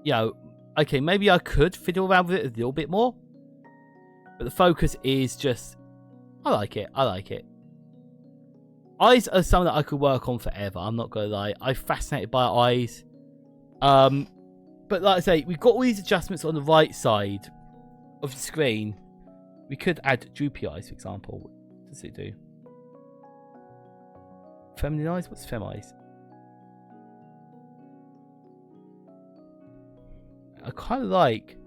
you know, okay, maybe I could fiddle around with it a little bit more, but the focus is just, I like it. Eyes are something that I could work on forever, I'm not gonna lie. I'm fascinated by eyes. But like I say, we've got all these adjustments on the right side of the screen. We could add droopy eyes, for example. What does it do? Feminine eyes? What's fem eyes? I kind of like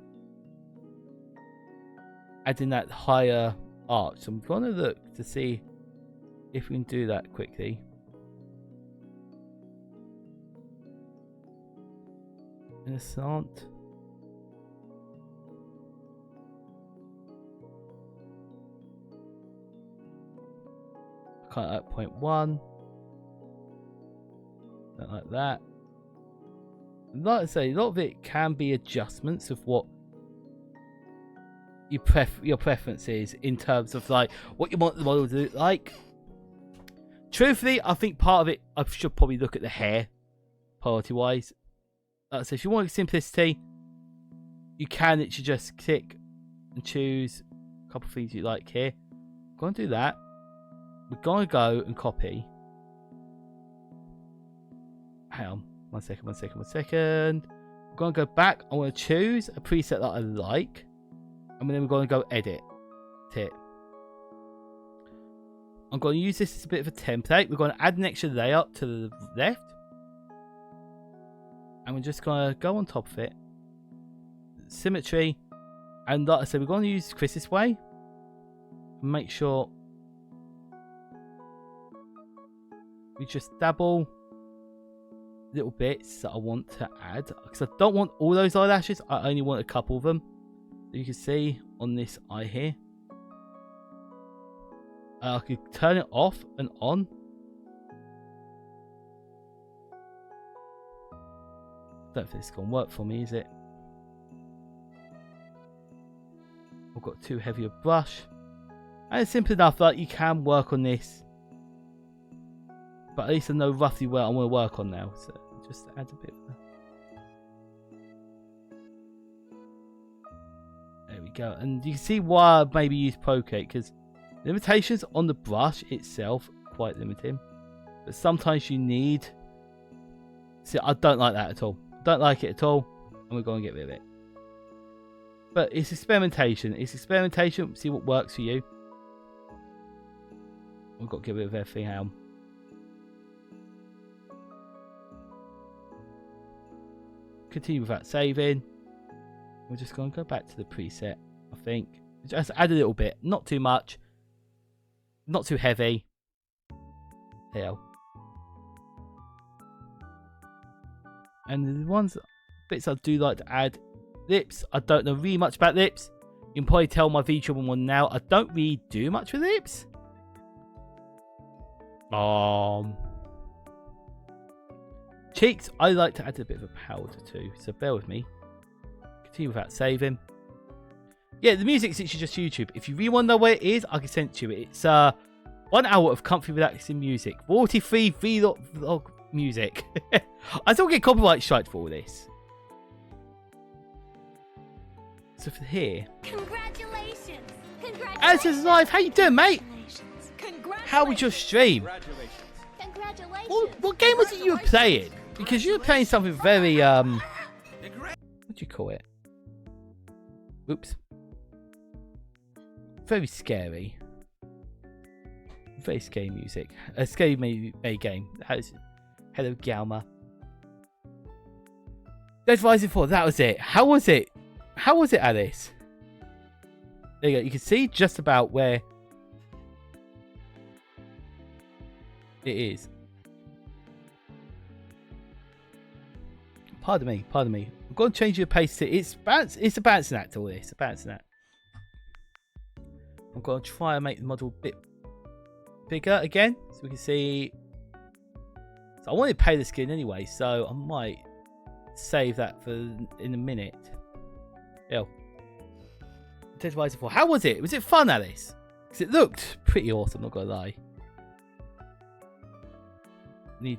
adding that higher arch. So I'm going to look to see if we can do that quickly. In a slant. Kind of at 0.1. Not like that. Like I say, a lot of it can be adjustments of what your preference is in terms of like what you want the model to look like. Truthfully, I think part of it I should probably look at the hair, priority wise. So if you want simplicity, you can literally just click and choose a couple of things you like here. I'm going to do that. We're going to go and copy. Hang on. One second. We're going to go back. I want to choose a preset that I like. And then we're going to go edit it. I'm going to use this as a bit of a template. We're going to add an extra layer to the left. And we're just going to go on top of it. Symmetry. And like I said, we're going to use Chris's way. Make sure we just dabble little bits that I want to add, because I don't want all those eyelashes. I only want a couple of them. You can see on this eye here, I could turn it off and on. Don't think it's gonna work for me, is it? I've got too heavy a brush, and it's simple enough that you can work on this, but at least I know roughly where I want to work on now. So just add a bit of that. There we go, and you can see why I maybe use Procreate, because limitations on the brush itself are quite limiting, but sometimes you need. See, I don't like that at all. Don't like it at all, and we're going to get rid of it. But it's experimentation. It's experimentation. See what works for you. We've got to get rid of everything. Hang on. Continue without saving. We're just going to go back to the preset, I think. Just add a little bit. Not too much. Not too heavy. There. And the ones bits I do like to add, lips. I don't know really much about lips. You can probably tell my VTuber one now. I don't really do much with lips. Cheeks, I like to add a bit of a powder too, so bear with me. Continue without saving. Yeah, the music's actually just YouTube. If you really want to know where it is, I can send it to you. It's 1 hour of comfy relaxing music. 43 vlog music. I still get copyright striked for all this. So for here, Congratulations! Alice Live, how you doing, mate? How was your stream? Congratulations! What game was it you were playing? Because you were playing something very what do you call it? Oops. Very scary. Very scary music. A scary game. Hello, Galma. Dead Rising 4, that was it. How was it? How was it, Alice? There you go. You can see just about where it is. Pardon me. I'm going to change your pace to it's a balancing act, all this. A balancing act. I'm going to try and make the model a bit bigger again, so we can see. So I want to pay the skin anyway, so I might save that for in a minute. Yo. Dead Rising 4. How was it? Was it fun, Alice? Because it looked pretty awesome, not gonna lie. Need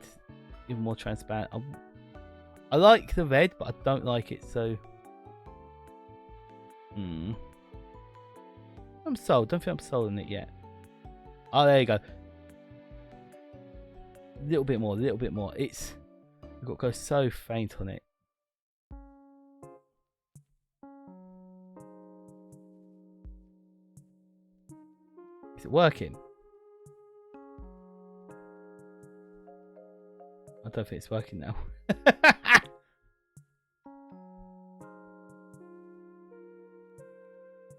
even more transparent. I like the red, but I don't like it so. I'm sold. Don't think I'm sold on it yet. Oh, there you go. A little bit more. It's. I've got to go so faint on it. Is it working? I don't think it's working now.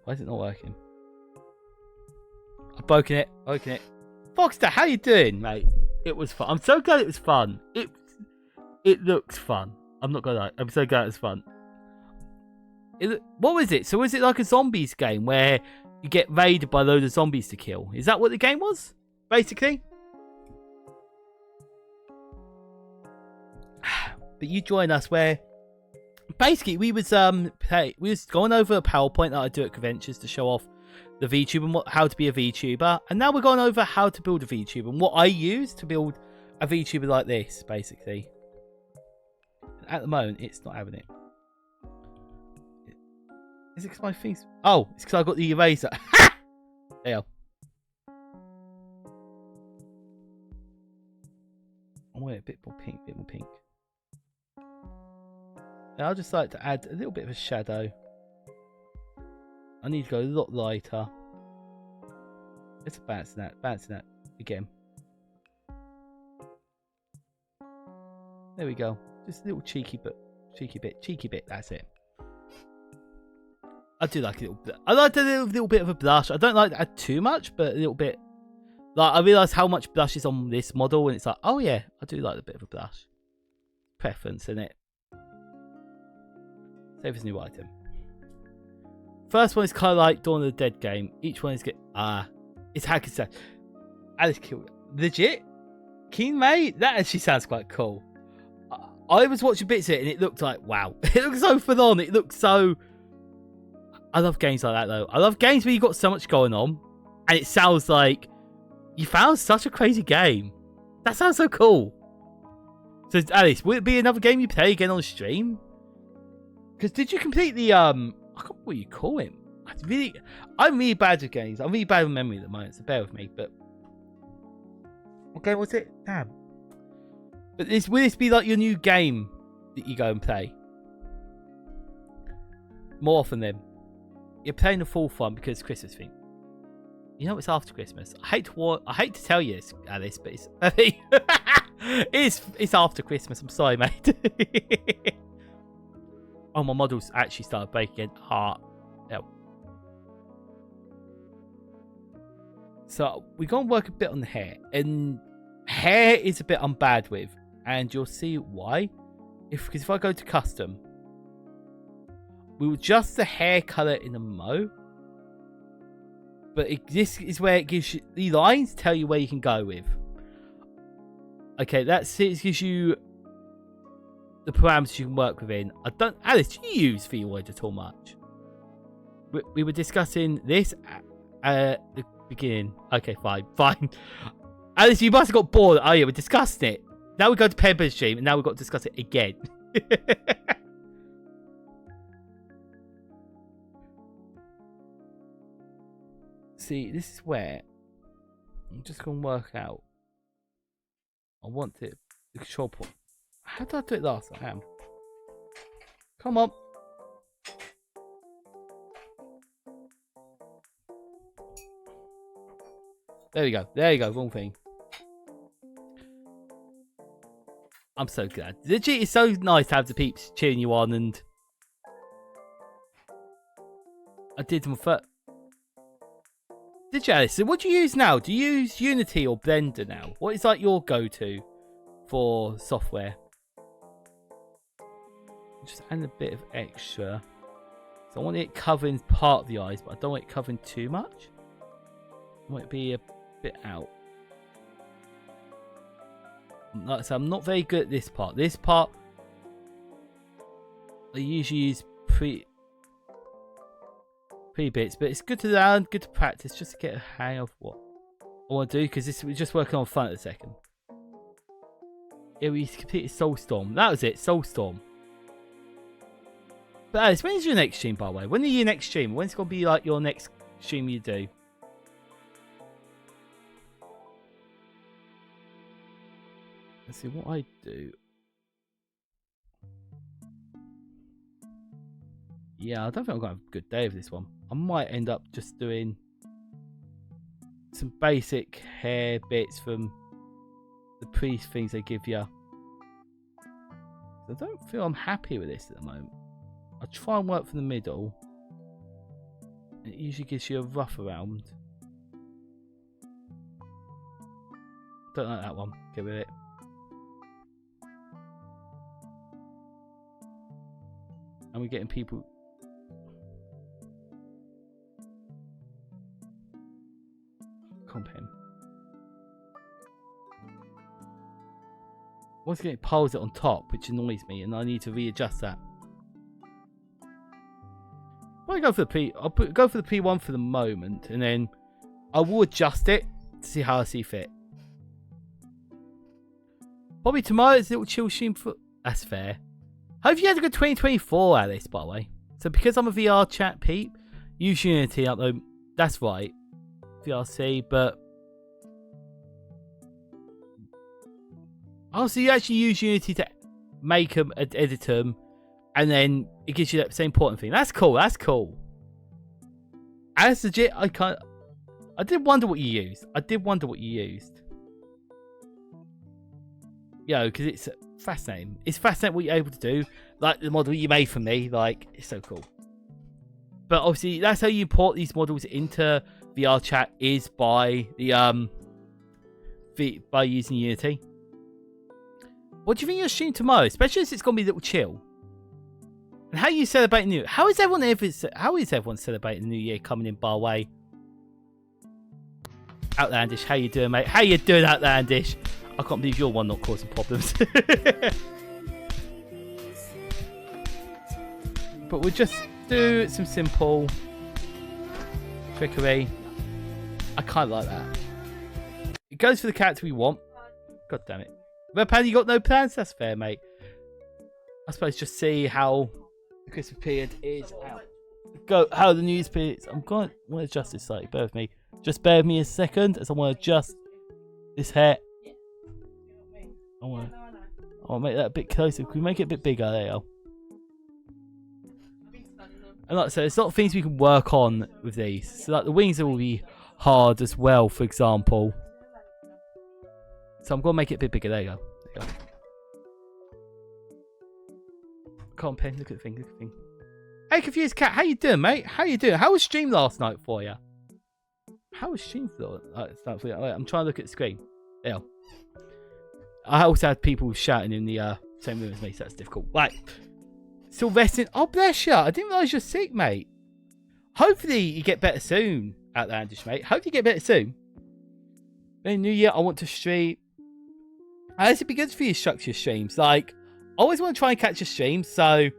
Why is it not working? I've broken it. Foxter, how you doing, mate? It was fun. I'm so glad it was fun. It looks fun. I'm not gonna lie. I'm so glad it was fun. What was it? So was it like a zombies game where you get raided by a load of zombies to kill? Is that what the game was? Basically? But you join us where basically we was going over a PowerPoint that I do at conventions to show off the VTuber and how to be a VTuber, and now we're going over how to build a VTuber and what I use to build a VTuber like this, basically. At the moment, it's not having it. Is it because my things? Oh, it's because I got the eraser. There you go. I want it a bit more pink, Now, I'd just like to add a little bit of a shadow. I need to go a lot lighter. Let's bounce that again. There we go. Just a little cheeky bit. That's it. I do like a little bit. I like a little bit of a blush. I don't like to add too much, but a little bit. Like I realise how much blush is on this model, and it's like, oh yeah, I do like a bit of a blush. preference in it. Save as new item. First one is kind of like Dawn of the Dead game. Each one is it's hack and slash. Alice killed legit. King May, that actually sounds quite cool. I was watching bits of it and it looked like wow. It looks so full on. It looks so. I love games like that though. I love games where you got so much going on, and it sounds like you found such a crazy game. That sounds so cool. So Alice, will it be another game you play again on stream? Because did you complete the I can't remember what you call him. I'm really bad with games. I'm really bad with memory at the moment, so bear with me. But what game was it? Damn. But will this be like your new game that you go and play? More often then. You're playing the full one because it's Christmas theme. You know it's after Christmas. I hate to tell you this, Alice, but it's after Christmas. I'm sorry, mate. Oh, my models actually started breaking. Heart. Yeah. So we're gonna work a bit on the hair, and hair is a bit I'm bad with, and you'll see why. Because if I go to custom, we will adjust the hair color in the mo. But this is where it gives you the lines tell you where you can go with. Okay, that's it. It gives you the parameters you can work within. Alice, do you use Vtuber at all much? We were discussing this at the beginning. Okay, fine. Alice, you must have got bored. Oh yeah, we're discussing it. Now we go to PenPen stream, and now we've got to discuss it again. See, this is where I'm just going to work out. I want the control point. How did I do it last time? Come on. There we go. There you go. Wrong thing. I'm so glad. Legit, it's so nice to have the peeps cheering you on, and I did them first. Did you, Alice? So what do you use now? Do you use Unity or Blender now? What is like your go-to for software? Just add a bit of extra. So I want it covering part of the eyes, but I don't want it covering too much. I want it to be a bit out. Like I said, I'm not very good at this part. This part, I usually use pre bits, but it's good to learn, good to practice, just to get a hang of what I want to do, because we're just working on fun at the second. Yeah, we completed Soulstorm. That was it, Soulstorm. But Alice, when is your next stream, by the way? When are your next stream? When's it going to be like your next stream you do? Let's see what I do. Yeah, I don't think I'm going to have a good day with this one. I might end up just doing some basic hair bits from the priest things they give you. I don't feel I'm happy with this at the moment. I try and work from the middle. It usually gives you a rough around. Don't like that one. Get rid of it. And we're getting people. Pen. Once again, it piles it on top, which annoys me, and I need to readjust that. I'll go for the P. I'll go for the P1 for the moment, and then I will adjust it to see how I see fit. Probably tomorrow's little chill stream for. That's fair. Hope you had a good 2024, Alice. By the way, so because I'm a VR chat peep, use Unity upload. That's right. VRC, but also you actually use Unity to make them, edit them, and then it gives you that same important thing. That's cool. That's cool. As legit, I did wonder what you used. Yeah, because it's fascinating. It's fascinating what you're able to do. Like the model you made for me. Like, it's so cool. But obviously, that's how you import these models into VR chat, is by the by using Unity. What do you think you'll stream tomorrow? Especially as it's gonna be a little chill. And how you celebrating New Year? How is everyone celebrating the New Year coming in bar way? Outlandish, how you doing, mate? How you doing, Outlandish? I can't believe you're one not causing problems. But we'll just do some simple trickery. I kind of like that. It goes for the character we want. God damn it. Red Pan, you got no plans? That's fair, mate. I suppose just see how the Christmas period is. How the New Year's period is. I'm going to want to adjust this slightly. Bear with me. Just bear with me a second as I want to adjust this hair. I want to make that a bit closer. Can we make it a bit bigger? There you go. And like I said, there's a lot of things we can work on with these. So like the wings will be hard as well, for example. So I'm going to make it a bit bigger. There you go. There you go. Come on, Pen. Look at the thing. Look at the thing. Hey, Confused Cat. How you doing, mate? How you doing? How was stream last night for you? How was stream for you? I'm trying to look at the screen. There you go. I also had people shouting in the same room as me, so that's difficult. Right. Still resting. Oh, bless you. I didn't realise you're sick, mate. Hopefully you get better soon, Outlandish, mate. Hope you get better soon. Then New Year, I want to stream. It'd be good for you to structure your streams. Like, I always want to try and catch your streams, so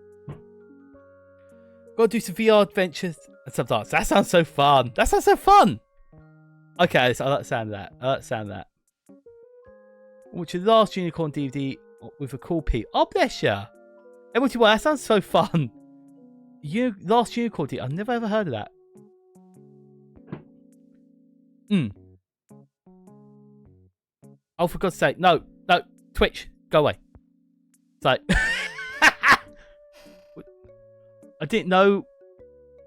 gotta do some VR adventures and sometimes. That sounds so fun. That sounds so fun. Okay, so I like the sound of that. I like the sound of that. Which is the last Unicorn DVD with a cool P. Oh, bless ya. MLTY, that sounds so fun. Last Unicorn DVD. I've never ever heard of that. Oh, for God's sake. No. No. Twitch. Go away. It's like... I didn't know...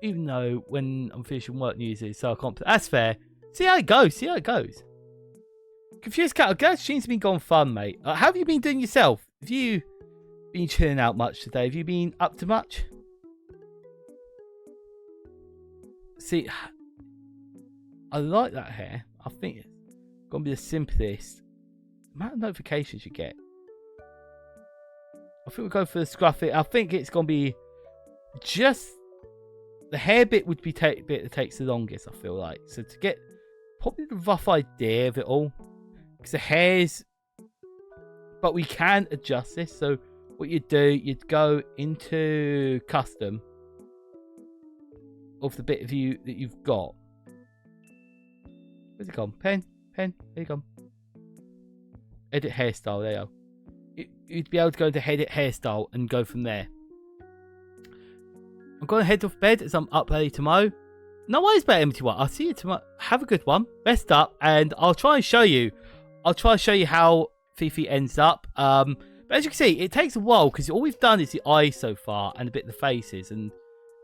Even though when I'm finishing work news is, so I can't... That's fair. See how it goes. See how it goes. Confused Cat, I'm glad streams have been gone fun, mate. How have you been doing yourself? Have you been chilling out much today? Have you been up to much? See, I like that hair. I think it's going to be the simplest. The amount of notifications you get. I think we'll go for the scruffy. I think it's going to be just... The hair bit would be bit that takes the longest, I feel like. So to get probably the rough idea of it all. Because the hairs... But we can adjust this. So what you'd do, you'd go into custom of the bit of you that you've got. Where's it gone? Pen. There you go. Edit hairstyle. There you go. You'd be able to go into edit hairstyle and go from there. I'm going to head off bed as I'm up early tomorrow. No worries about MT1. I'll see you tomorrow. Have a good one. Rest up. And I'll try and show you. How Fifi ends up. But as you can see, it takes a while because all we've done is the eyes so far and a bit of the faces. And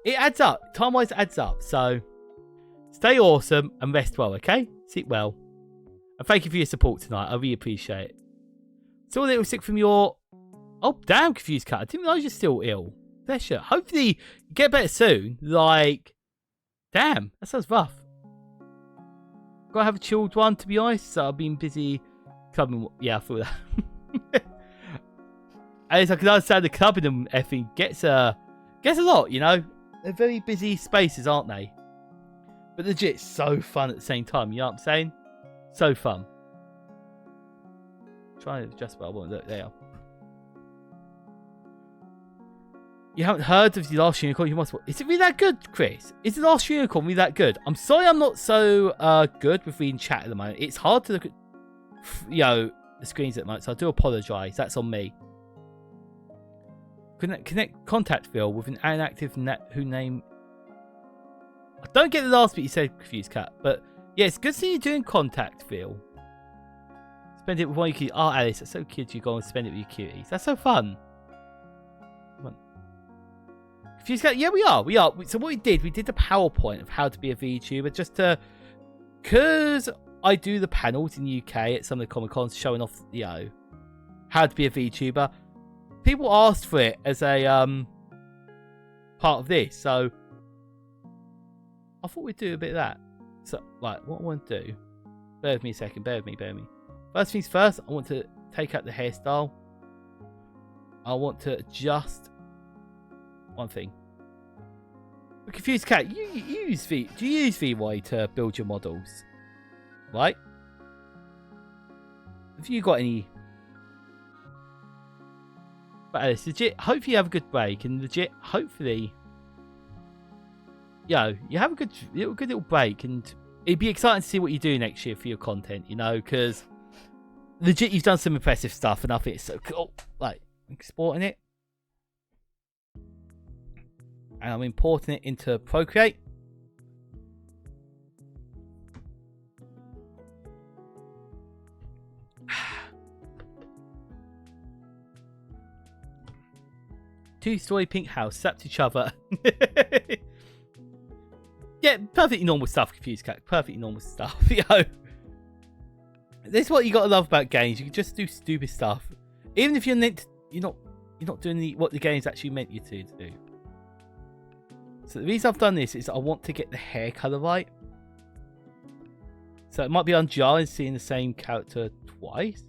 it adds up. Time-wise, it adds up. So stay awesome and rest well, okay? Sleep well. And thank you for your support tonight. I really appreciate it. Still a little sick from your... Oh, damn, Confused Cat. I didn't realise you're still ill. Bless you. Hopefully you get better soon. Like, damn, that sounds rough. Gotta have a chilled one, to be honest. So I've been busy clubbing. Yeah, I feel that. As I can understand, the clubbing and everything gets a lot, you know? They're very busy spaces, aren't they? But legit, so fun at the same time. You know what I'm saying? So fun. Trying to adjust what I want to look there. You haven't heard of the last Unicorn? You must. Is it really that good, Chris? Is the last Unicorn really that good? I'm sorry, I'm not so good with reading chat at the moment. It's hard to look at, the screens at the moment, so I do apologise. That's on me. Connect contact Phil with an inactive who name. I don't get the last bit you said, Confused Cat, but yeah, it's good to see you doing contact Phil. Spend it with one of your cuties. Oh, Alice, that's so cute. You go and spend it with your cuties. That's so fun. Come on. Confused Cat, yeah, we are. So what we did the PowerPoint of how to be a VTuber, just to, because I do the panels in the UK at some of the Comic Cons showing off, how to be a VTuber. People asked for it as a part of this, so I thought we'd do a bit of that. So, right, what I want to do, bear with me a second, bear with me. First things first, I want to take out the hairstyle. I want to adjust one thing. Confused Cat, do you use VY to build your models? Right? Have you got any? But Alice, legit, hopefully you have a good break, and legit, hopefully, you have a good little break, and it'd be exciting to see what you do next year for your content, because legit, you've done some impressive stuff, and I think it's so cool. Like, exporting it. And I'm importing it into Procreate. Two-story pink house, slapped each other. Yeah, perfectly normal stuff, Confused Cat. Perfectly normal stuff, This is what you gotta love about games. You can just do stupid stuff, even if you're not doing what the game's actually meant you to do. So the reason I've done this is I want to get the hair colour right. So it might be unjarring seeing the same character twice,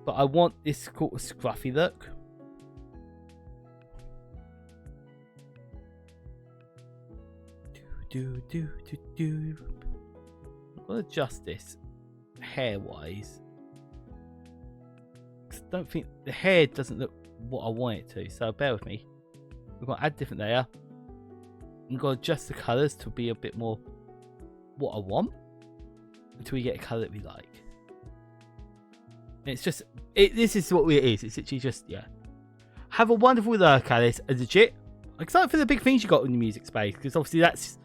but I want this sort of scruffy look. I'm gonna adjust this hair wise. I don't think the hair doesn't look what I want it to, so bear with me. We're gonna add different layer. I'm gonna adjust the colours to be a bit more what I want until we get a colour that we like. And it's just this is what it is. It's literally just Have a wonderful look, Alice. Legit. I'm excited for the big things you got in the music space, because obviously that's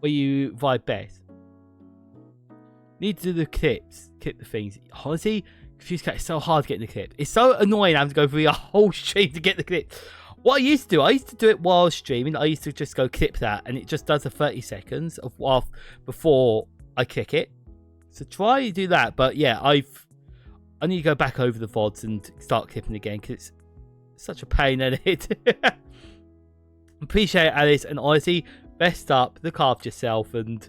where you vibe best. Need to do the clip the things. Honestly, Confused Cat is so hard getting the clip. It's so annoying having to go through a whole stream to get the clip. What I used to do it while streaming. I used to just go clip that, and it just does a 30 seconds of before I click it. So try to do that. But yeah, I need to go back over the VODs and start clipping again, because it's such a pain in it. Appreciate it, Alice, and honestly, best up, look after yourself, and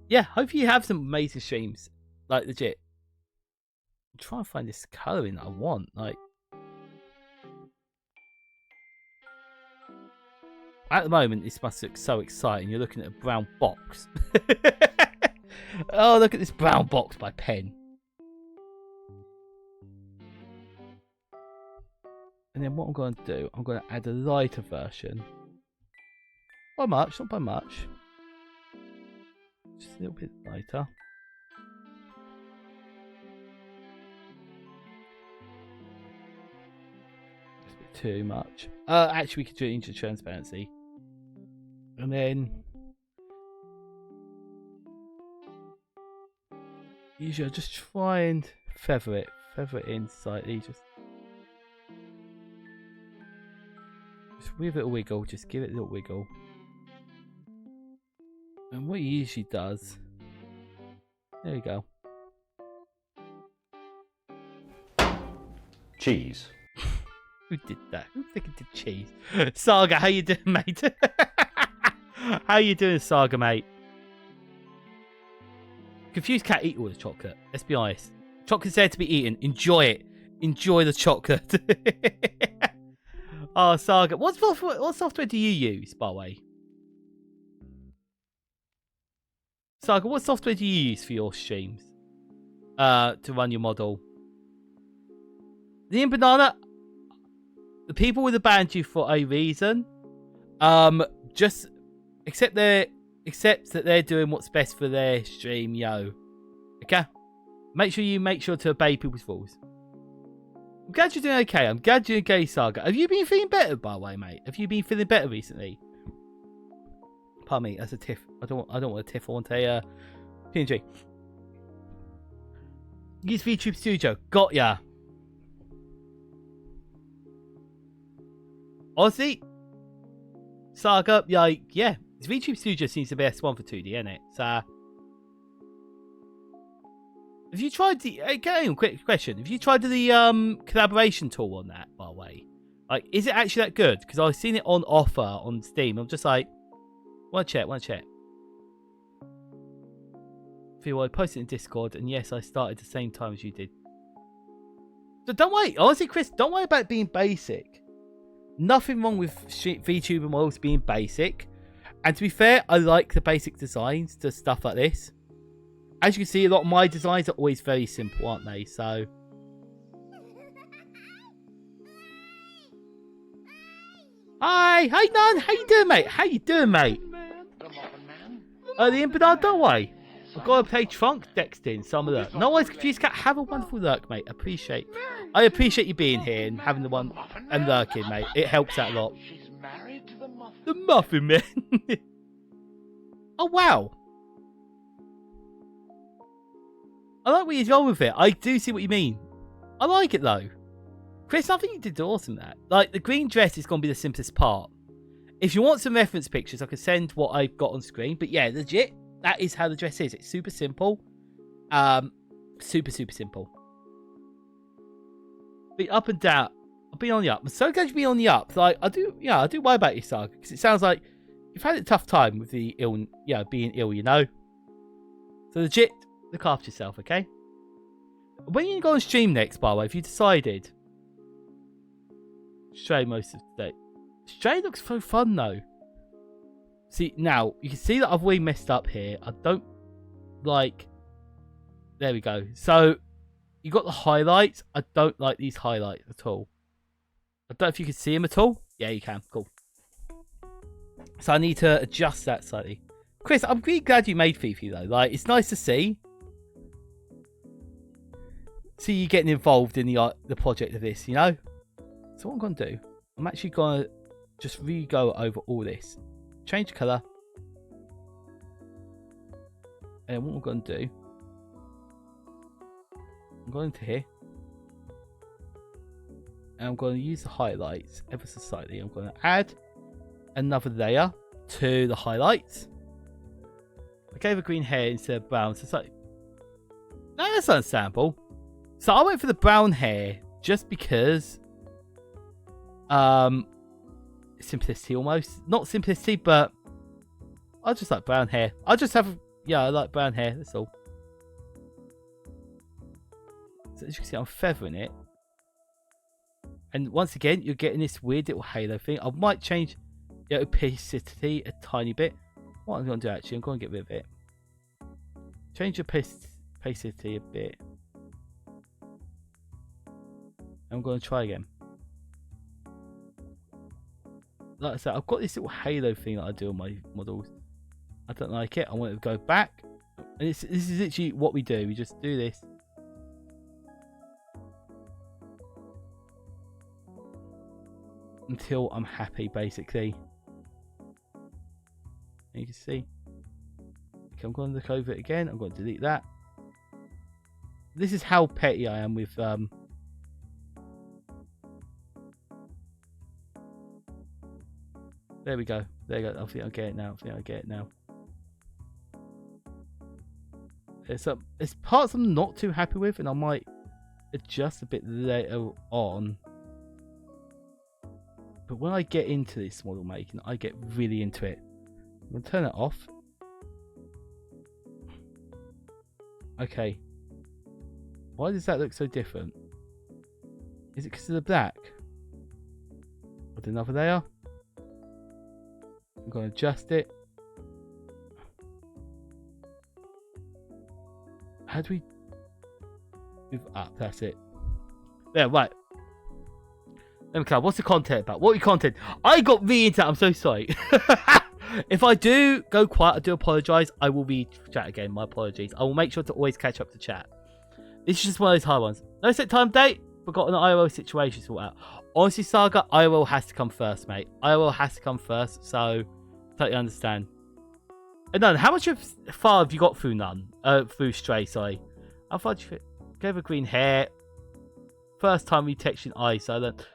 yeah, hope you have some amazing streams. Like, legit. I'm trying to find this colouring that I want. Like, at the moment, this must look so exciting. You're looking at a brown box. Oh, look at this brown box by Pen. And then what I'm going to do, I'm going to add a lighter version. By much, not by much. Just a little bit lighter. Just a bit too much. Actually, we could do it into transparency. And then usually I just try and feather it in slightly, just give it a wiggle, just give it a little wiggle. And what he usually does, there we go. Cheese. Who did that? Who freaking did cheese? Saga, how you doing, mate? How you doing, Saga, mate? Confused Cat, eat all the chocolate. Let's be honest. Chocolate's there to be eaten. Enjoy it. Enjoy the chocolate. Oh, Saga. What software do you use, by the way? Saga, what software do you use for your streams? To run your model? The Banana, the people will ban you for a reason. Just accept that they're doing what's best for their stream, yo. Okay? Make sure to obey people's rules. I'm glad you're doing okay. I'm glad you're okay, Saga. Have you been feeling better, by the way, mate? Have you been feeling better recently? Pardon me, that's a tiff. I don't want a tiff. I want a PNG. Use VTube Studio. Got ya. Honestly, Saga, yeah, VTube Studio seems the best one for 2D, isn't it? So, have you tried the? Okay, quick question. Have you tried the collaboration tool on that? By the way, like, is it actually that good? Because I've seen it on offer on Steam. I'm just like, want to check. I posted in Discord, and yes, I started the same time as you did. don't worry. Honestly, Chris, don't worry about being basic. Nothing wrong with VTuber models being basic. And to be fair, I like the basic designs to stuff like this. As you can see, a lot of my designs are always very simple, aren't they? So... Hi! Hey, Nun! How you doing, mate? How you doing, mate? The Muffin Man. The Impadar, don't worry. I've got to play Trunk Dextin, some of that. No one's confused, cat. Have a wonderful lurk, mate. I appreciate you being here and having the one and lurking, mate. It helps out a lot. She's married to the Muffin. The Muffin Man. Oh, wow. I like where you're going with it. I do see what you mean. I like it, though. Chris, I think you did awesome that. Like, the green dress is going to be the simplest part. If you want some reference pictures, I can send what I've got on screen. But yeah, legit, that is how the dress is. It's super simple. Super simple. Be up and down. I've been on the up. I'm so glad you've been on the up. Like, I do worry about you, Saga. Because it sounds like you've had a tough time with the ill, being ill, you know? So legit, look after yourself, okay? When you go on stream next, by the way, if you decided... Stray most of the day. Stray looks so fun though. See, now you can see that I've really messed up here. I don't like. There we go. So you got the highlights. I don't like these highlights at all. I don't know if you can see them at all. Yeah, you can. Cool. So I need to adjust that slightly. Chris, I'm really glad you made Fifi though. Like, it's nice to see you getting involved in the project of this, you know. So what I'm going to do, I'm actually going to just re-go over all this. Change the colour. And what I'm going to do, I'm going to here. And I'm going to use the highlights ever so slightly. I'm going to add another layer to the highlights. I gave her green hair instead of brown. So it's like, no, that's understandable. So I went for the brown hair just because... simplicity almost. Not simplicity, but I just like brown hair. I like brown hair, that's all. So as you can see, I'm feathering it. And once again, you're getting this weird little halo thing. I might change the opacity a tiny bit. What I'm going to do actually, I'm going to get rid of it. Change the opacity a bit. I'm going to try again. Like I said, I've got this little halo thing that I do on my models. I don't like it. I want it to go back. And this is literally what we do. We just do this. Until I'm happy, basically. And you can see. Okay, I'm going to look over it again. I'm going to delete that. This is how petty I am with... There we go. There you go. I think I get it now. There's parts I'm not too happy with, and I might adjust a bit later on. But when I get into this model making, I get really into it. I'm going to turn it off. Okay. Why does that look so different? Is it because of the black? With another layer? I'm going to adjust it. How do we move up? That's it. There, right. Let me come. What's the content about? What are your content? I got really into that. I'm so sorry. If I do go quiet, I do apologise. I will be chat again. My apologies. I will make sure to always catch up to chat. This is just one of those high ones. No set time date. We've got an IRL situation to sort out. Honestly, Saga, IRL has to come first, mate. IRL has to come first, so totally understand. And Nun, how much far have you got through Nun? Through Stray, sorry. How far did you fit? Gave her green hair. First time retexturing eyes, so I learned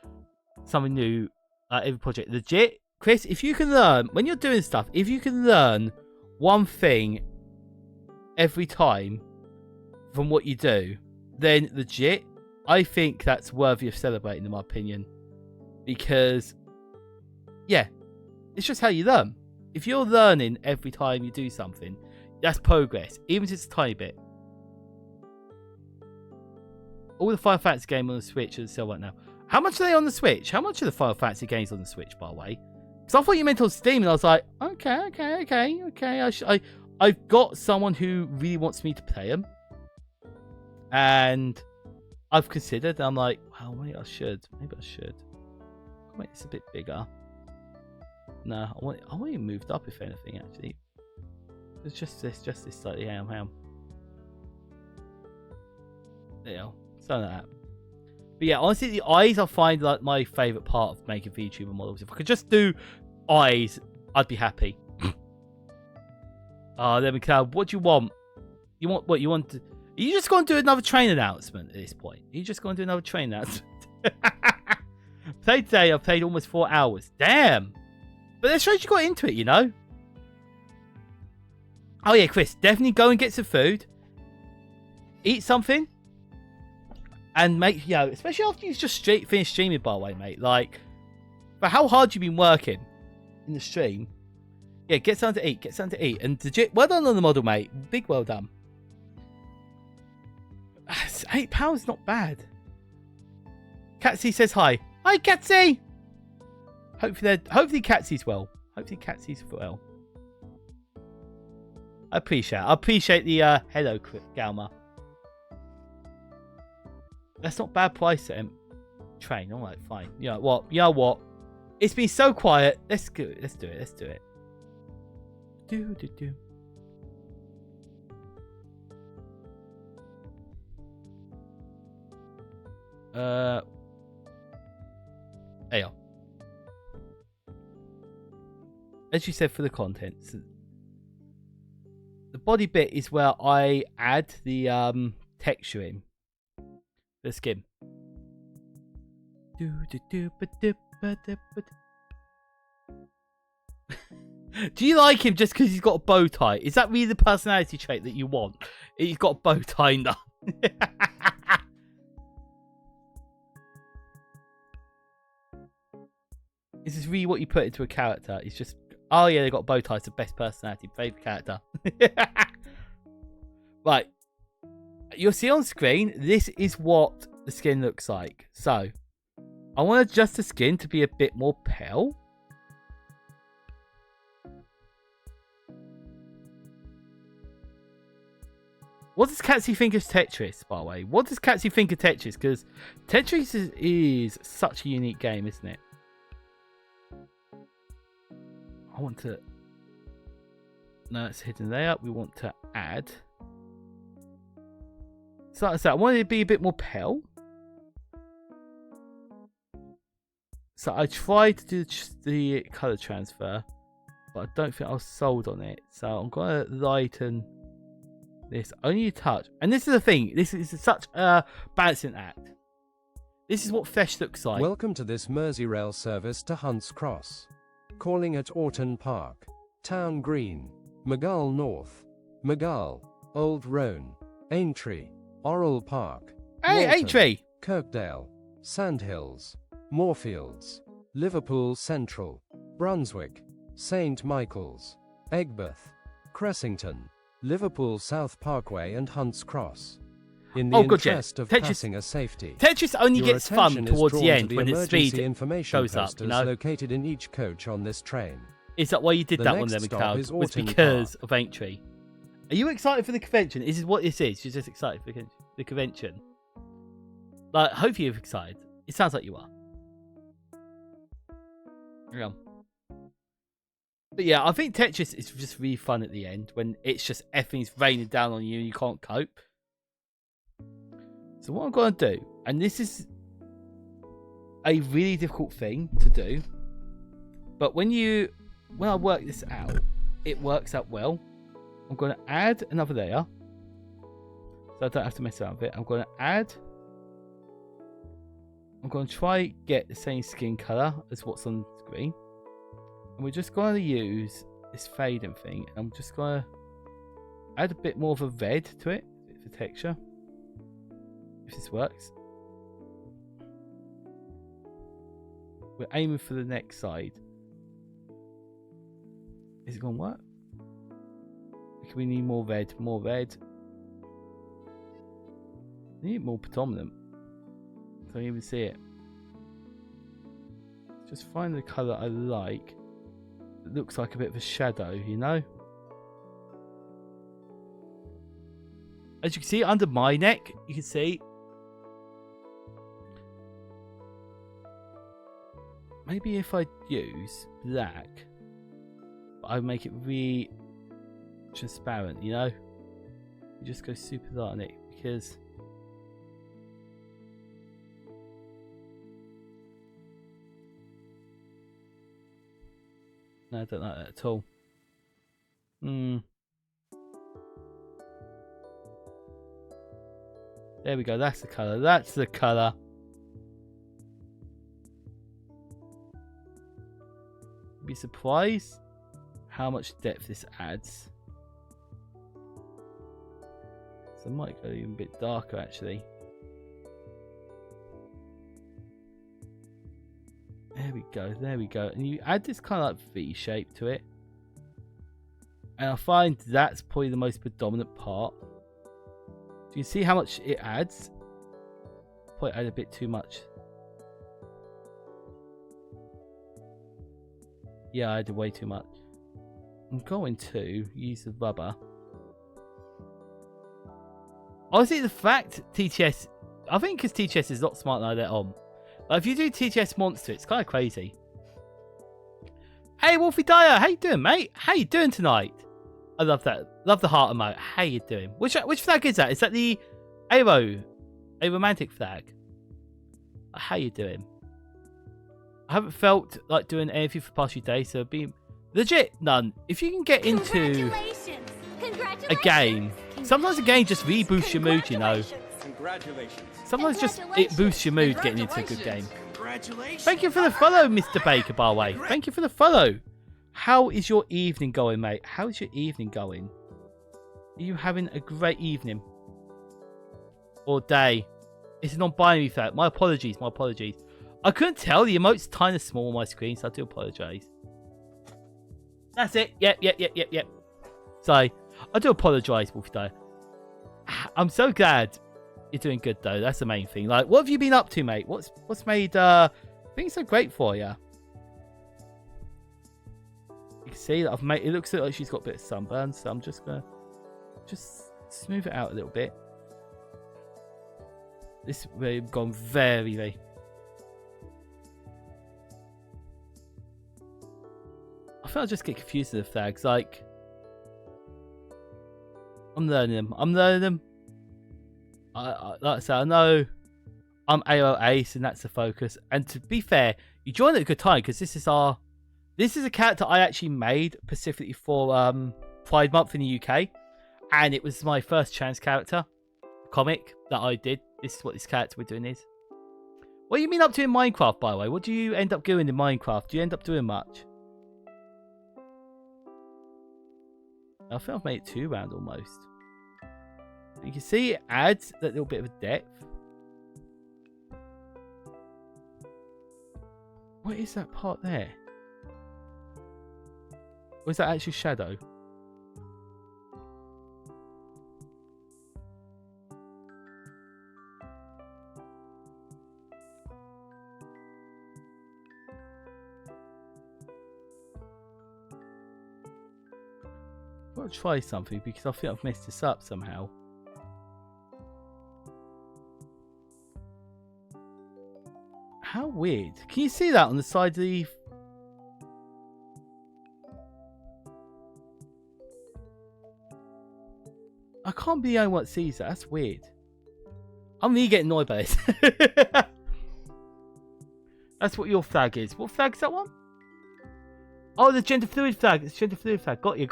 something new every project. Legit, Chris, if you can learn, when you're doing stuff, if you can learn one thing every time from what you do, then legit, I think that's worthy of celebrating, in my opinion. Because, yeah, it's just how you learn. If you're learning every time you do something, that's progress, even if it's a tiny bit. all the Final Fantasy games on the Switch are on sale right now. How much are they on the Switch? How much are the Final Fantasy games on the Switch, by the way? Because I thought you meant on Steam, and I was like, okay. I've got someone who really wants me to play them, and I've considered. I'm like, well, maybe I should. Make this a bit bigger. No, I want it moved up, if anything. Actually, it's just this slightly. Ham. Yeah, something like that. But yeah, honestly, the eyes I find like my favourite part of making VTuber models. If I could just do eyes, I'd be happy. Then we can. What do you want? You want what? You want to? Are you just going to do another train announcement at this point? Are you just going to do another train announcement? Played today. I've played almost 4 hours. Damn. But that shows you got into it, you know. Oh yeah, Chris, definitely go and get some food. Eat something. And make, especially after you've just finished streaming, by the way, mate. Like, for how hard you've been working in the stream. Yeah, get something to eat. And well done on the model, mate. Big well done. £8, not bad. Catsy says hi. Hi, Catsy! Hopefully Catsy's well. I appreciate the hello, Galma. That's not bad price at train. All right, fine. You know what? It's been so quiet. Let's do it. Do. Hey, as you said, for the contents, the body bit is where I add the texture in the skin. Do you like him just because he's got a bow tie? Is that really the personality trait that you want? He's got a bow tie now. Is this really what you put into a character? It's just, oh yeah, they got a bow tie. It's the best personality, favorite character. Right, you'll see on screen. This is what the skin looks like. So, I want to adjust the skin to be a bit more pale. What does Catsy think of Tetris, by the way? What does Catsy think of Tetris? Because Tetris is such a unique game, isn't it? I want to... No, it's hidden layer. We want to add... So like I said, I want it to be a bit more pale. So I tried to do the colour transfer, but I don't think I was sold on it. So I'm going to lighten this only a touch. And this is the thing. This is such a balancing act. This is what flesh looks like. Welcome to this Merseyrail service to Hunts Cross. Calling at Orton Park, Town Green, Maghull North, Maghull, Old Roan, Aintree, Orrell Park, Hey, Walton, Aintree! Kirkdale, Sandhills, Moorfields, Liverpool Central, Brunswick, St Michael's, Aigburth, Cressington, Liverpool South Parkway and Hunts Cross. In the interest of passenger safety, Tetris only your gets fun attention is towards the drawn end to when its emergency speed information goes up, posters you know? located in each coach on this train. Is that why you did The that one next then, stop McLeod? is Was Orton because Park. of Aintree. Are you excited for the convention? Is this what this is? You're just excited for the convention? Like, hopefully you're excited. It sounds like you are. Yeah. But yeah, I think Tetris is just really fun at the end when it's just everything's raining down on you and you can't cope. So what I'm going to do, and this is a really difficult thing to do, but when I work this out, it works out well. I'm going to add another layer, so I don't have to mess around with it. I'm going to try get the same skin color as what's on the screen. And we're just going to use this fading thing. I'm just going to add a bit more of a red to it for texture. If this works. We're aiming for the next side. Is it going to work? We need more red, more red. We need more predominant. Don't even see it. Just find the colour I like. It looks like a bit of a shadow, you know? As you can see under my neck, you can see. Maybe if I use black, I would make it really transparent, you know? You just go super light on it because no, I don't like that at all. There we go, that's the colour. That's the colour. You'd be surprised how much depth this adds. So I might go even a bit darker actually. There we go, there we go. And you add this kind of like V shape to it. And I find that's probably the most predominant part. Do you see how much it adds? Probably add a bit too much. Yeah, I did way too much. I'm going to use the rubber. Honestly, the fact TTS, I think because TTS is not smart like that on. Like if you do TTS monster, it's kind of crazy. Hey, Wolfie Dyer, how you doing, mate? How you doing tonight? I love that. Love the heart emote. How you doing? Which flag is that? Is that the Aero? A romantic flag? How you doing? I haven't felt like doing anything for the past few days, so be legit none. If you can get into a game, sometimes a game just reboosts your mood, you know. Congratulations. Sometimes just it boosts your mood getting into a good game. Thank you for the follow, Mr. Baker, by the way. Thank you for the follow. How is your evening going, mate? How is your evening going? Are you having a great evening? Or day? It's a non-binary fact. My apologies, my apologies. I couldn't tell. The emote's tiny small on my screen, so I do apologise. That's it. Yep. Sorry. I do apologise, Wolfie Dyer. I'm so glad you're doing good, though. That's the main thing. Like, what have you been up to, mate? What's made things so great for you? You can see that I've made it looks like she's got a bit of sunburn, so I'm just gonna smooth it out a little bit. This we've gone very. I think I just get confused with the flags. Like, I'm learning them. Like I said, I know I'm AO Ace, and that's the focus. And to be fair, you joined at a good time because this is a character I actually made specifically for Pride Month in the UK, and it was my first trans character comic that I did. This is what this character we're doing is. What do you mean up to in Minecraft, by the way? What do you end up doing in Minecraft? Do you end up doing much? I think I've made it 2 round almost. You can see it adds that little bit of depth. What is that part there? Or is that actually shadow? I've got to try something because I think I've messed this up somehow. How weird. Can you see that on the side of the... I can't be the only one that sees that. That's weird. I'm really getting annoyed by this. That's what your flag is. What flag is that one? Oh, the gender fluid flag. It's gender fluid flag. Got you.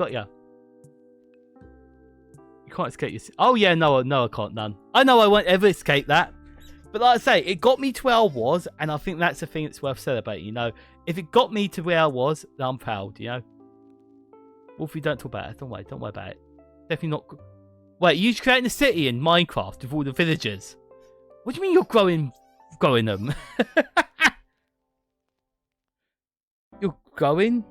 You can't escape your... Oh, yeah. No, I can't. None. I know I won't ever escape that. But like I say, it got me to where I was, and I think that's the thing that's worth celebrating, you know. If it got me to where I was, then I'm proud, you know. Wolfie, don't talk about it. Don't worry about it. Definitely not... Wait, you're creating a city in Minecraft with all the villagers? What do you mean you're growing them? You're growing?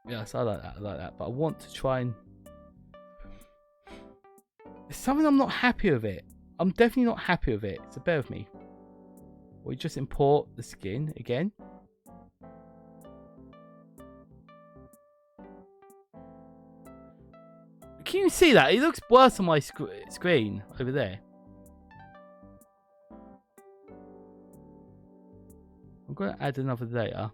Yes, I like that. But I want to try and... There's something I'm not happy with it. I'm definitely not happy with it. So bear with me. We just import the skin again. Can you see that? It looks worse on my screen over there. I'm going to add another layer.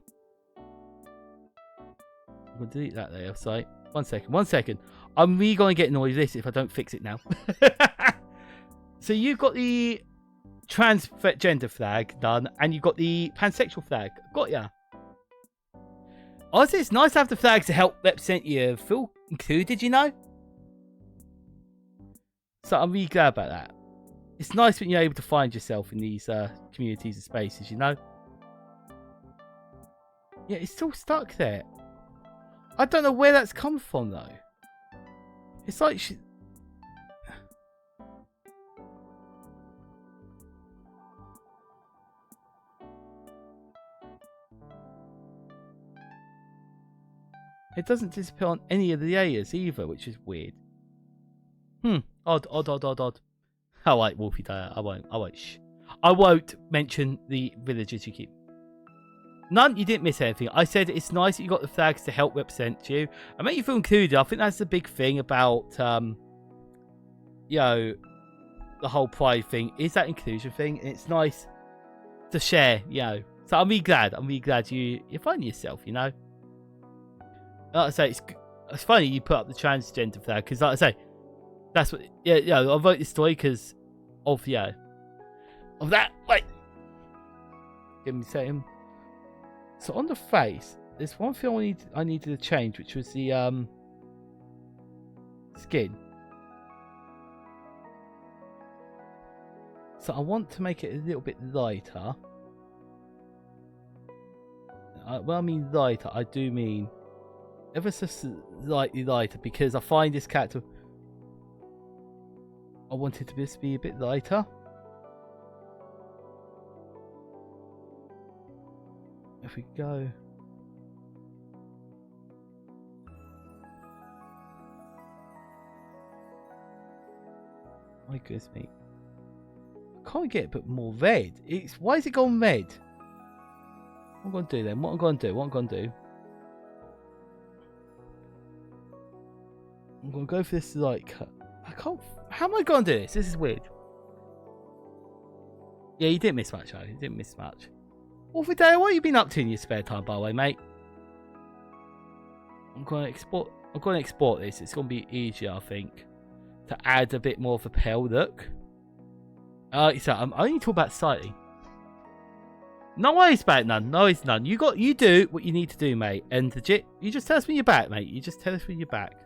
I'm going to delete that layer. Sorry. 1 second. 1 second. I'm really going to get annoyed with this if I don't fix it now. So you've got the transgender flag done, and you've got the pansexual flag. Got ya. Honestly, it's nice to have the flags to help represent you. Feel included, you know? So I'm really glad about that. It's nice when you're able to find yourself in these communities and spaces, you know? Yeah, it's still stuck there. I don't know where that's come from, though. It's like it doesn't disappear on any of the layers either, which is weird. Odd. I like Wolfie Dyer. I won't. Shh. I won't mention the villages you keep. None, you didn't miss anything. I said it's nice that you got the flags to help represent you and make you feel included. I think that's the big thing about, you know, the whole pride thing is that inclusion thing, and it's nice to share, you know. So I'm really glad. you find yourself, you know. Like I say, it's funny you put up the transgender flag because, like I say, that's what. Yeah. I wrote this story because of of that. Wait, give me a second. So on the face, there's one thing I needed to change, which was the skin. So I want to make it a little bit lighter. When I mean lighter, I do mean ever so slightly lighter, because I find this character, I want it to just be a bit lighter. If we go, my goodness me, I can't get it but more red. Why is it gone red? What I'm gonna do then? What I'm gonna do? I'm gonna go for this like I can't. How am I gonna do this? This is weird. Yeah, you didn't miss much, You didn't miss much. Wolfie Day, what have you been up to in your spare time, by the way, mate? I'm gonna export this. It's gonna be easier, I think, to add a bit more of a pale look. So I'm only talking about slightly. No worries about none. No, it's none. You do what you need to do, mate. And legit, you just tell us when you're back, mate. You just tell us when you're back.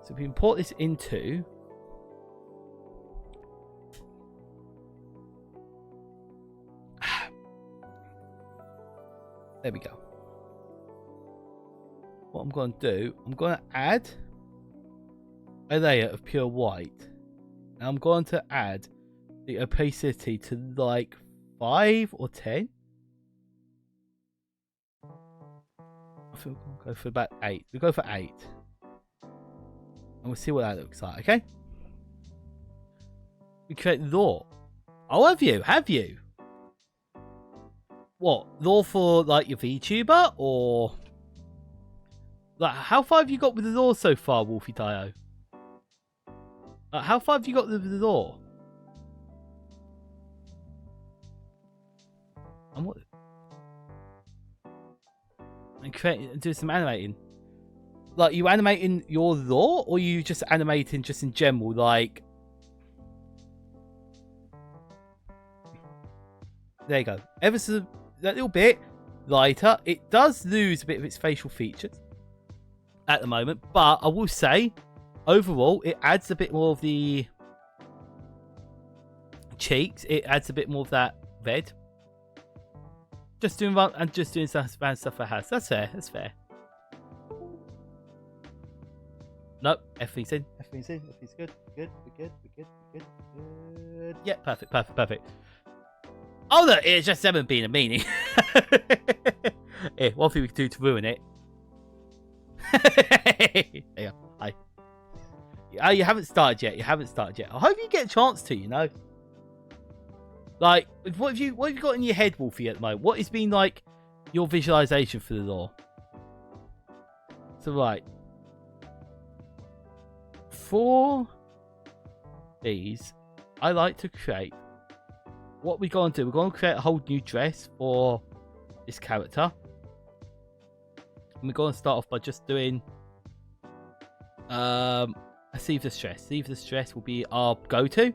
So if we import this into. There we go. What I'm going to do, I'm going to add a layer of pure white. And I'm going to add the opacity to like 5 or 10. I think we'll go for about 8. We'll go for 8. And we'll see what that looks like, okay? We create law. Oh, have you? What, law for like your VTuber, or like how far have you got with the law so far, Wolfie Dio? How far have you got with the law? And what? And do some animating. Like, you animating your law, or you just animating just in general, like? There you go. Ever so that little bit lighter. It does lose a bit of its facial features at the moment, but I will say, overall, it adds a bit more of the cheeks. It adds a bit more of that red. Just doing stuff for has. That's fair. That's fair. Nope, everything's in. Everything's good. We're good. Yeah, perfect. Oh, look, it's just them being a meanie. One thing we can do to ruin it. Yeah, hi. Oh, you haven't started yet. You haven't started yet. I hope you get a chance to. You know, like what have you got in your head, Wolfie, at the moment? What has been like your visualization for the lore? So right, for these, I like to create. What we're going to do? We're going to create a whole new dress for this character. And we're going to start off by just doing a sleeveless dress. Sleeveless dress will be our go-to. And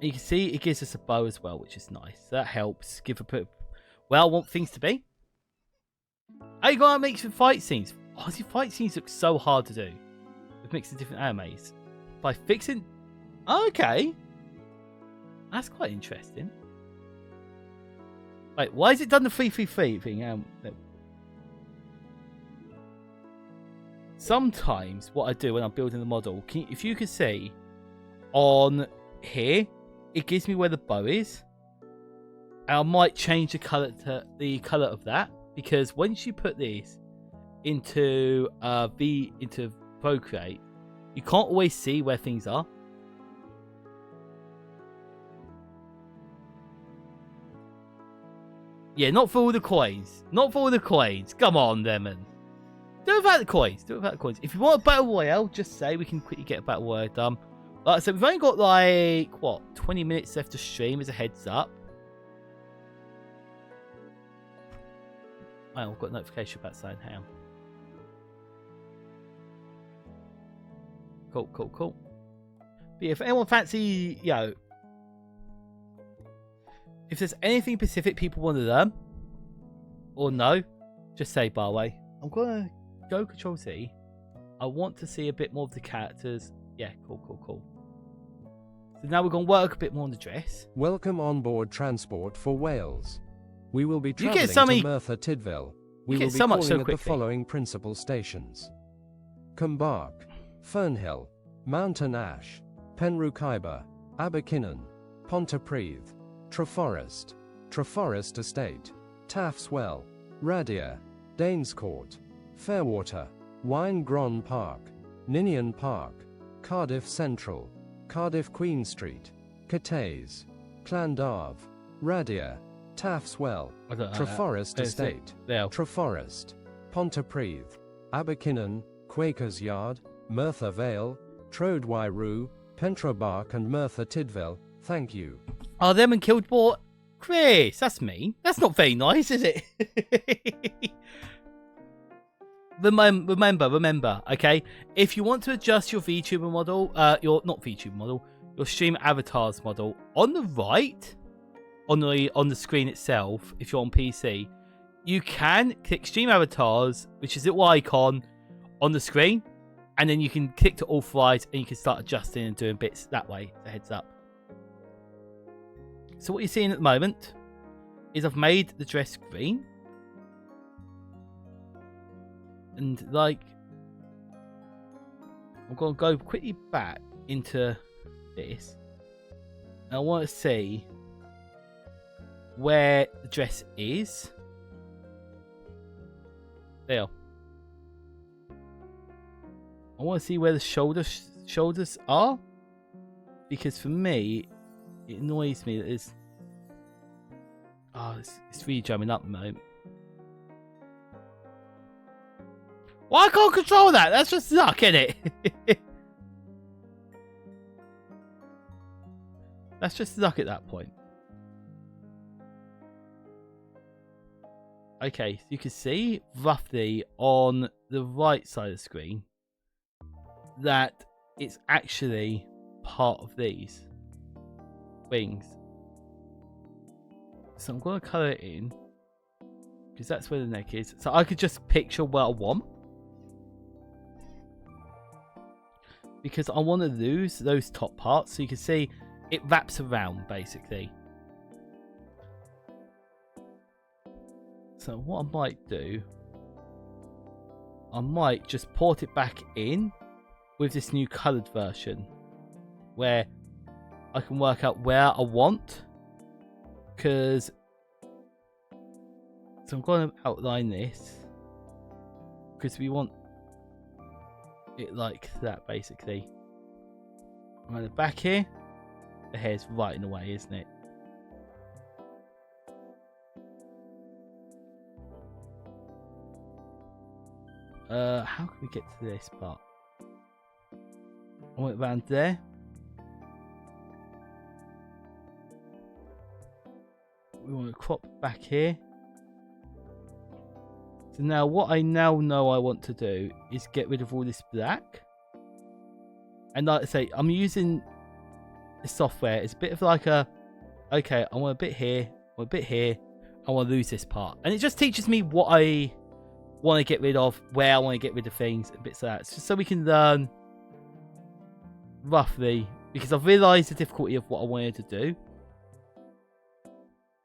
you can see it gives us a bow as well, which is nice. That helps give a bit. Well, I want things to be. Are you going to make some fight scenes? Oh, these fight scenes look so hard to do. With mixing different animes. By fixing. Okay. That's quite interesting. Wait, why has it done the 333 thing? No. Sometimes what I do when I'm building the model, if you can see on here, it gives me where the bow is. And I might change the color to the color of that, because once you put this into Procreate, you can't always see where things are. Yeah, not for all the coins. Not for all the coins. Come on, Lemon. Do it without the coins. Do it without the coins. If you want a battle royale, just say we can quickly get a battle royale done. Like I said, we've only got like, what, 20 minutes left to stream as a heads up. Oh, I've got a notification about saying ham. Cool. But yeah, if anyone fancy, if there's anything specific people want to learn or know, just say Barway. I'm going to go Control C. I want to see a bit more of the characters. Yeah, cool. So now we're going to work a bit more on the dress. Welcome on board Transport for Wales. We will be travelling to Merthyr Tydfil. We will be calling at the following principal stations: Cumbark, Fernhill, Mountain Ash, Penrhyn, Abercynon, Pontypridd, Treforest, Treforest Estate, Taffswell, Radier, Danescourt, Fairwater, Winegron Park, Ninian Park, Cardiff Central, Cardiff Queen Street, Cateys, Llandarf, Radier, Taffswell, Treforest Estate, Treforest, Pontypridd, Abercynon, Quakers Yard, Merthyr Vale, Trodwairw, Pentrabark and Merthyr Tydfil. Thank you. Oh, them and killed bought Chris. That's me. That's not very nice, is it? Remember, okay? If you want to adjust your VTuber model, your stream avatars model on the right, on the screen itself, if you're on PC, you can click stream avatars, which is a little icon on the screen, and then you can click to authorize, and you can start adjusting and doing bits that way. So heads up. So what you're seeing at the moment is I've made the dress green. And like, I'm going to go quickly back into this. And I want to see where the dress is. There. I want to see where the shoulders are. Because for me, it annoys me that it's really jamming up at the moment. Well, I can't control that. That's just luck, isn't it? That's just luck at that point. Okay, so you can see roughly on the right side of the screen that it's actually part of these wings. So I'm going to colour it in because that's where the neck is. So I could just picture what I want. Because I want to lose those top parts. So you can see it wraps around basically. So what I might do, I might just port it back in with this new coloured version where I can work out where I want. Because, so I'm going to outline this. because we want it like that, basically. Around the back here, the hair's right in the way, isn't it? How can we get to this part? I went around there. We want to crop back here. So now what I now know I want to do is get rid of all this black. And like I say, I'm using the software. It's a bit of like a, okay, I want a bit here, I want a bit here, I want to lose this part. And it just teaches me what I want to get rid of, where I want to get rid of things, and bits like that. It's just so we can learn roughly, because I've realised the difficulty of what I wanted to do.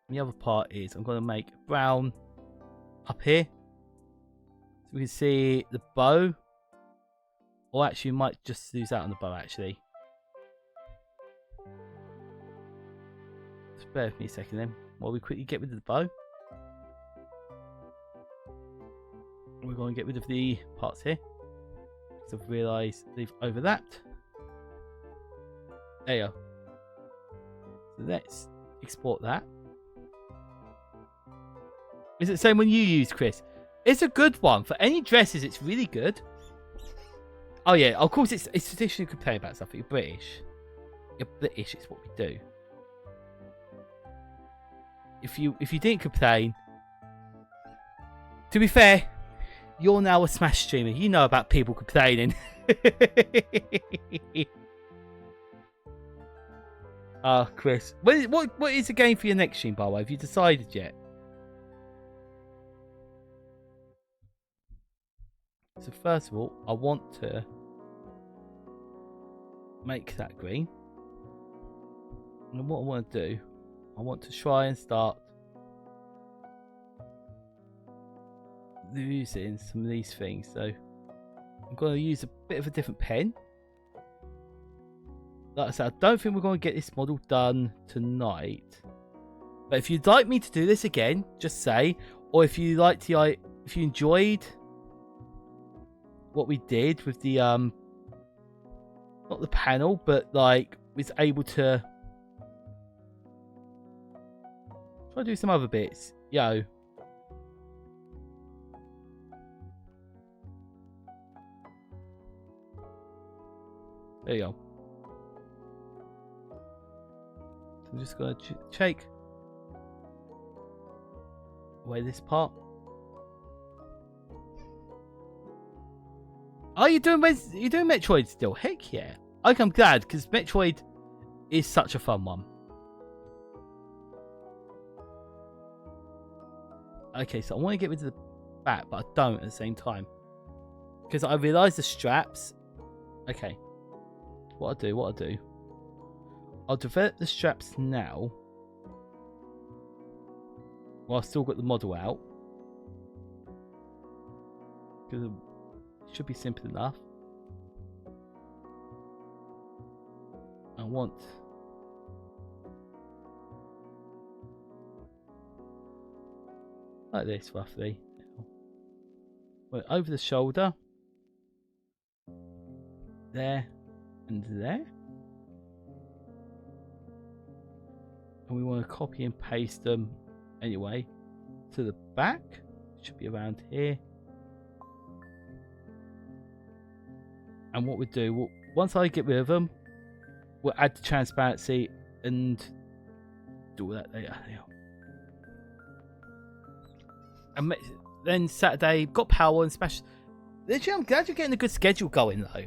And the other part is I'm going to make brown up here. So we can see the bow. Or actually, we might just lose out on the bow, actually. Just bear with me a second then, while we quickly get rid of the bow. We're going to get rid of the parts here. So I've realised they've overlapped. There you go. So let's export that. Is it the same one you use, Chris? It's a good one. For any dresses, it's really good. Oh yeah, of course it's traditionally complain about stuff. You're British. You're British, it's what we do. If you didn't complain, to be fair, you're now a Smash streamer. You know about people complaining. Chris, what is the game for your next stream, by the way? Have you decided yet? So first of all, I want to make that green. And what I want to do, I want to try and start losing some of these things. So I'm going to use a bit of a different pen. Like I said, I don't think we're going to get this model done tonight. But if you'd like me to do this again, just say. Or if you liked the, if you enjoyed what we did with the not the panel, but like was able to try to do some other bits. Yo. There you go. So I'm just gonna take away this part. Oh, you're doing Metroid still? Heck yeah. Okay, I'm glad, because Metroid is such a fun one. Okay, so I want to get rid of the back, but I don't at the same time. Because I realised the straps. Okay. What I'll do. I'll develop the straps now. While I've still got the model out. Because should be simple enough. I want like this roughly. Well, over the shoulder, there and there, and we want to copy and paste them anyway to the back. It should be around here. And what we do, once I get rid of them, we'll add the transparency and do all that. There. And then Saturday, got power and smash. Literally, I'm glad you're getting a good schedule going though,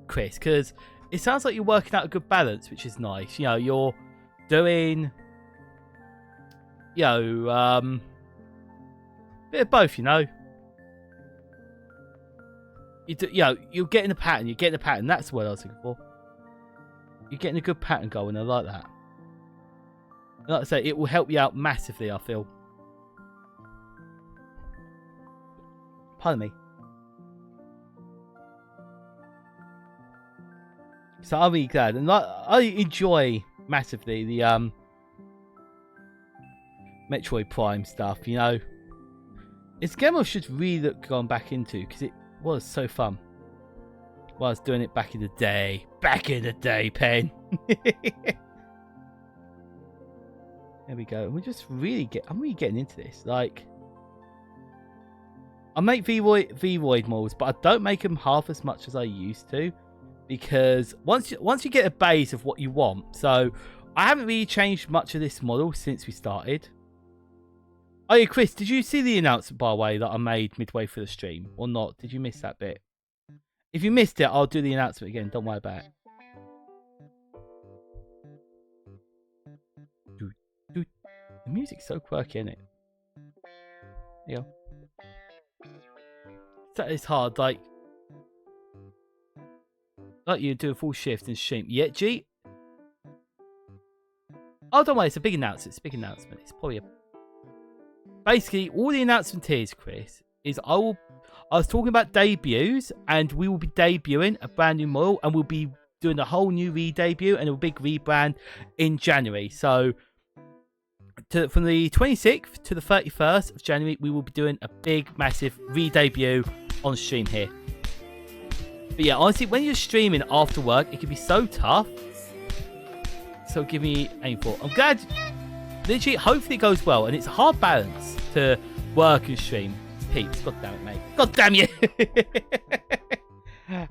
Chris, because it sounds like you're working out a good balance, which is nice. You know, you're doing, you know, bit of both. You know. You know, you're getting a pattern. You're getting a pattern. That's what I was looking for. You're getting a good pattern going. I like that. And like I say, it will help you out massively, I feel. Pardon me. So I'm really glad. And I enjoy massively the Metroid Prime stuff, you know. It's a game I should really look going back into because it was so fun. While I was doing it back in the day. Back in the day, Pen. There we go. We just really I'm really getting into this. Like, I make Vroid models, but I don't make them half as much as I used to, because once you get a base of what you want. So I haven't really changed much of this model since we started. Oh yeah, Chris, did you see the announcement, by the way, that I made midway through the stream or not? Did you miss that bit? If you missed it, I'll do the announcement again. Don't worry about it. The music's so quirky, isn't it? Yeah. That is hard. Like you do a full shift and stream. Yeah, G. Oh, don't worry. It's a big announcement. It's a big announcement. It's probably basically all the announcement is, Chris, is I was talking about debuts, and we will be debuting a brand new model, and we'll be doing a whole new re-debut and a big rebrand in January. So from the 26th to the 31st of January, we will be doing a big, massive re-debut on stream here. But yeah, honestly, when you're streaming after work, it can be so tough. So give me aim for. I'm glad. Literally, hopefully it goes well, and it's a hard balance to work and stream. Peeps, god damn it, mate. God damn you!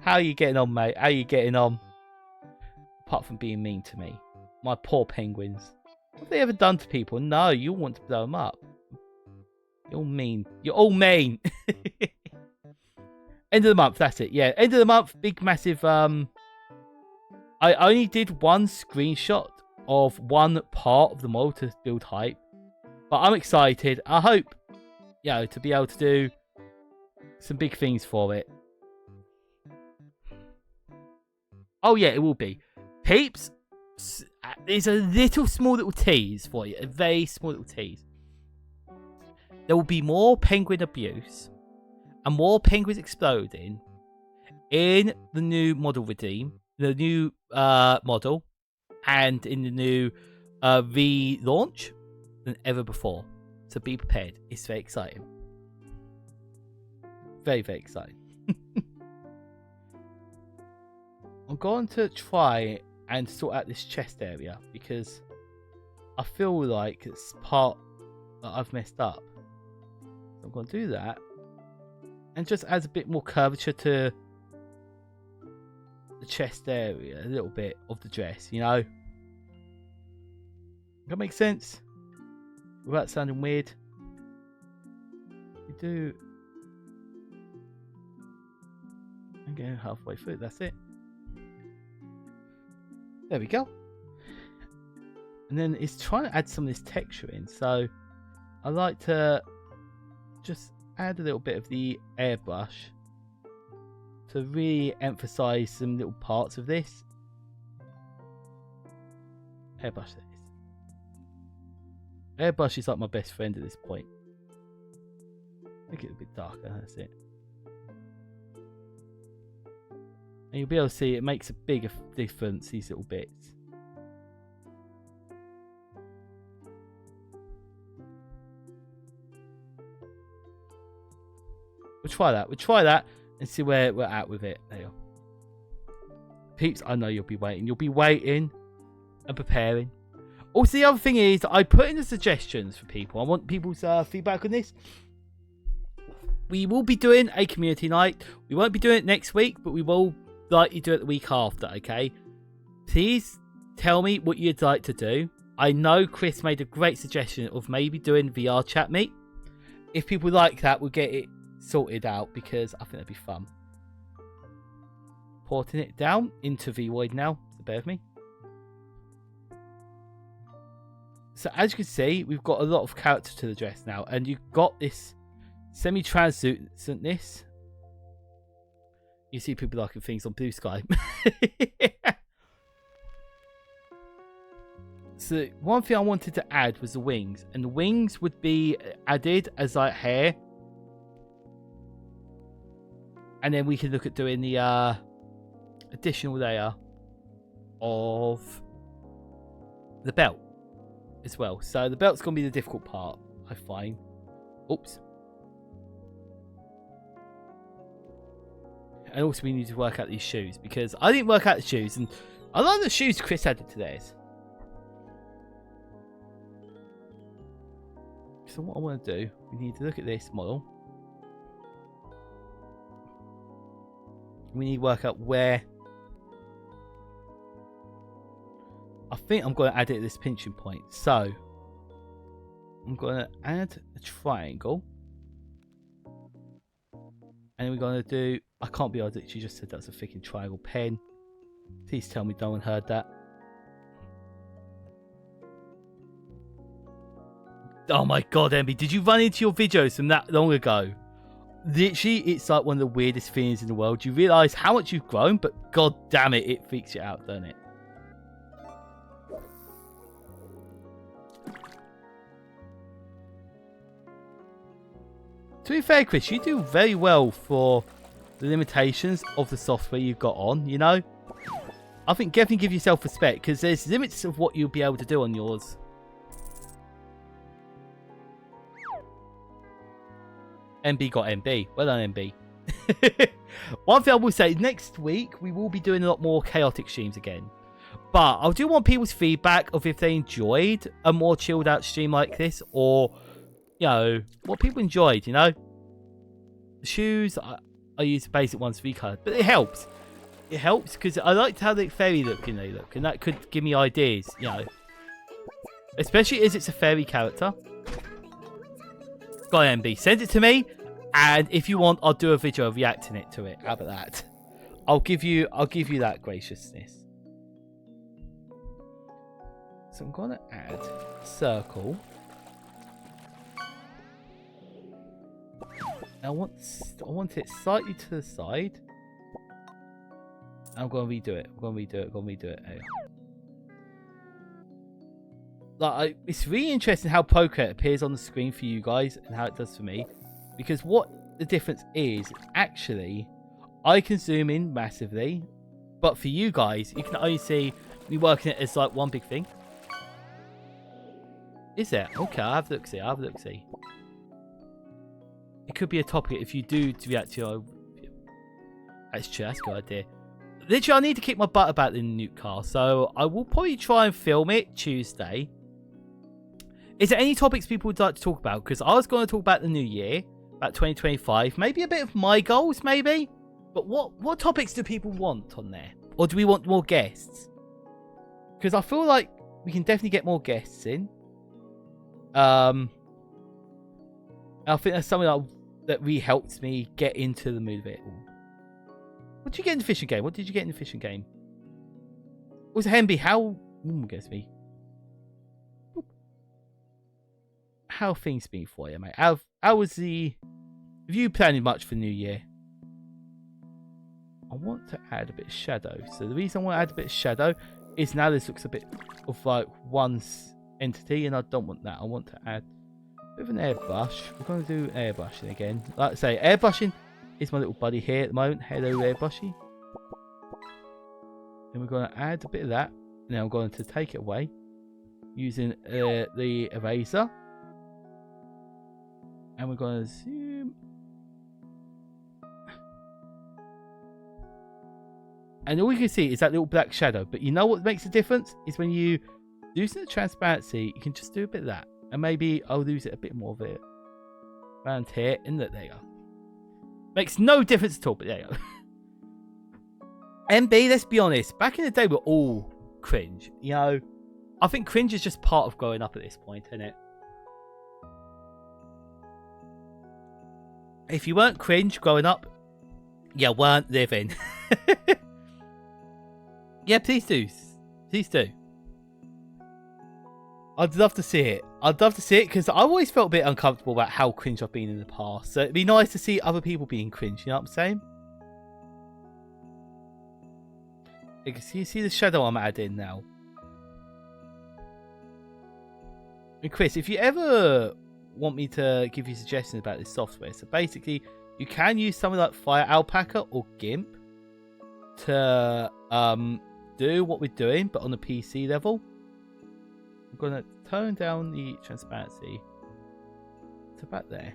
How are you getting on, mate? How are you getting on? Apart from being mean to me, my poor penguins. What have they ever done to people? No, you all want to blow them up. You're all mean. You're all mean. End of the month, that's it. Yeah, end of the month, big, massive. I only did one screenshot of one part of the model to build hype, but I'm excited. I hope, to be able to do some big things for it. Oh yeah, it will be. Peeps, there's a small little tease for you. A very small little tease. There will be more penguin abuse and more penguins exploding in the new model redeem, the new model, and in the new relaunch than ever before. So be prepared. It's very exciting. Very, very exciting. I'm going to try and sort out this chest area because I feel like it's part that I've messed up. So I'm going to do that, and just adds a bit more curvature to the chest area, a little bit of the dress, you know. That makes sense without sounding weird. You do. I'm getting halfway through. That's it. There we go. And then it's trying to add some of this texture in. So I like to just add a little bit of the airbrush to really emphasize some little parts of this. Airbrush that is. Airbrush is like my best friend at this point. Make it a bit darker, that's it. And you'll be able to see it makes a big difference, these little bits. We'll try that and see where we're at with it. There you go. Peeps, I know you'll be waiting. You'll be waiting and preparing. Also, the other thing is, I put in the suggestions for people. I want people's feedback on this. We will be doing a community night. We won't be doing it next week, but we will likely do it the week after, okay? Please tell me what you'd like to do. I know Chris made a great suggestion of maybe doing VR chat meet. If people like that, we'll get it sorted out because I think that'd be fun. Porting it down into Vroid now, so bear with me. So as you can see, we've got a lot of character to the dress now, and you've got this semi-translucentness. You see people liking things on Blue Sky. So one thing I wanted to add was the wings, and the wings would be added as like hair, and then we can look at doing the additional layer of the belt as well. So the belt's gonna be the difficult part, I find. Oops. And also we need to work out these shoes, because I didn't work out the shoes, and I like the shoes Chris added to theirs. So what I want to do, we need to look at this model. We need to work out where. I think I'm going to add it at this pinching point. So I'm going to add a triangle. And we're going to do... I can't be... I literally just said that's a freaking triangle pen. Please tell me no one heard that. Oh my god, Emby, did you run into your videos from that long ago? Literally, it's like one of the weirdest things in the world. You realise how much you've grown, but god damn it, it freaks you out, doesn't it? To be fair, Chris, you do very well for the limitations of the software you've got on, you know? I think definitely give yourself respect, because there's limits of what you'll be able to do on yours. MB got MB. Well done, MB. One thing I will say, next week we will be doing a lot more chaotic streams again. But I do want people's feedback of if they enjoyed a more chilled out stream like this, or, you know, what people enjoyed, you know? The shoes, I use the basic ones recolored, but it helps. It helps because I liked how the fairy looking they look, and that could give me ideas, you know. Especially as it's a fairy character. Go on, MB, send it to me, and if you want, I'll do a video reacting it to it. How about that? I'll give you that graciousness. So I'm gonna add a circle. I want it slightly to the side. I'm gonna redo it. I'm gonna redo it. Hey. Like, it's really interesting how Procreate appears on the screen for you guys and how it does for me, because what the difference is, actually, I can zoom in massively, but for you guys, you can only see me working it as like one big thing. Is it? Okay, I'll have a look see. It could be a topic if you do to react to your... That's true, that's a good idea. Literally, I need to kick my butt about the NOOT car, so I will probably try and film it Tuesday. Is there any topics people would like to talk about? Because I was going to talk about the new year, about 2025. Maybe a bit of my goals, maybe? But what topics do people want on there? Or do we want more guests? Because I feel like we can definitely get more guests in. I think that's something that really helps me get into the mood of it all. What did you get in the fishing game? What did you get in the fishing game? Was Henby, how... guess me. How have things been for you, mate? How was the... Have you planned much for New Year? I want to add a bit of shadow. So the reason I want to add a bit of shadow is now this looks a bit of like one entity, and I don't want that. I want to add a bit of an airbrush. We're going to do airbrushing again. Like I say, airbrushing is my little buddy here at the moment. Hello, airbrushy. Then we're going to add a bit of that. Now I'm going to take it away using the eraser. And we're going to zoom. And all you can see is that little black shadow. But you know what makes a difference? Is when you loosen the transparency, you can just do a bit of that. And maybe I'll lose it a bit more of it around here. And look, there you go. Makes no difference at all, but there you go. MB, let's be honest. Back in the day, we're all cringe. You know, I think cringe is just part of growing up at this point, isn't it? If you weren't cringe growing up, you weren't living. Yeah, please do. Please do. I'd love to see it. I'd love to see it because I've always felt a bit uncomfortable about how cringe I've been in the past. So it'd be nice to see other people being cringe, you know what I'm saying? You see the shadow I'm adding now? And Chris, if you ever want me to give you suggestions about this software, so basically you can use something like Fire Alpaca or GIMP to do what we're doing, but on the PC level. I'm going to tone down the transparency to about there.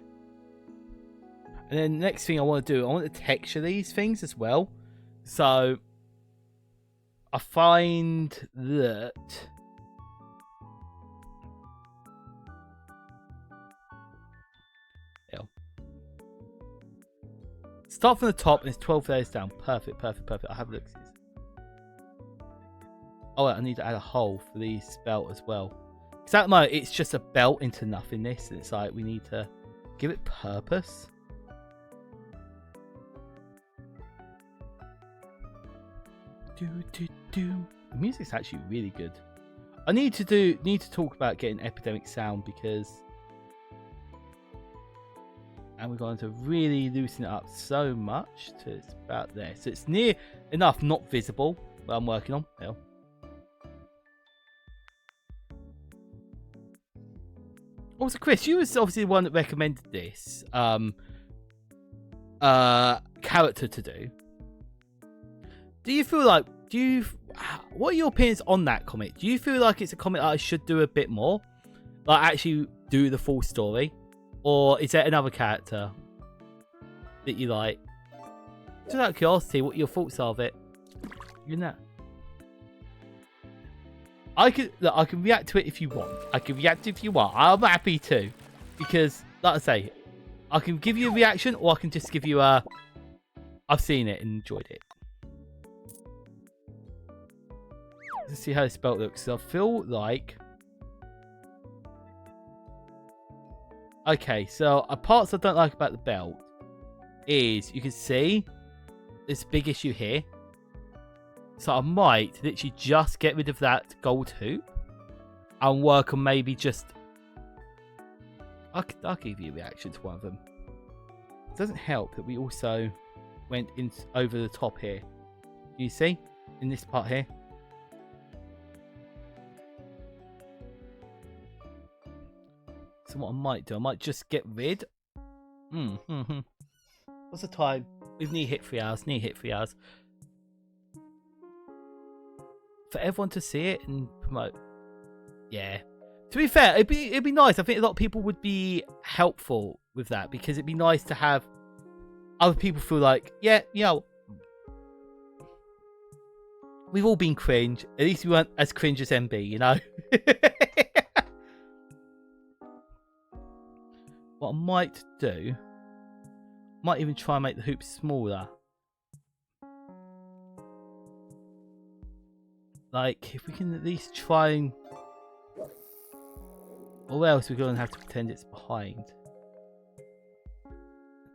And then next thing I want to do, I want to texture these things as well. So I find that start from the top and it's 12 layers down. Perfect, perfect, perfect. I have looked at this. Oh, I need to add a hole for this belt as well. Because at the moment, it's just a belt into nothingness. And it's like, we need to give it purpose. The music's actually really good. I need to talk about getting Epidemic Sound because... And we're going to really loosen it up so much to it's about there. So it's near enough, not visible, but I'm working on. Yeah. Also, Chris, you was obviously the one that recommended this character to do. Do you feel like what are your opinions on that comic? Do you feel like it's a comic that I should do a bit more, like actually do the full story? Or is there another character that you like? Just out of curiosity, what your thoughts are of it? You know, I can react to it if you want. I can react if you want. I'm happy to, because like I say, I can give you a reaction, or I can just give you a I've seen it and enjoyed it. Let's see how this belt looks. So I feel like. Okay, so parts I don't like about the belt is you can see this big issue here. So I might literally just get rid of that gold hoop and work on maybe just... I'll give you a reaction to one of them. It doesn't help that we also went in over the top here. You see? In this part here. So what I might do, I might just get rid. What's the time? We've nearly hit 3 hours. Nearly hit 3 hours. For everyone to see it and promote. Yeah. To be fair, it'd be nice. I think a lot of people would be helpful with that because it'd be nice to have other people feel like, yeah, you know, we've all been cringe. At least we weren't as cringe as MB, you know. What I might do, might even try and make the hoop smaller. Like, if we can at least try and... Or else we're going to have to pretend it's behind.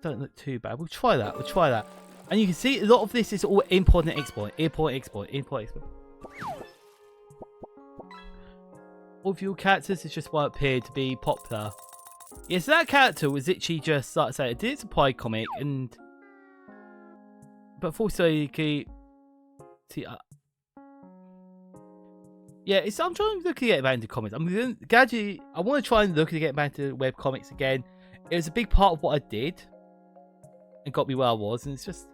Don't look too bad. We'll try that. We'll try that. And you can see a lot of this is all import and export. Import, export, import, export. All of your characters is just what appeared to be popular. Yeah, so that character was literally just, like I say, it did a pie comic, and... But also, you can... See, yeah, I'm trying to look to get back into comics. I want to try and look to get back into web comics again. It was a big part of what I did, and got me where I was, and it's just...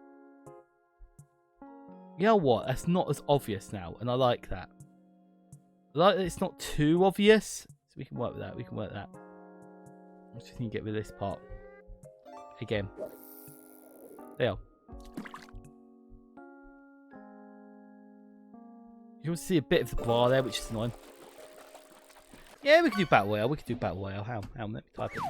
You know what? That's not as obvious now, and I like that. I like that it's not too obvious, so we can work with that, we can work that. I just need to get rid of this part. Again. There. You'll see a bit of the bar there, which is annoying. Yeah, we can do Battle Royale. We can do Battle Royale. How? Let me type it.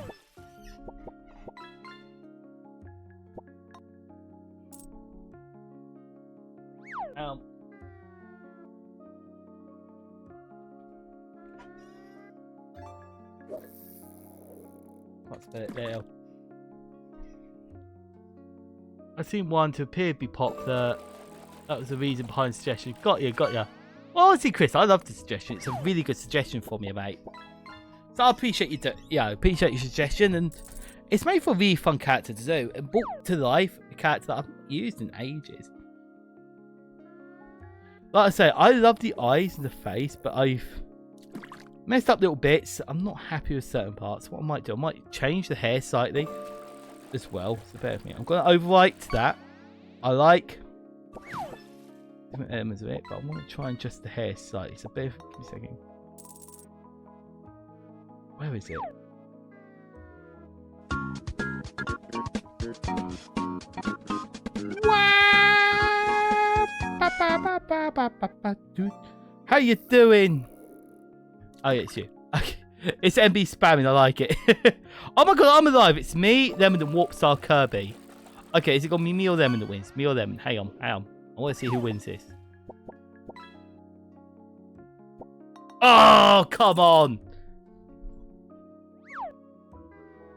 Can't spell it there. I've seen one to appear to be popular. That was the reason behind the suggestion. Got you, got you. Well, honestly, Chris, I love the suggestion. It's a really good suggestion for me, mate. So I appreciate you. I appreciate your suggestion, and it's made for a really fun character to do and brought to life a character that I've not used in ages. Like I say, I love the eyes and the face, but I've messed up little bits. I'm not happy with certain parts. What I might do, I might change the hair slightly as well. So bear with me. I'm going to overwrite that. I like different elements of it, but I want to try and adjust the hair slightly. So bear with me a second. Where is it? How you doing? Oh, yeah, it's you. Okay. It's MB spamming. I like it. Oh my god, I'm alive. It's me, Lemon, and Warpstar Kirby. Okay, is it gonna be me or Lemon that wins? Me or Lemon? Hang on, hang on. I want to see who wins this. Oh, come on.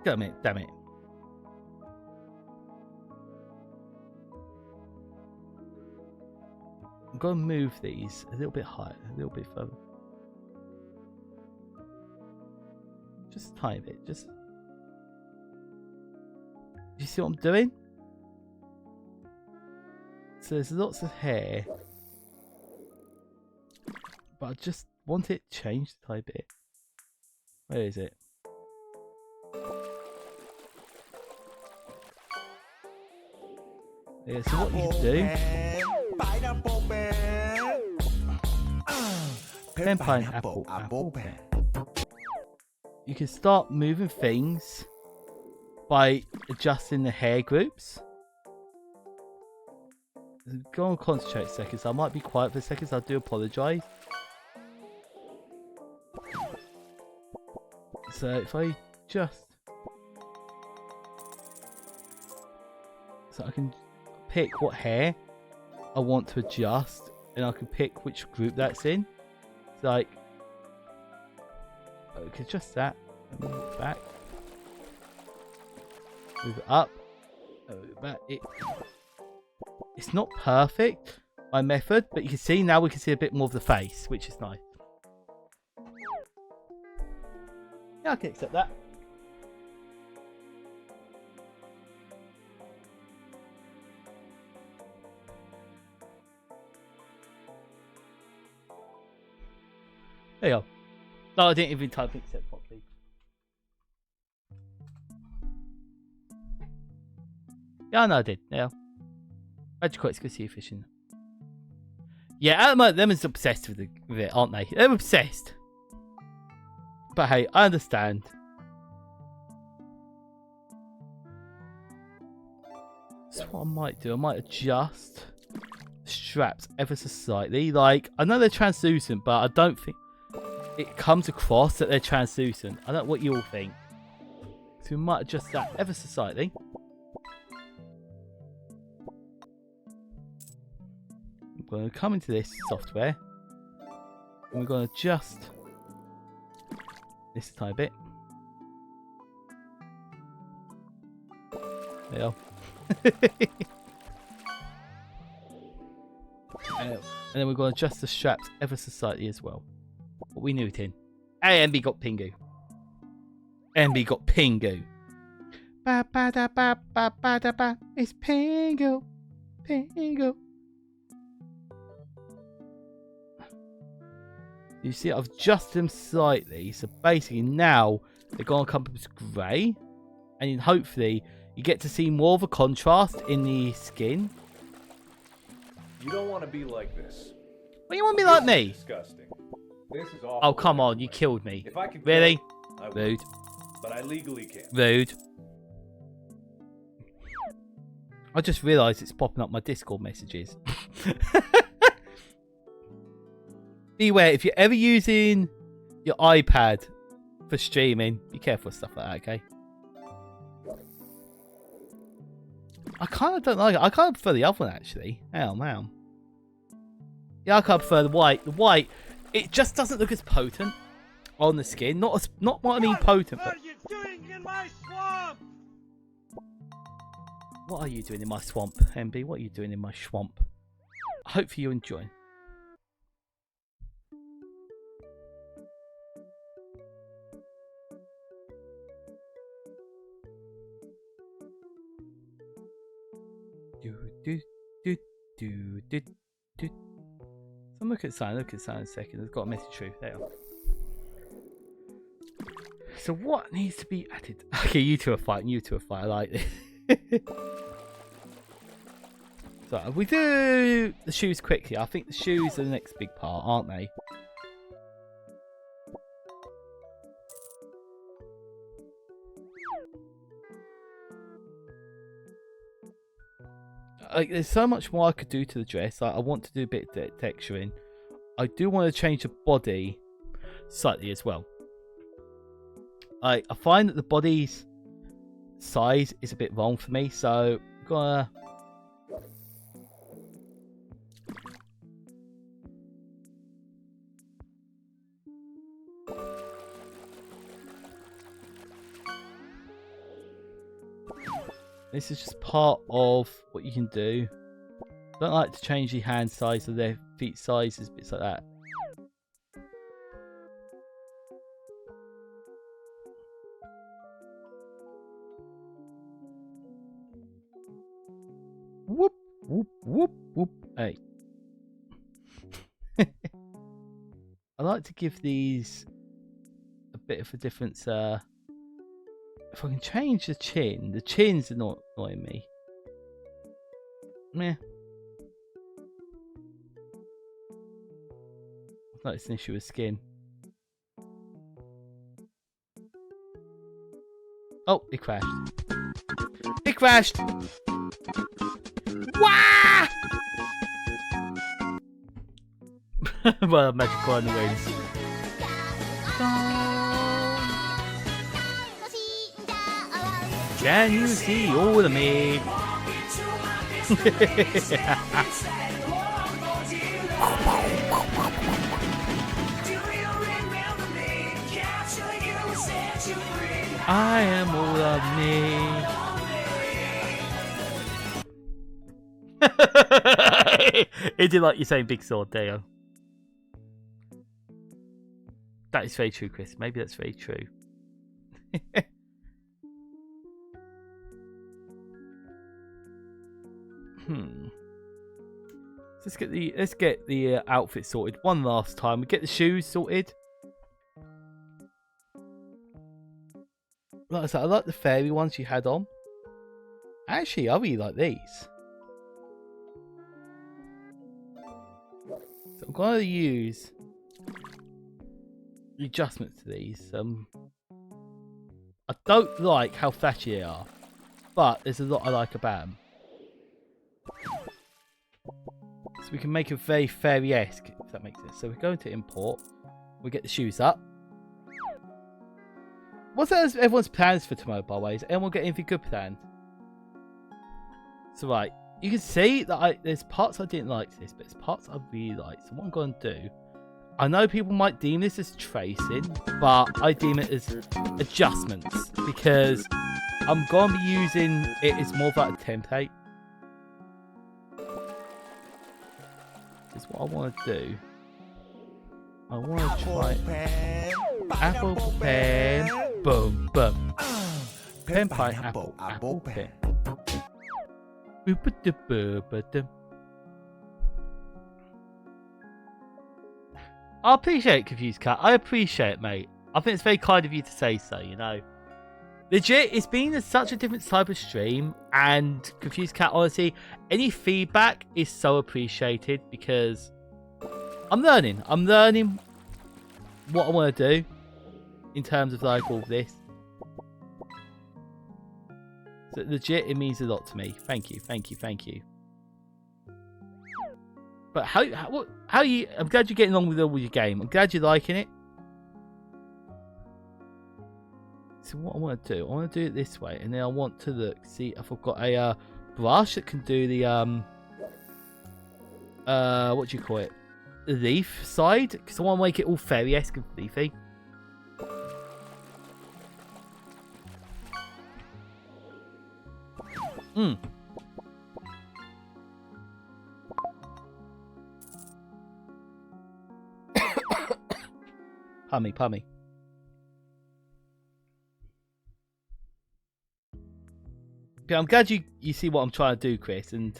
Damn it, damn it. I'm going to move these a little bit higher, a little bit further. Just a tiny bit, just... You see what I'm doing? So there's lots of hair. But I just want it changed a tiny bit. Where is it? Yeah, so what you can do... Pineapple pen. PenPen, apple pen. You can start moving things by adjusting the hair groups. Go on, concentrate seconds. I might be quiet for seconds. I do apologise. So if I just... So I can pick what hair I want to adjust, and I can pick which group that's in. It's like, I can adjust that, and move it back, move it up, move it back. It's not perfect, my method, but you can see now we can see a bit more of the face, which is nice. Yeah, I can accept that. There you go. No, I didn't even type accept properly. Yeah, no, I did. Yeah. Actually, quite good to see you fishing. Yeah, at the moment, Lemon's obsessed with it, aren't they? They're obsessed. But hey, I understand. So what I might do, I might adjust the straps ever so slightly. Like, I know they're translucent, but I don't think it comes across that they're translucent. I don't know what you all think. So we might adjust that ever so slightly. I'm going to come into this software. And we're going to adjust this a tiny bit. There you go. And then we're going to adjust the straps ever so slightly as well. What we knew it in. Hey, MB got Pingu. MB got Pingu. Ba ba da ba ba ba da ba. It's Pingu. Pingu. You see, I've adjusted them slightly. So basically now they're going to come up as grey. And then hopefully you get to see more of a contrast in the skin. You don't want to be like this. Well, you want to be like me? Disgusting. This is awful. Oh, come on. You killed me. If I could really? I would, Rude. but I legally can't. Rude. I just realised it's popping up my Discord messages. Beware, if you're ever using your iPad for streaming, be careful with stuff like that, okay? I kind of don't like it. I kind of prefer the other one, actually. Hang on. Yeah, I kind of prefer the white. The white, it just doesn't look as potent on the skin. Not what I mean potent, but... What are you doing in my swamp? What are you doing in my swamp, MB? What are you doing in my swamp? Hopefully you enjoy. So look at sign a second. I've got a message through. There. So what needs to be added? Okay, you two are fighting. I like this. So if we do the shoes quickly, I think the shoes are the next big part, aren't they? like, there's so much more I could do to the dress. Like, I want to do a bit of texturing. I do want to change the body slightly as well. I find that the body's size is a bit wrong for me, so I'm gonna. This is just part of what you can do. I don't like to change the hand size or their feet sizes, bits like that. Whoop, whoop, whoop, whoop. Hey. I like to give these a bit of a difference. If I can change the chins are not annoying me. Meh. I thought it's an issue with skin. Oh, it crashed. It crashed! Wah! Well, magic card in the wings. Can you see all of me? I am all of me. It did like you saying big sword, Deo. That is very true, Chris. Maybe that's very true. Let's get the outfit sorted one last time. We get the shoes sorted. Like I said, I like the fairy ones you had on. Actually, I really like these. So I'm going to use the adjustments to these. I don't like how flashy they are, but there's a lot I like about them. So we can make it very fairy-esque, if that makes sense. So we're going to import. We get the shoes up. What's everyone's plans for tomorrow, by the way? Is anyone got anything good planned? So right, you can see that there's parts I didn't like this, but there's parts I really like. So what I'm going to do, I know people might deem this as tracing, but I deem it as adjustments because I'm going to be using it as more of like a template. This is what I want to do. I want to try apple pen, boom boom. Pen pineapple, apple pen. I appreciate it, Confused Cat. I appreciate it, mate. I think it's very kind of you to say so, you know. Legit, it's been such a different type of stream, and Confused Cat, honestly, any feedback is so appreciated because I'm learning. I'm learning what I want to do in terms of like all this. So legit, it means a lot to me. Thank you, thank you, thank you. But how you? I'm glad you're getting along with all your game. I'm glad you're liking it. So what I want to do, I want to do it this way, and then I want to look, see if I've got a brush that can do the what do you call it? The leaf side, because I want to make it all fairy-esque and leafy. Pardon me. But I'm glad you see what I'm trying to do, Chris. And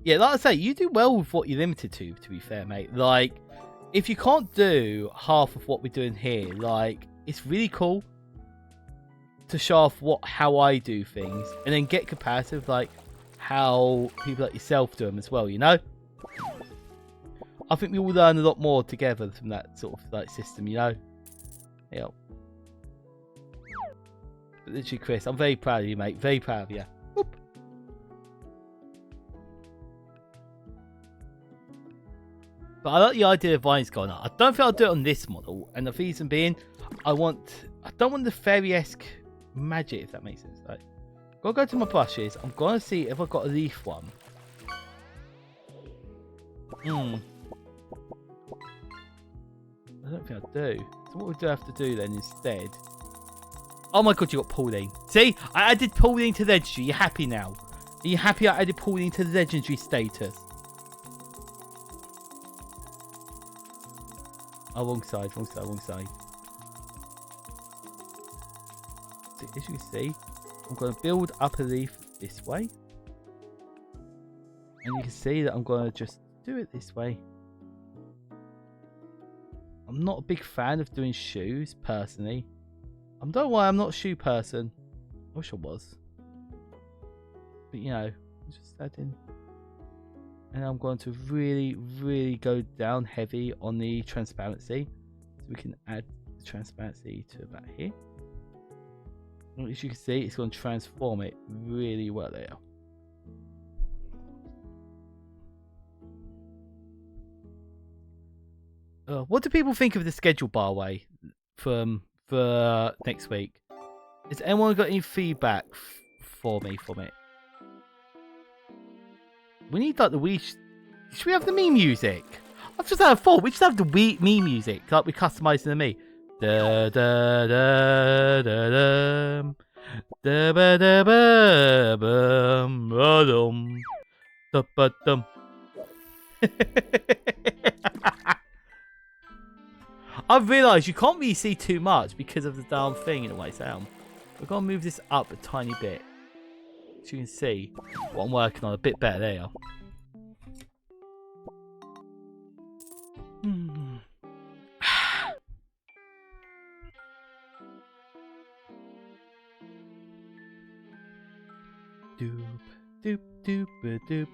yeah, like I say, you do well with what you're limited to be fair, mate. Like, if you can't do half of what we're doing here, like, it's really cool to show off how I do things and then get comparative, like, how people like yourself do them as well, you know? I think we all learn a lot more together from that sort of, like, system, you know? Yeah. But literally, Chris, I'm very proud of you, mate. Very proud of you. Whoop. But I like the idea of vines going up. I don't think I'll do it on this model, and the reason being, I don't want the fairy-esque magic, if that makes sense. Like, gotta go to my brushes. I'm gonna see if I've got a leaf one. I don't think I do. So what we do have to do then instead? Oh my god, you got Pauline. See, I added Pauline to legendary. You happy now? Are you happy I added Pauline to legendary status? Oh, wrong side, wrong side, wrong side. So as you can see, I'm going to build up a leaf this way. And you can see that I'm going to just do it this way. I'm not a big fan of doing shoes, personally. I don't know why I'm not a shoe person. I wish I was. But you know, just adding. And I'm going to really, really go down heavy on the transparency. So we can add the transparency to about here. And as you can see, it's going to transform it really well there. What do people think of the schedule, by the way, for next week? Has anyone got any feedback for me from it? We need like the Wii. Should we have the Mii music? I've just had a thought. We should have the Mii music, like we're customizing the Mii. Da da da da da da ba da ba bum ba dum da ba dum. I've realised you can't really see too much because of the damn thing in a way, Sam. We're going to move this up a tiny bit. So you can see what I'm working on a bit better there. Doop, doop, doop, doop.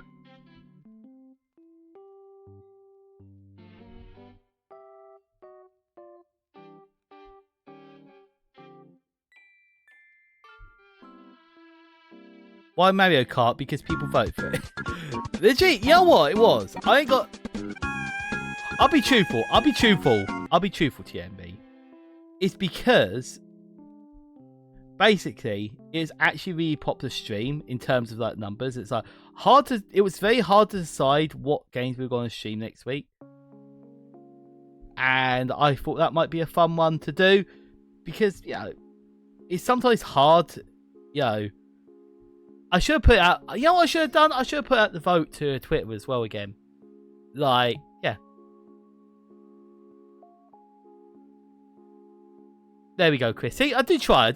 Why Mario Kart? Because people vote for it. Legit, you know what it was? I ain't got... I'll be truthful. I'll be truthful to you, MB. It's because... basically, it's actually a really popular stream in terms of like numbers. It's like hard to... It was very hard to decide what games we were going to stream next week. And I thought that might be a fun one to do. Because, you know, it's sometimes hard, you know... I should have put out... You know what I should have done? I should have put out the vote to Twitter as well again. Like, yeah. There we go, Chris. See, I do try.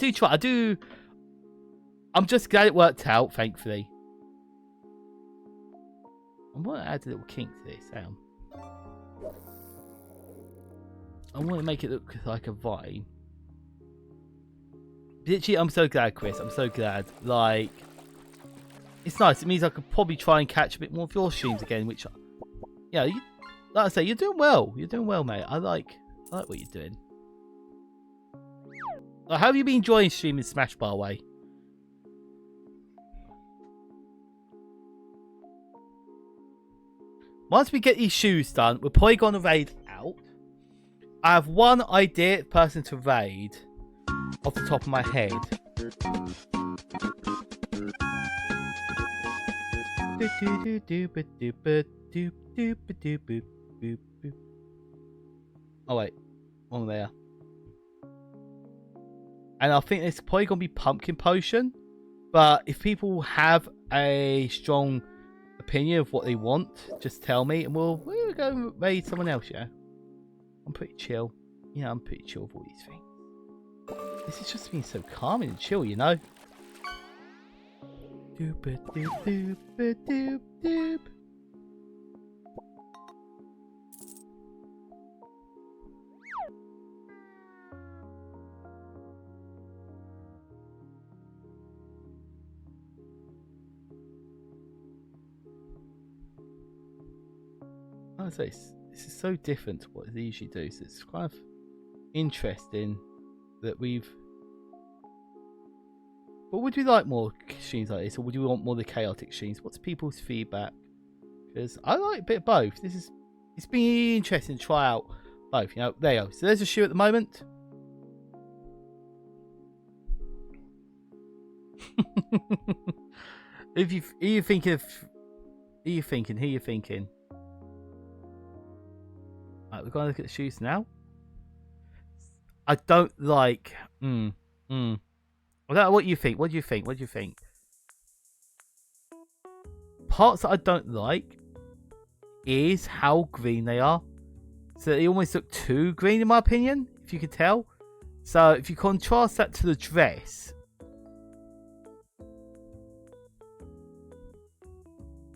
I'm just glad it worked out, thankfully. I want to add a little kink to this. Hang on. I want to make it look like a vine. Literally, I'm so glad, Chris. I'm so glad. Like... It's nice. It means I could probably try and catch a bit more of your streams again, which, yeah, you, like I say, you're doing well. You're doing well, mate. I like what you're doing. How have you been enjoying streaming Smash, by the way? Once we get these shoes done, we're probably going to raid out. I have one idea person to raid off the top of my head. Oh wait, one there. And I think it's probably gonna be pumpkin potion. But if people have a strong opinion of what they want, just tell me, and we'll go raid someone else. Yeah, I'm pretty chill. Yeah, I'm pretty chill with all these things. This has just been so calming and chill, you know. Doop doop doop doop doop. I would say this is so different to what they usually do, so it's kind of interesting that we've... But would you like more streams like this, or would you want more of the chaotic streams? What's people's feedback? Because I like a bit of both. This is it's been interesting to try out both. You know, there you go. So there's a shoe at the moment. Who are you thinking of? Who are you thinking? Right, we're going to look at the shoes now. I don't like. I don't know what you think. What do you think? Parts that I don't like is how green they are. So they almost look too green in my opinion, if you could tell. So if you contrast that to the dress,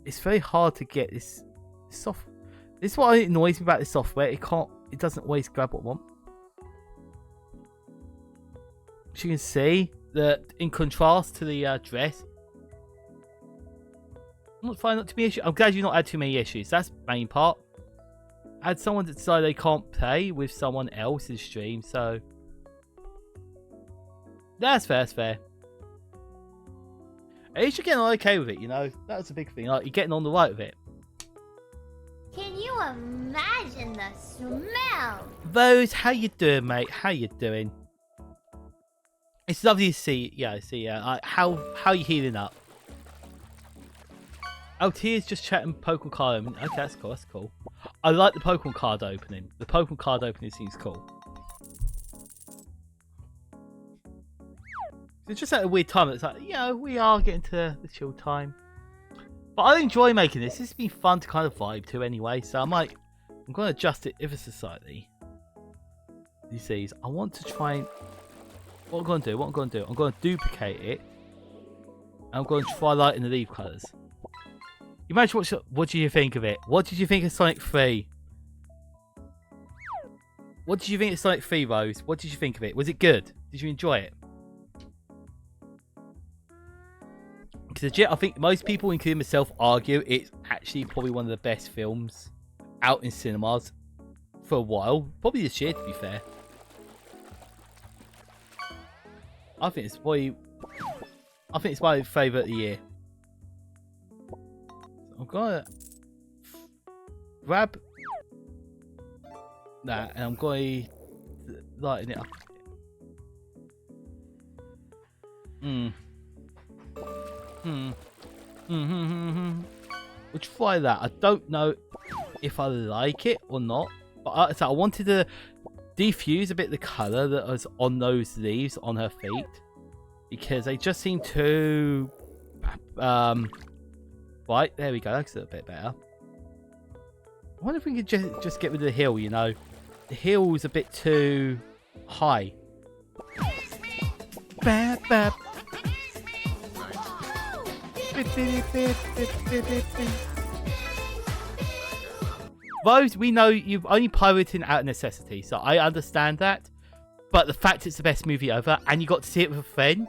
it's very hard to get this soft. This is what annoys me about this software. It doesn't always grab what I want. As you can see, that in contrast to the dress, I'm not finding that to be an issue. I'm glad you've not had too many issues. That's the main part. I had someone that decided they can't play with someone else's stream, so that's fair. At least you're getting okay with it, you know. That's a big thing. Like, you're getting on the right with it. Can you imagine the smell? Rose, how you doing, mate? How you doing? It's lovely to see. Yeah, how are you healing up? Oh, Tia's just chatting Pokemon card opening. Okay, that's cool. I like the Pokemon card opening. The Pokemon card opening seems cool. It's just at a weird time. It's like, you know, we are getting to the chill time. But I enjoy making this. This has been fun to kind of vibe to anyway. So I'm going to adjust it ever so slightly. You see, I want to try and... What I'm going to do, I'm going to duplicate it. And I'm going to try lighting the leaf colours. You imagine what do you think of it? What did you think of Sonic 3? What did you think of Sonic 3, Rose? What did you think of it? Was it good? Did you enjoy it? Because legit, I think most people, including myself, argue it's actually probably one of the best films out in cinemas for a while. Probably this year, to be fair. I think it's my favourite of the year. I'm gonna grab that and I'm going to lighten it up. We'll try that. I don't know if I like it or not, but I wanted to diffuse a bit the colour that was on those leaves on her feet because they just seem too right, there we go, that's a little bit better. I wonder if we could just get rid of the hill, you know. The hill's a bit too high. Bap, bap. Rose, we know you've only pirated out of necessity, so I understand that. But the fact it's the best movie ever, and you got to see it with a friend.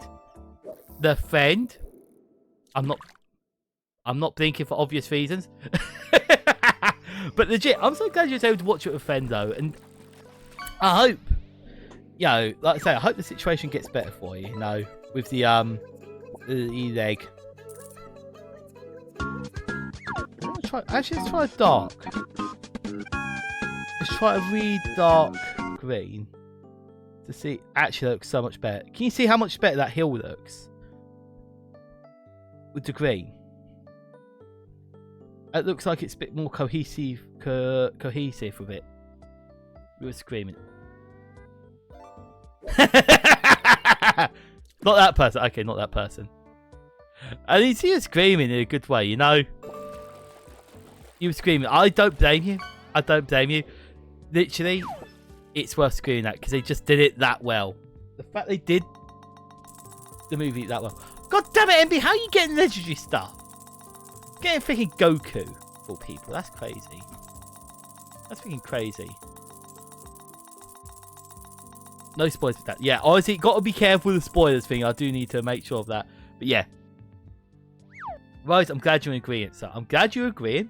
The friend. I'm not blinking for obvious reasons. But legit, I'm so glad you were able to watch it with a friend though, and I hope, you know, like I say, I hope the situation gets better for you, you know, with the leg. Actually, let's try a dark. Let's try a really dark green to see. Actually, that looks so much better. Can you see how much better that hill looks with the green? It looks like it's a bit more cohesive with it. We were screaming. Not that person. Okay, not that person. And you see her screaming in a good way, you know. You were screaming. I don't blame you. I don't blame you. Literally, it's worth screaming at because they just did it that well. The fact they did the movie that well. God damn it, MB, how are you getting legendary stuff? Getting freaking Goku for people. That's crazy. That's freaking crazy. No spoilers with that. Yeah, honestly, got to be careful with the spoilers thing. I do need to make sure of that. But yeah. Rose, I'm glad you're agreeing. So I'm glad you're agreeing.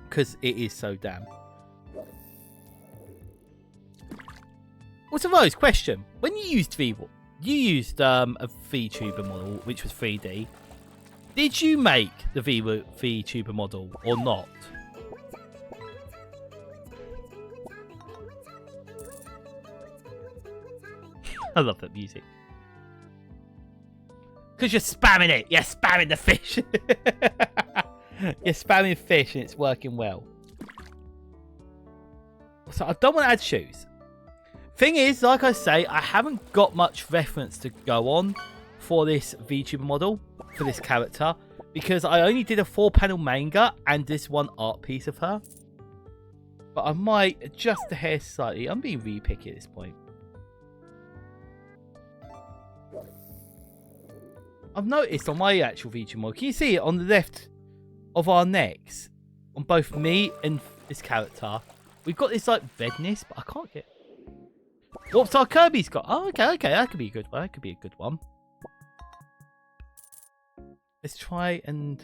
Because it is so damn. Also, Rose, question. When you used a Vtuber model, which was 3D. Did you make the Vtuber model or not? I love that music. Because you're spamming it. You're spamming the fish. You're spamming fish and it's working well. So I don't want to add shoes. Thing is, like I say, I haven't got much reference to go on for this VTuber model, for this character, because I only did a 4-panel manga and this one art piece of her. But I might adjust the hair slightly. I'm being really picky at this point. I've noticed on my actual VTuber model, can you see it on the left of our necks, on both me and this character, we've got this like redness, but I can't get... What's our Kirby's got? Oh, okay, that could be a good one. That could be a good one. Let's try and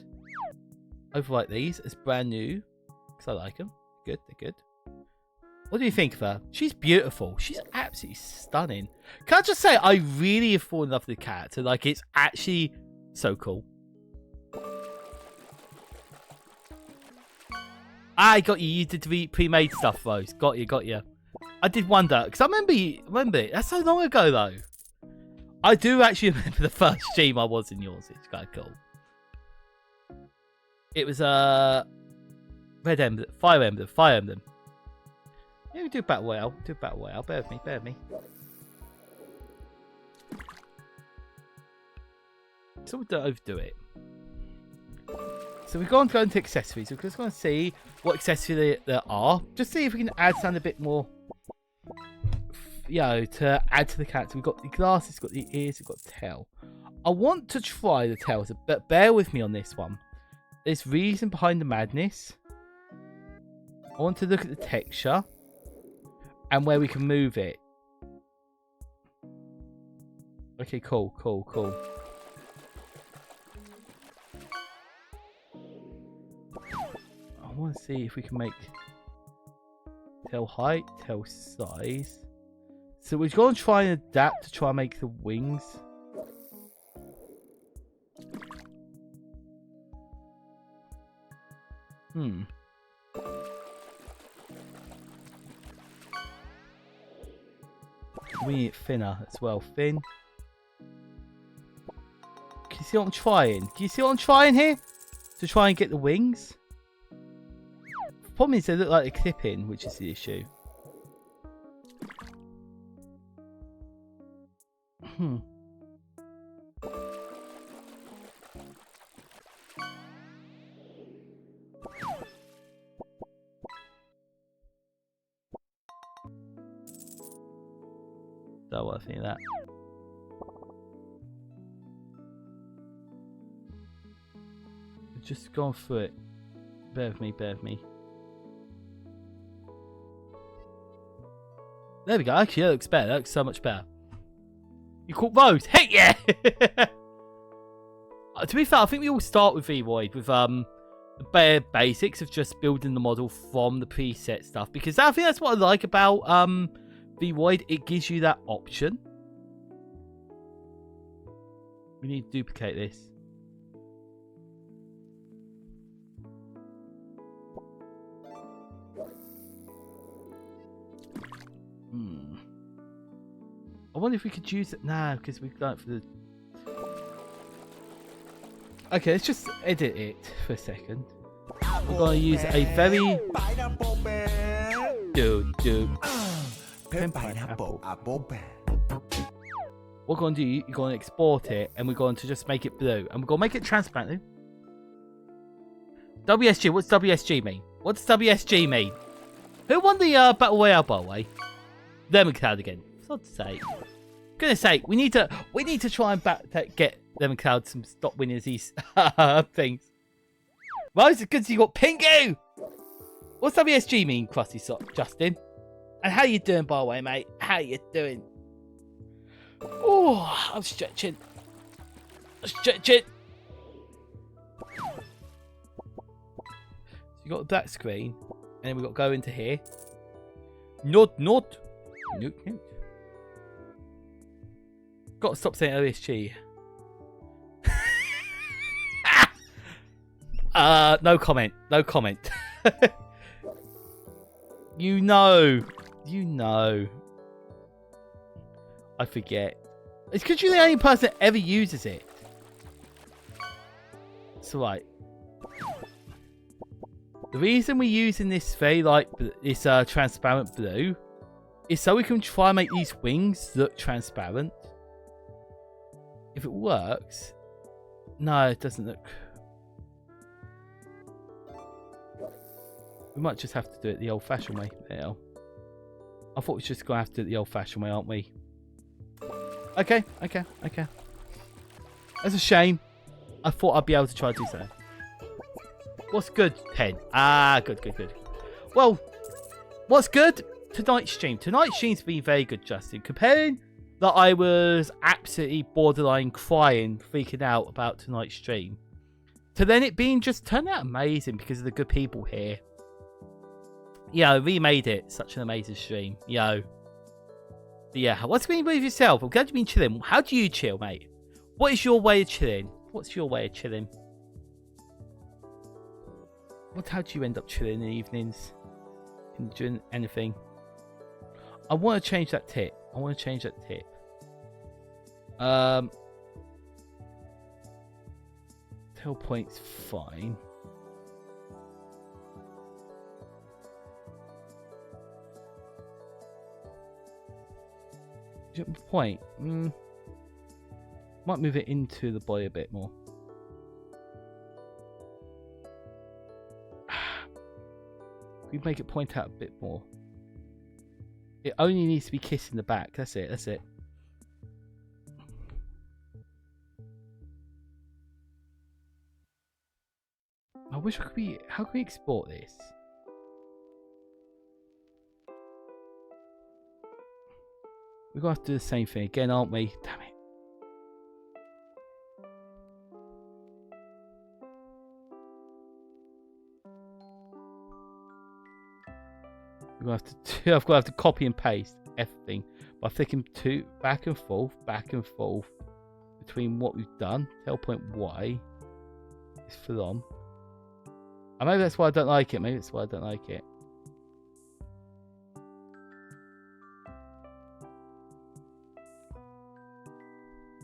overwrite these as brand new, because I like them. Good, they're good. What do you think of her? She's beautiful. She's absolutely stunning. Can I just say, I really have fallen in love with the character. Like, it's actually so cool. I got you. You did the pre-made stuff, Rose. Got you. I did wonder, because I remember it. That's so long ago, though. I do actually remember the first stream I was in yours. It's kind of cool. It was Red Emblem, Fire Emblem. Yeah, we do Battle Royale. Bear with me. So we don't overdo it. So we've gone to into accessories. We're just going to see what accessories there are. Just see if we can add something a bit more, you know, to add to the character. We've got the glasses, we've got the ears, we've got the tail. I want to try the tails, but bear with me on this one. There's reason behind the madness. I want to look at the texture and where we can move it. Okay, cool. I want to see if we can make tail height, tail size. So we're going to try and adapt to try and make the wings. We need it thinner as well. Thin. Can you see what I'm trying? Can you see what I'm trying here? To try and get the wings? The problem is they look like they're clipping, which is the issue. Don't want to think of that. We've just gone through it. Bear with me. There we go. Actually, that looks better. That looks so much better. You caught Rose. Heck yeah! To be fair, I think we all start with Void with the bare basics of just building the model from the preset stuff, because I think that's what I like about Void. It gives you that option. We need to duplicate this. I wonder if we could use it now, because we've done it for the... Okay, let's just edit it for a second. We're going to use a very... Dude. Pineapple. What we're going to do, you're going to export it, and we're going to just make it blue. And we're going to make it transparent. WSG, what's WSG mean? What does WSG mean? Who won the Battle Royale, by the way? Lemon Cloud again. For God's sake. Goodness sake, we need to try and get Lemon Cloud some stop winning these things. Rose, it's good to see you got Pingu! What's WSG mean, Krusty Sock, Justin? And how you doing, by the way, mate? How you doing? Oh, I'm stretching. So you got a black screen, and then we've got to go into here. Noot. Got to stop saying OSG. No comment. You know. I forget. It's because you're the only person that ever uses it. So right. The reason we're using this very this transparent blue is so we can try and make these wings look transparent. If it works, no, it doesn't look. We might just have to do it the old-fashioned way now. I thought we were just gonna have to do it the old-fashioned way, aren't we? Okay. That's a shame. I thought I'd be able to try to do so. What's good, Pen? Ah, good. Well, what's good? Tonight's stream. Tonight's stream's been very good, Justin. Comparing that I was absolutely borderline crying, freaking out about tonight's stream, to then it being just turned out amazing because of the good people here. Remade it. Such an amazing stream. But yeah, what's been with yourself? I'm glad you've been chilling. How do you chill, mate? What is your way of chilling? What's your way of chilling? How do you end up chilling in the evenings? Doing anything? I want to change that tip. Tail point's fine. Point. Might move it into the body a bit more. We make it point out a bit more. It only needs to be kissing the back. That's it. I wish how can we export this? We're gonna have to do the same thing again, aren't we? Damn it. I've got to have to copy and paste everything by flicking back and forth between what we've done. Tail point Y is full on. And maybe that's why I don't like it.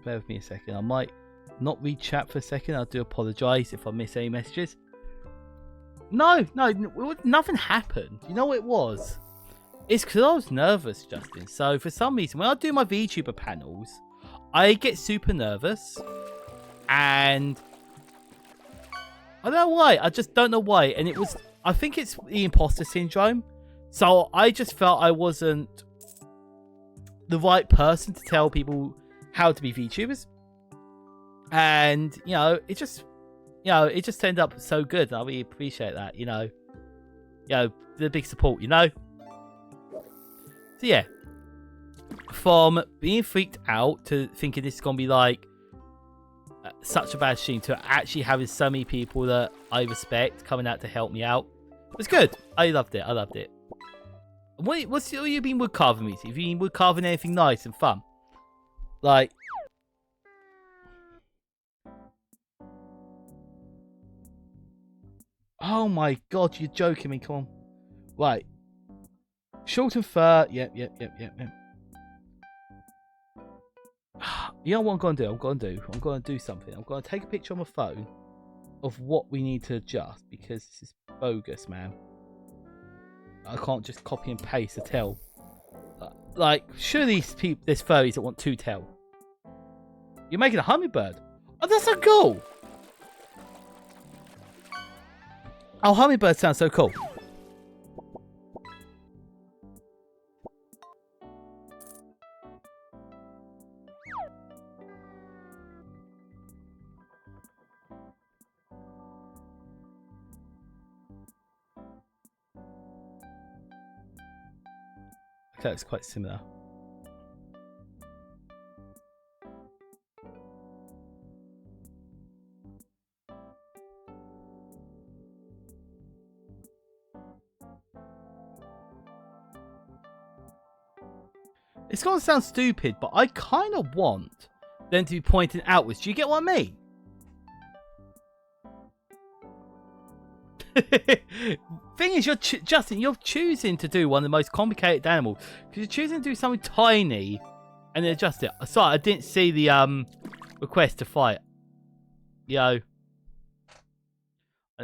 Bear with me a second. I might not read chat for a second. I do apologise if I miss any messages. No, nothing happened. You know what it was? It's because I was nervous, Justin. So for some reason, when I do my VTuber panels, I get super nervous. And I don't know why. I just don't know why. And it was, I think it's the imposter syndrome. So I just felt I wasn't the right person to tell people how to be VTubers. And, it just turned up so good. I really appreciate that, the big support, So yeah, from being freaked out to thinking this is going to be like such a bad stream to actually having so many people that I respect coming out to help me out. It was good. I loved it. What's you been wood carving recently? Have you been wood carving anything nice and fun? Like, oh my god, you're joking me, come on. Right. Short and fur, yep. You know what I'm going to do? I'm going to do something. I'm going to take a picture on my phone of what we need to adjust because this is bogus, man. I can't just copy and paste a tail. Like, surely there's furries that want two tail. You're making a hummingbird. Oh, that's so cool. Oh, hummingbird sounds so cool. Okay, it's quite similar. It's going to sound stupid, but I kind of want them to be pointing outwards. Do you get what I mean? Thing is, Justin, you're choosing to do one of the most complicated animals because you're choosing to do something tiny and then adjust it. Sorry, I didn't see the request to fight. Yo.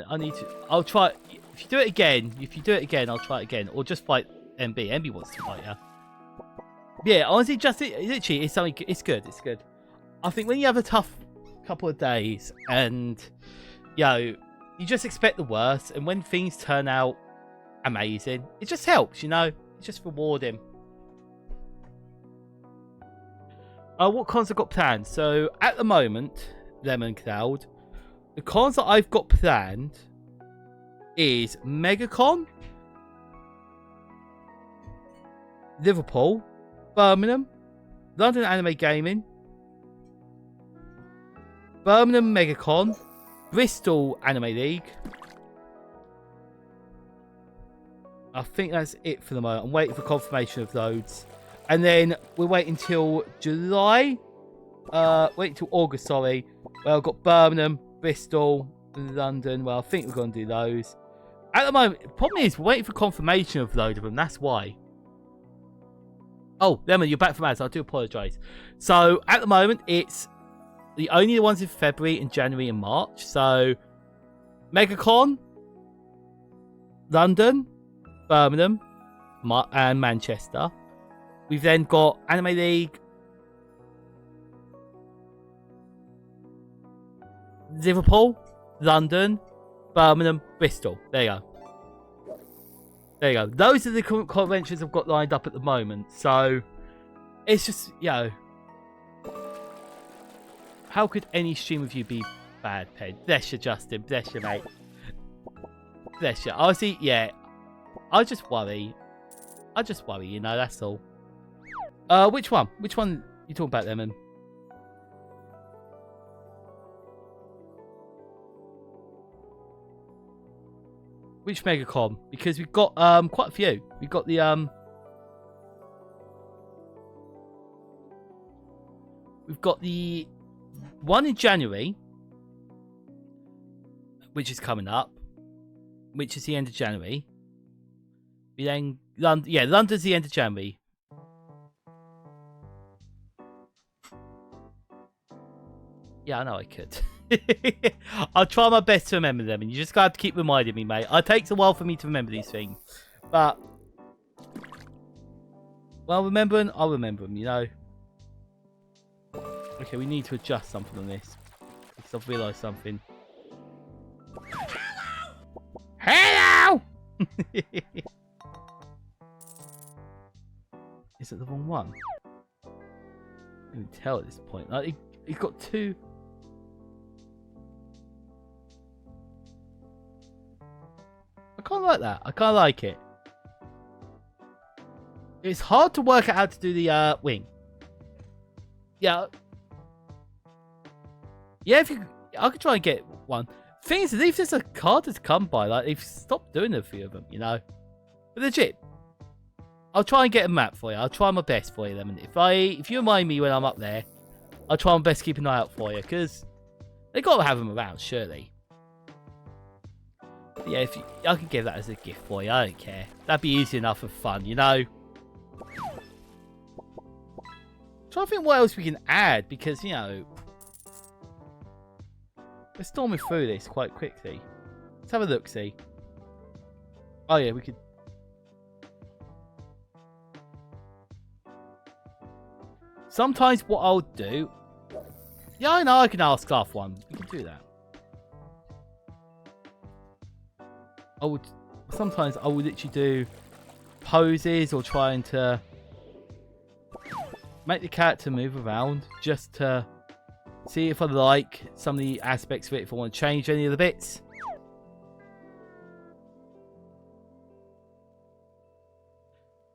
I need to. I'll try. If you do it again, I'll try it again. Or just fight MB. MB wants to fight, yeah. Yeah, honestly, just literally, it's something. It's good. It's good. I think when you have a tough couple of days and, you just expect the worst, and when things turn out amazing, it just helps, It's just rewarding. What cons I've got planned? So at the moment, Lemon Cloud, the cons that I've got planned is MegaCon, Liverpool, Birmingham, London Anime Gaming, Birmingham MegaCon, Bristol Anime League. I think that's it for the moment. I'm waiting for confirmation of those. And then we're waiting until July. Wait until August, sorry. Well, I've got Birmingham, Bristol, London. Well, I think we're going to do those. At the moment, the problem is we're waiting for confirmation of a load of them. That's why. Oh, Lemon, you're back from ads. I do apologise. So, at the moment, it's only the ones in February and January and March. So, MegaCon, London, Birmingham, and Manchester. We've then got Anime League, Liverpool, London, Birmingham, Bristol. There you go. There you go. Those are the conventions I've got lined up at the moment. So, it's just, how could any stream review be bad, Pen? Bless you, Justin. Bless you, mate. Bless you. Honestly, yeah. I just worry, that's all. Which one? Which one you talking about, Lemon? Which MegaCon? Because we've got quite a few. We've got the we've got the one in January, which is coming up, which is the end of January. We then London's the end of January. Yeah, I know I could. I'll try my best to remember them, and you just got to keep reminding me, mate. It takes a while for me to remember these things, but I'll remember them, Okay, we need to adjust something on this because I've realised something. Hello! Is it the wrong one? I can tell at this point. Like, he's got two. I kind of like that. I kind of like it. It's hard to work out how to do the wing. Yeah. Yeah, I could try and get one. Thing is, if there's a card that's come by, like, they've stopped doing a few of them, But legit, I'll try and get a map for you. I'll try my best for you, Lemon. If you remind me when I'm up there, I'll try my best to keep an eye out for you, because they got to have them around, surely. But yeah, I could give that as a gift for you. I don't care. That'd be easy enough for fun, Trying to think what else we can add, because, we're storming through this quite quickly. Let's have a look, see. Oh yeah, we could. Sometimes what I'll do. Yeah, I know I can ask off one. We can do that. Sometimes I would literally do poses or trying to make the character move around just to see if I like some of the aspects of it, if I want to change any of the bits.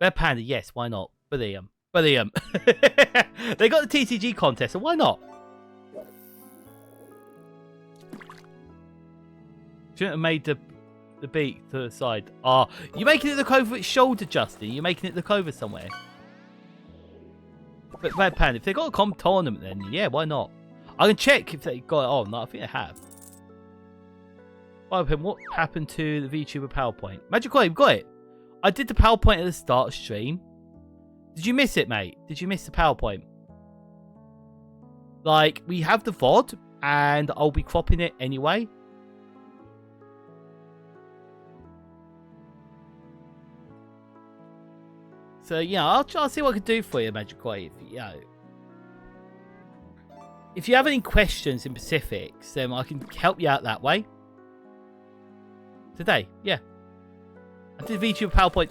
Red Panda, yes, why not? Brilliant. Brilliant. They got the TCG contest, so why not? Shouldn't have made the beak to the side. Ah, you're making it look over its shoulder, Justin. You're making it look over somewhere. But Red Panda, if they got a comp tournament, then yeah, why not? I can check if they got it on. No, I think they have. What happened to the VTuber PowerPoint? Magic Coin, got it. I did the PowerPoint at the start of stream. Did you miss it, mate? Did you miss the PowerPoint? Like, we have the VOD, and I'll be cropping it anyway. So, yeah, I'll try to see what I can do for you, Magic Quay. If you have any questions in specifics, then I can help you out that way. Today, yeah. I did a VTuber PowerPoint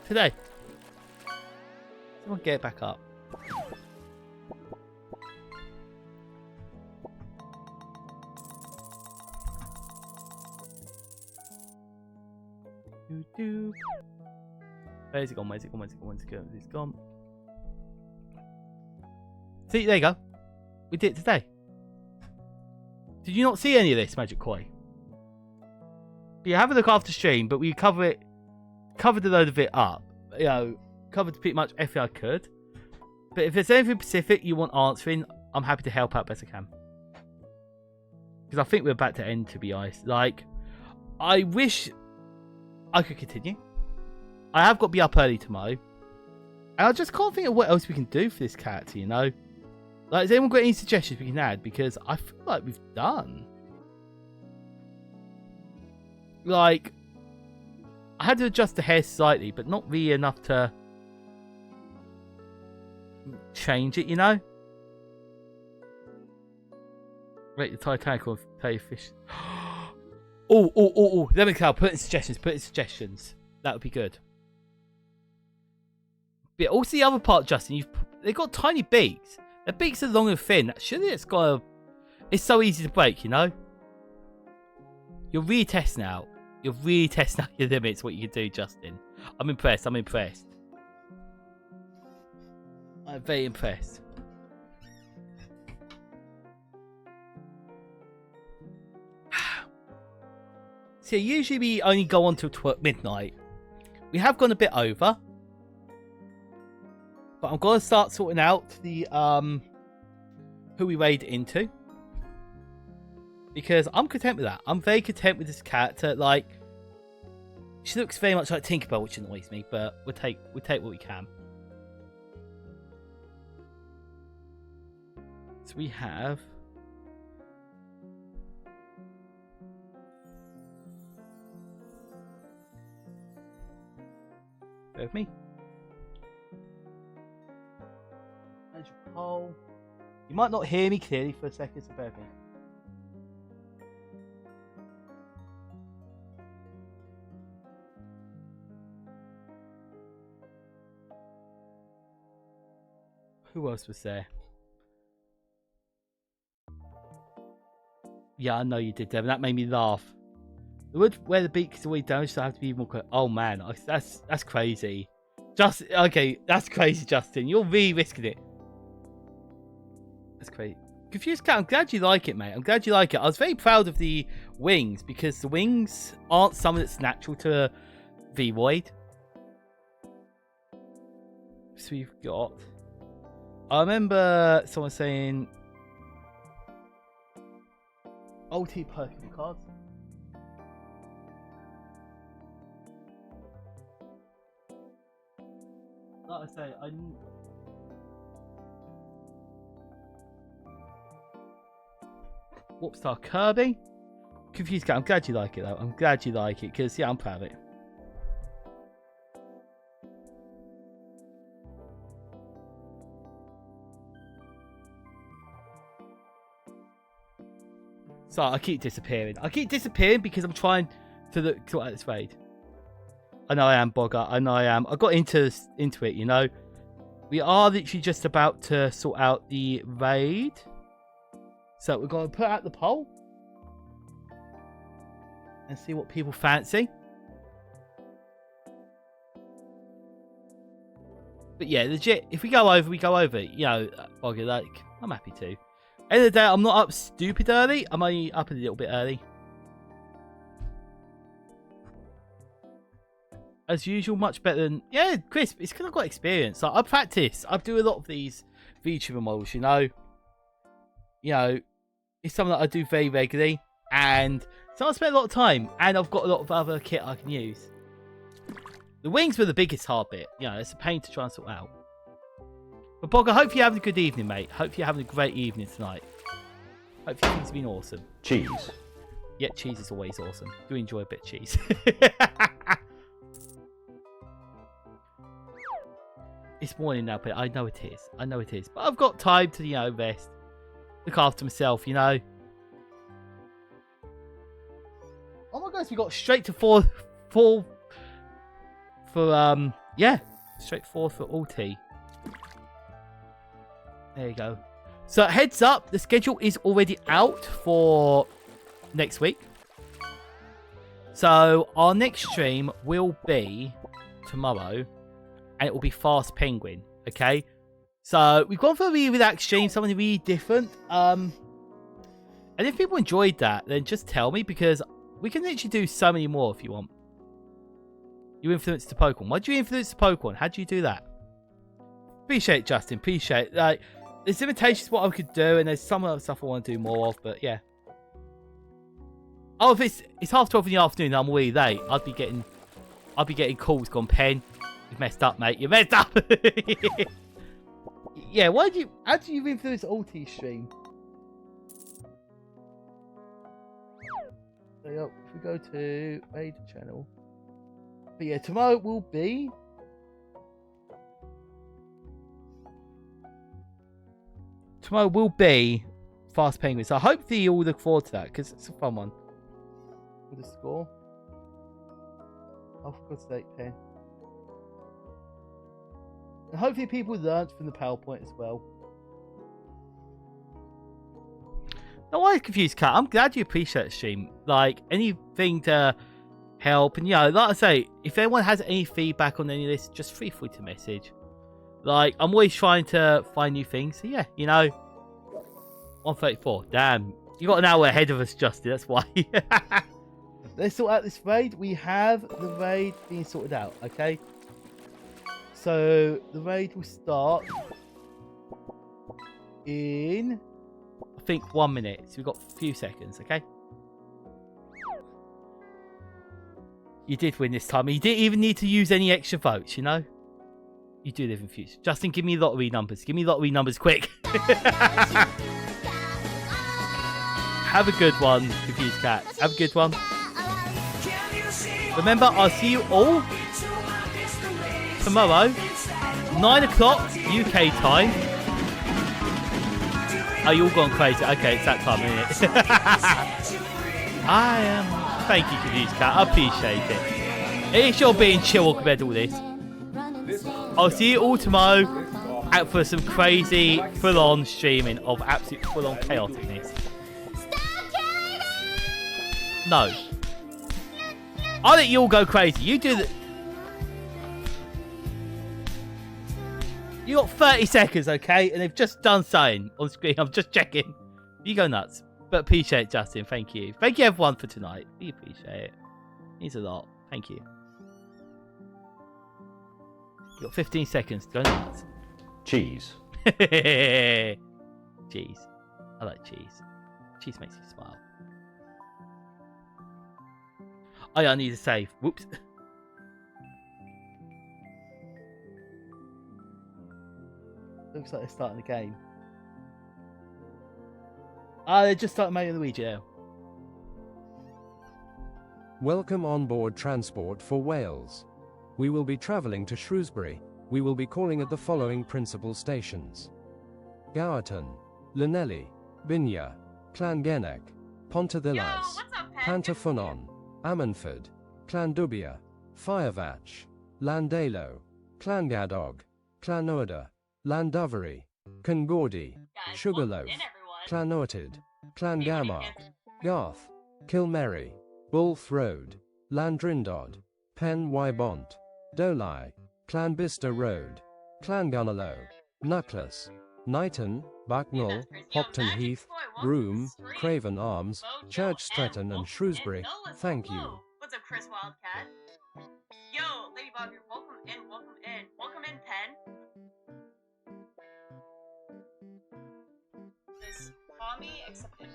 today. Someone get it back up. Where's it gone? Where's it gone? Where's it gone? Where's it gone? It's gone. See, there you go. We did it today. Did you not see any of this, Magic Koi? Yeah, have a look after stream, but we covered a load of it up. You know, covered pretty much everything I could. But if there's anything specific you want answering, I'm happy to help out best I can. Because I think we're about to end, to be honest. Like, I wish I could continue. I have got to be up early tomorrow. And I just can't think of what else we can do for this character, you know? Like, has anyone got any suggestions we can add? Because I feel like we've done. Like, I had to adjust the hair slightly, but not really enough to change it, you know? Rate the Titanic or play fish. Oh. Let me go. Put in suggestions. That would be good. But also the other part, Justin, they've got tiny beaks. Their beaks are long and thin. Surely it's got a... It's so easy to break, you know? You're really testing out. You're really testing out your limits, what you can do, Justin. I'm impressed. I'm very impressed. So usually we only go on till midnight. We have gone a bit over. But I'm going to start sorting out the who we raid into. Because I'm content with that. I'm very content with this character. Like, she looks very much like Tinkerbell, which annoys me, but we'll take what we can. So we have bear with me. Oh, you might not hear me clearly for a second, so bear with me. Who else was there? Yeah, I know you did, Devin. That made me laugh. The wood where the beak is always damaged, so I have to be even more. Oh man, that's crazy. Okay, that's crazy, Justin. You're really risking it. That's great. Confused Cat, I'm glad you like it, mate. I'm glad you like it. I was very proud of the wings because the wings aren't something that's natural to V-Void. So we've got... I remember someone saying... OT Pokemon cards. Like I say, Warpstar Kirby. Confused Cat, I'm glad you like it though. I'm glad you like it because yeah, I'm proud of it. So I keep disappearing. I keep disappearing because I'm trying to sort out this raid. I know I am, Bogger. I know I am. I got into it, you know. We are literally just about to sort out the raid. So we're going to put out the poll and see what people fancy. But yeah, legit, if we go over, we go over. You know, Bogger, like, I'm happy to. End of the day, I'm not up stupid early. I'm only up a little bit early. As usual, much better than... Yeah, Chris, it's because I've got experience. Like, I practice. I do a lot of these VTuber models, you know. You know, it's something that I do very regularly. And so I spend a lot of time. And I've got a lot of other kit I can use. The wings were the biggest hard bit. You know, it's a pain to try and sort out. But Bog, I hope you're having a good evening, mate. Hope you're having a great evening tonight. Hope things have been awesome. Cheese. Yeah, cheese is always awesome. Do enjoy a bit of cheese. It's morning now, but I know it is. I know it is. But I've got time to, you know, rest. Look after myself, you know. Oh my gosh, we got straight to four for yeah, straight forward for ulti. There you go. So heads up, the schedule is already out for next week. So our next stream will be tomorrow, and it will be Fast Penguin. Okay. So we've gone for a really relaxed stream, something really different. And if people enjoyed that, then just tell me, because we can literally do so many more if you want. You influenced the Pokemon. Why did you influence the Pokemon? How did you do that? Appreciate it, Justin. Appreciate it. Like, there's limitations what I could do, and there's some other stuff I want to do more of, but yeah. Oh, if it's 12:30 in the afternoon, I'm really late. I'd be getting calls gone, Pen. You've messed up, mate. You messed up. Yeah, how did you influence ulti stream? So yeah, if we go to raid channel. But yeah, tomorrow will be Fast Penguin. So I hope that you all look forward to that, because it's a fun one. With the score. Oh, for God's sake, Pen. And hopefully people learned from the PowerPoint as well. No, I'm confused, Kat. I'm glad you appreciate the stream. Like, anything to help. And, you know, like I say, if anyone has any feedback on any of this, just feel free to message. Like, I'm always trying to find new things. So, yeah, you know. 134. Damn. You got an hour ahead of us, Justin. That's why. Let's sort out this raid. We have the raid being sorted out, okay? So, the raid will start in, I think, 1 minute. So, we've got a few seconds, okay? You did win this time. You didn't even need to use any extra votes, you know? You do live in future. Justin, give me lottery numbers. Give me lottery numbers quick. Have a good one, Confused Cat. Have a good one. Remember, I'll see you all tomorrow, 9 o'clock UK time. Oh, you all gone crazy. Okay, it's that time, isn't it? I am. Thank you, Confused Cat. I appreciate it. It's your being chill compared to all this. I'll see you all tomorrow out for some crazy, full-on streaming of absolute full-on chaoticness. No. I'll let you all go crazy. You do the... You got 30 seconds, okay? And they've just done something on screen. I'm just checking. You go nuts. But appreciate it, Justin. Thank you. Thank you, everyone, for tonight. We appreciate it. Means a lot. Thank you. You got 15 seconds. Go nuts. Cheese. Cheese. I like cheese. Cheese makes you smile. Oh, yeah, I need to save. Whoops. Looks like they're starting the game. Ah, they're just starting Mario and Luigi now. Welcome on board Transport for Wales. We will be travelling to Shrewsbury. We will be calling at the following principal stations: Gowerton, Llanelli, Binya, Llangenech, Pontarddulais, Pantafunon, Ammanford, Llandubia, Firevach, Llandalo, Llangadog, Llanwrda, Llandovery, Congordy, Sugarloaf, Llanwrtyd, Llangammarch, Garth, Kilmerry, Bulth Road, Llandrindod, Pen Wybont, Dolai, Llanbista Road, Llangunallow, Nuckless, Knighton, Bucknell, Hopton Heath, Broome, Craven Arms, Church Stretton and Shrewsbury. Thank you. What's up, Chris Wildcat? Yo, Lady Bob, you're welcome in, welcome in. Welcome in, Pen. Is Tommy accepted?